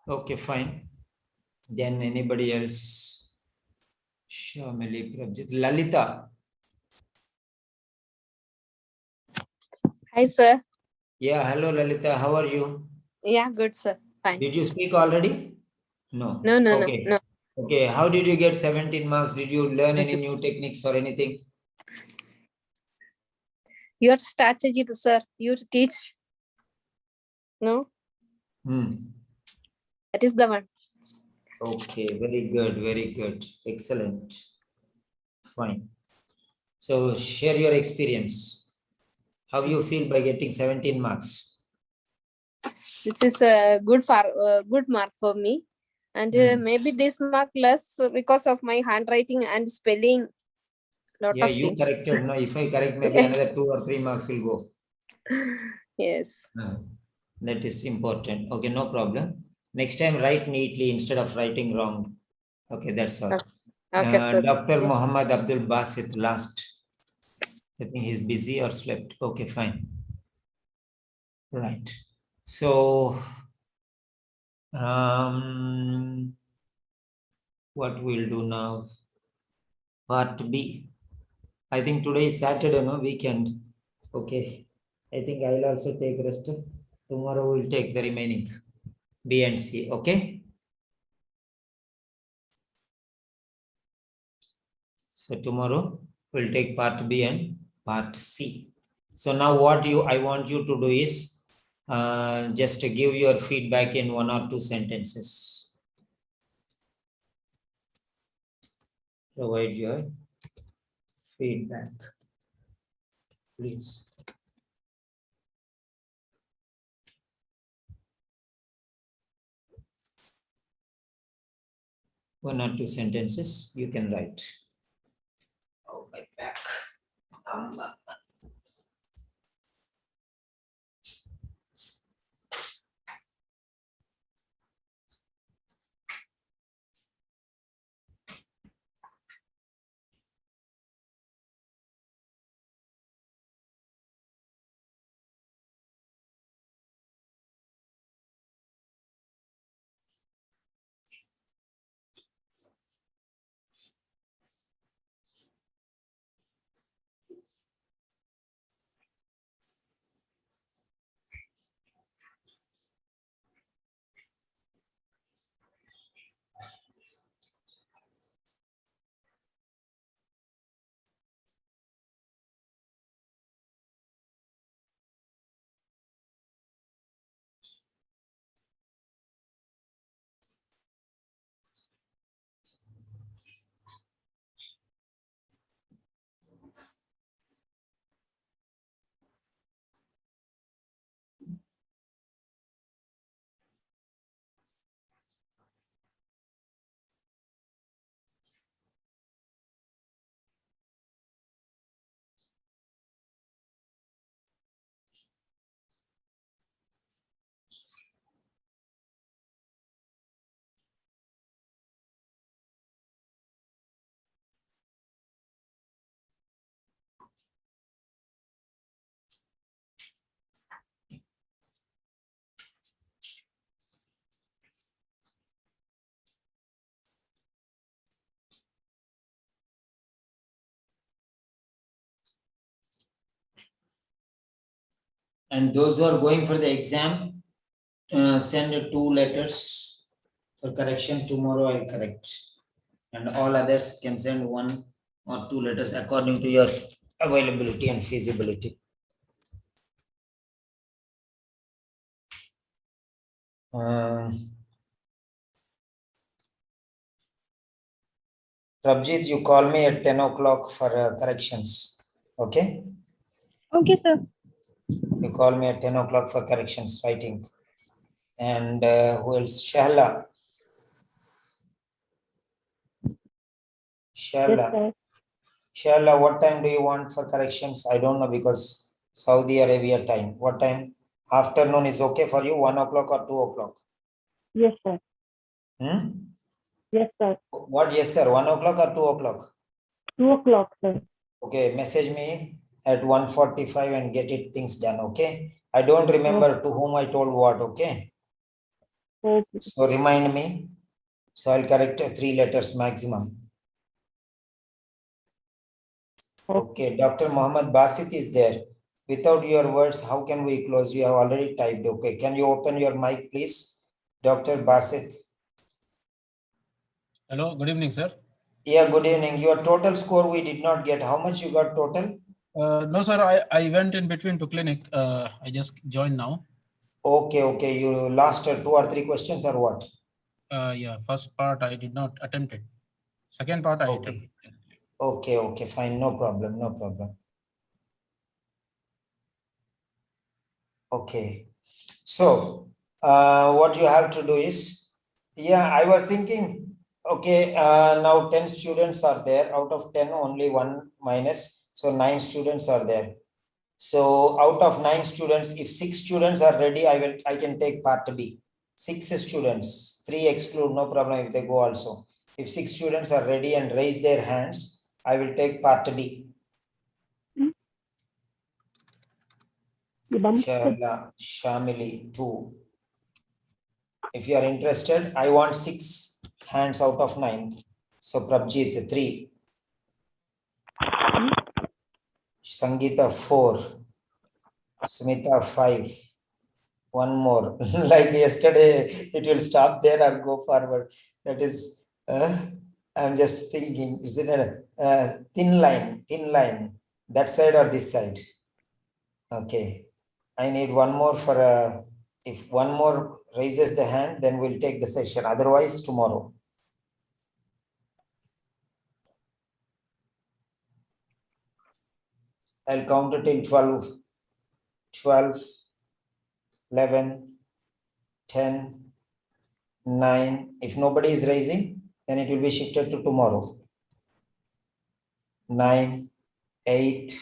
Okay, fine. Then anybody else? Shamili, Prabjit, Lalita. Hi, sir. Yeah, hello Lalita. How are you? Yeah, good, sir. Fine. Did you speak already? No. No. Okay. Okay. How did you get 17 marks? Did you learn any new techniques or anything? Your strategy, sir. You teach. No? That is the one. Okay. Very good. Very good. Excellent. fine. So share your experience. How you feel by getting 17 marks? This is a good mark for me, and maybe this mark less because of my handwriting and spelling. Yeah, you corrected. No, if I correct, maybe another 2 or 3 marks will go. Yes. That is important. Okay, no problem. Next time, write neatly instead of writing wrong. Okay, that's all. Okay, sir. Dr. Muhammad Abdul Basit, last. I think he's busy or slept. Okay, fine. Right. So, what we'll do now? Part B. I think today is Saturday, no weekend. Okay. I think I'll also take rest. Tomorrow we'll take the remaining B and C. Okay. So tomorrow we'll take part B and part C. So now what I want you to do is just to give your feedback in 1 or 2 sentences. Provide your feedback, please. One or two sentences you can write. Oh, my back. And those who are going for the exam, send 2 letters for correction. Tomorrow I'll correct. And all others can send 1 or 2 letters according to your availability and feasibility. Prabjit, you call me at 10 o'clock for corrections. Okay? Okay, sir. You call me at 10 o'clock for corrections, writing. And who else? Shahla. Shahla. Shahla, what time do you want for corrections? I don't know because Saudi Arabia time. What time? Afternoon is okay for you? 1 o'clock or 2 o'clock? Yes, sir. Yes, sir. What? Yes, sir. 1 o'clock or 2 o'clock? 2 o'clock, sir. Okay, message me at 1:45 and get it things done, okay? I don't remember to whom I told what, okay? Okay. So remind me. So I'll correct 3 letters maximum. Okay, Dr. Muhammad Basit is there. Without your words, how can we close? You have already typed, okay? Can you open your mic, please? Dr. Basit. Hello, good evening, sir. Yeah, good evening. Your total score we did not get. How much you got total? No, sir, I went in between to clinic. I just joined now. Okay. You lost 2 or 3 questions or what? Yeah, first part I did not attempt it. Second part I attempted. Okay, fine, no problem. Okay, so what you have to do is, I was thinking, okay, now 10 students are there. Out of 10, only one minus, so 9 students are there. So out of 9 students, if 6 students are ready, I can take part B. 6 students, 3 exclude, no problem if they go also. If 6 students are ready and raise their hands, I will take part B. Sharla, Shamili, 2. If you are interested, I want 6 hands out of 9. So Prabjit, 3. Sangeeta, 4. Smita, 5. One more. Like yesterday, it will stop there or go forward. That is, I'm just thinking, is it a thin line, that side or this side? Okay. I need one more for if one more raises the hand, then we'll take the session. Otherwise, tomorrow. I'll count it till 12, 11, 10, 9. If nobody is raising, then it will be shifted to tomorrow. 9, 8,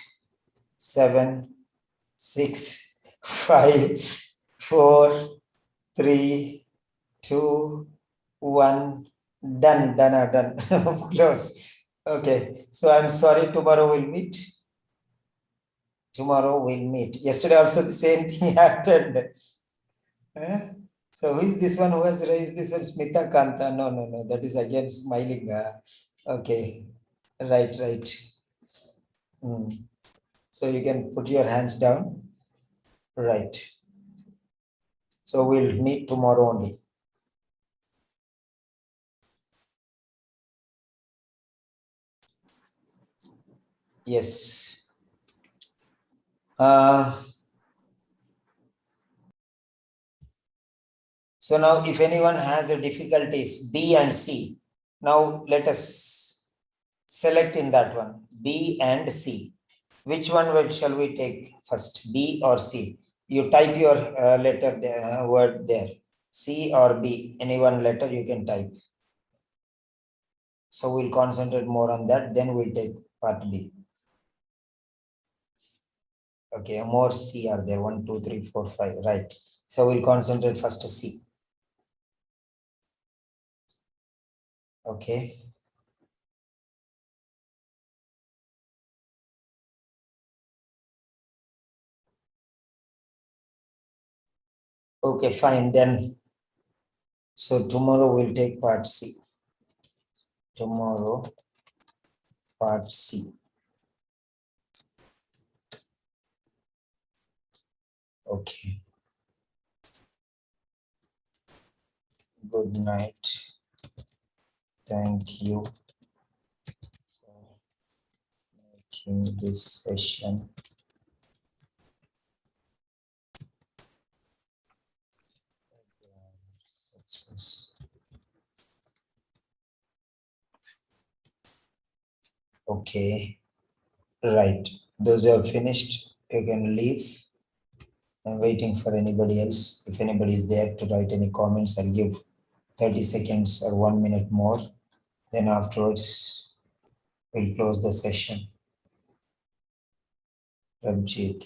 7, 6, 5, 4, 3, 2, 1. Done. Close. Okay. So I'm sorry, tomorrow we'll meet. Yesterday also the same thing happened. So who is this one who has raised this one? Smita Kanta. No. That is again smiling. Okay. Right. So you can put your hands down. Right. So we'll meet tomorrow only. Yes. So now if anyone has a difficulties, B and C, now let us select in that one, B and C. Which one shall we take first, B or C? You type your letter there, word there, C or B, any one letter you can type. So we'll concentrate more on that, then we'll take part B. Okay, more C are there, 1, 2, 3, 4, 5, right. So we'll concentrate first C. Okay. Okay, fine then. So tomorrow we'll take part C. Tomorrow, part C. Okay. Good night. Thank you for making this session. Success. Okay. Right. Those who have finished, you can leave. I'm waiting for anybody else. If anybody is there to write any comments, I'll give 30 seconds or 1 minute more. Then afterwards, we'll close the session. Ramjit.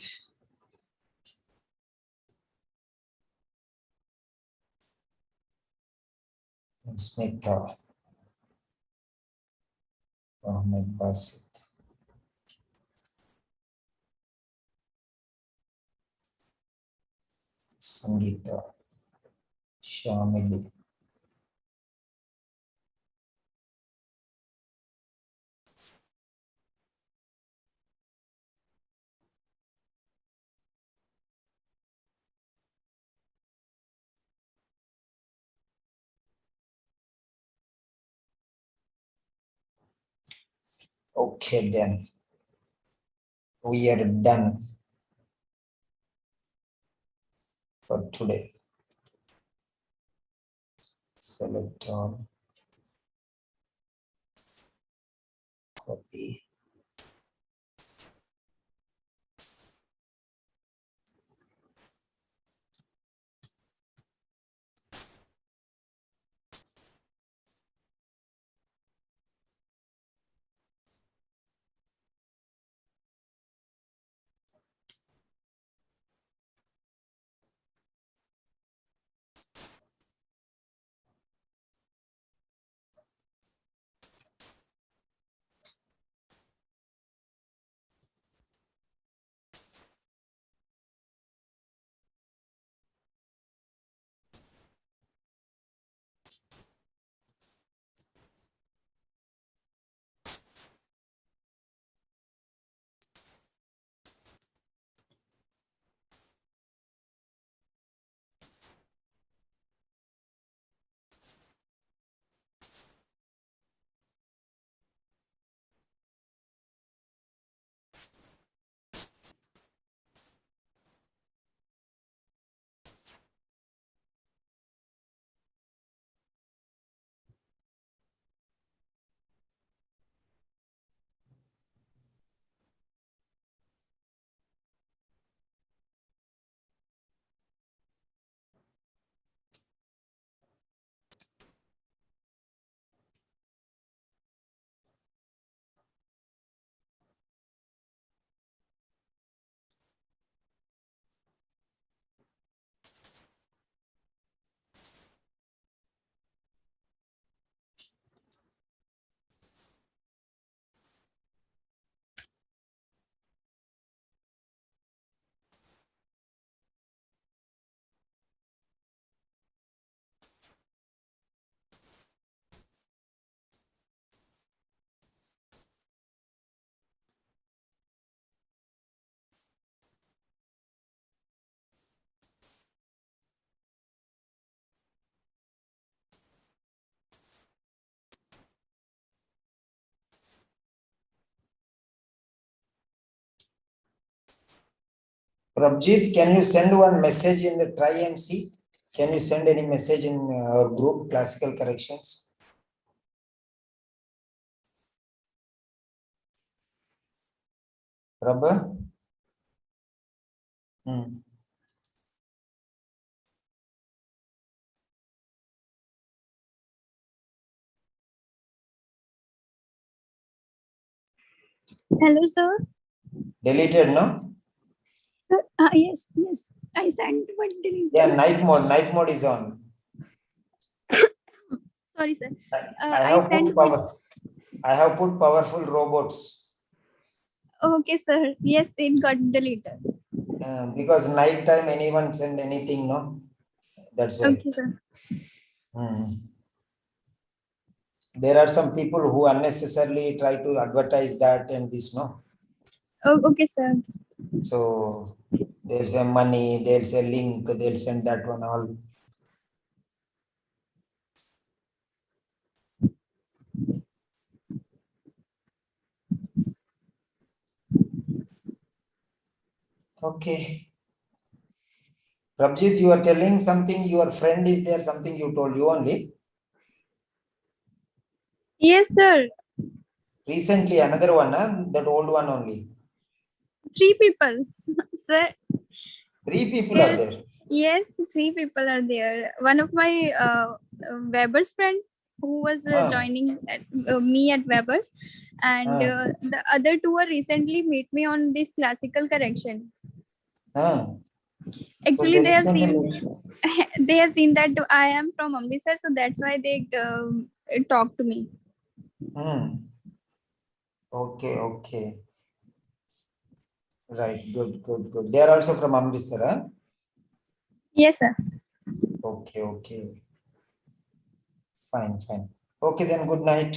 Smita. Ahmed Basit. Sangeeta. Shamili. Okay, then we are done for today. Select all. Copy. Prabjit, can you send one message in the try and see? Can you send any message in our group, classical corrections? Prabha? Hello, sir. Deleted, no? Sir, yes, yes. I sent but deleted. Yeah, night mode is on. Sorry, sir. I have put powerful robots. Okay, sir. Yes, it got deleted. Because night time anyone send anything, no? That's why. Okay, sir. There are some people who unnecessarily try to advertise that and this, no? Oh, okay, sir. So there's a money, there's a link, they'll send that one all. Okay. Prabjit, you are telling something, your friend is there, something you told you only? Yes, sir. Recently, another one, that old one only. 3 people, sir. 3 people are there. Yes, 3 people are there. One of my Weber's friend who was joining me at Weber's, and the other 2 are recently meet me on this classical correction. Actually, they have seen that I am from Amritsar, so that's why they talk to me. Okay. Right, good. They are also from Amritsar, huh? Yes, sir. Okay. Fine. Okay, then good night.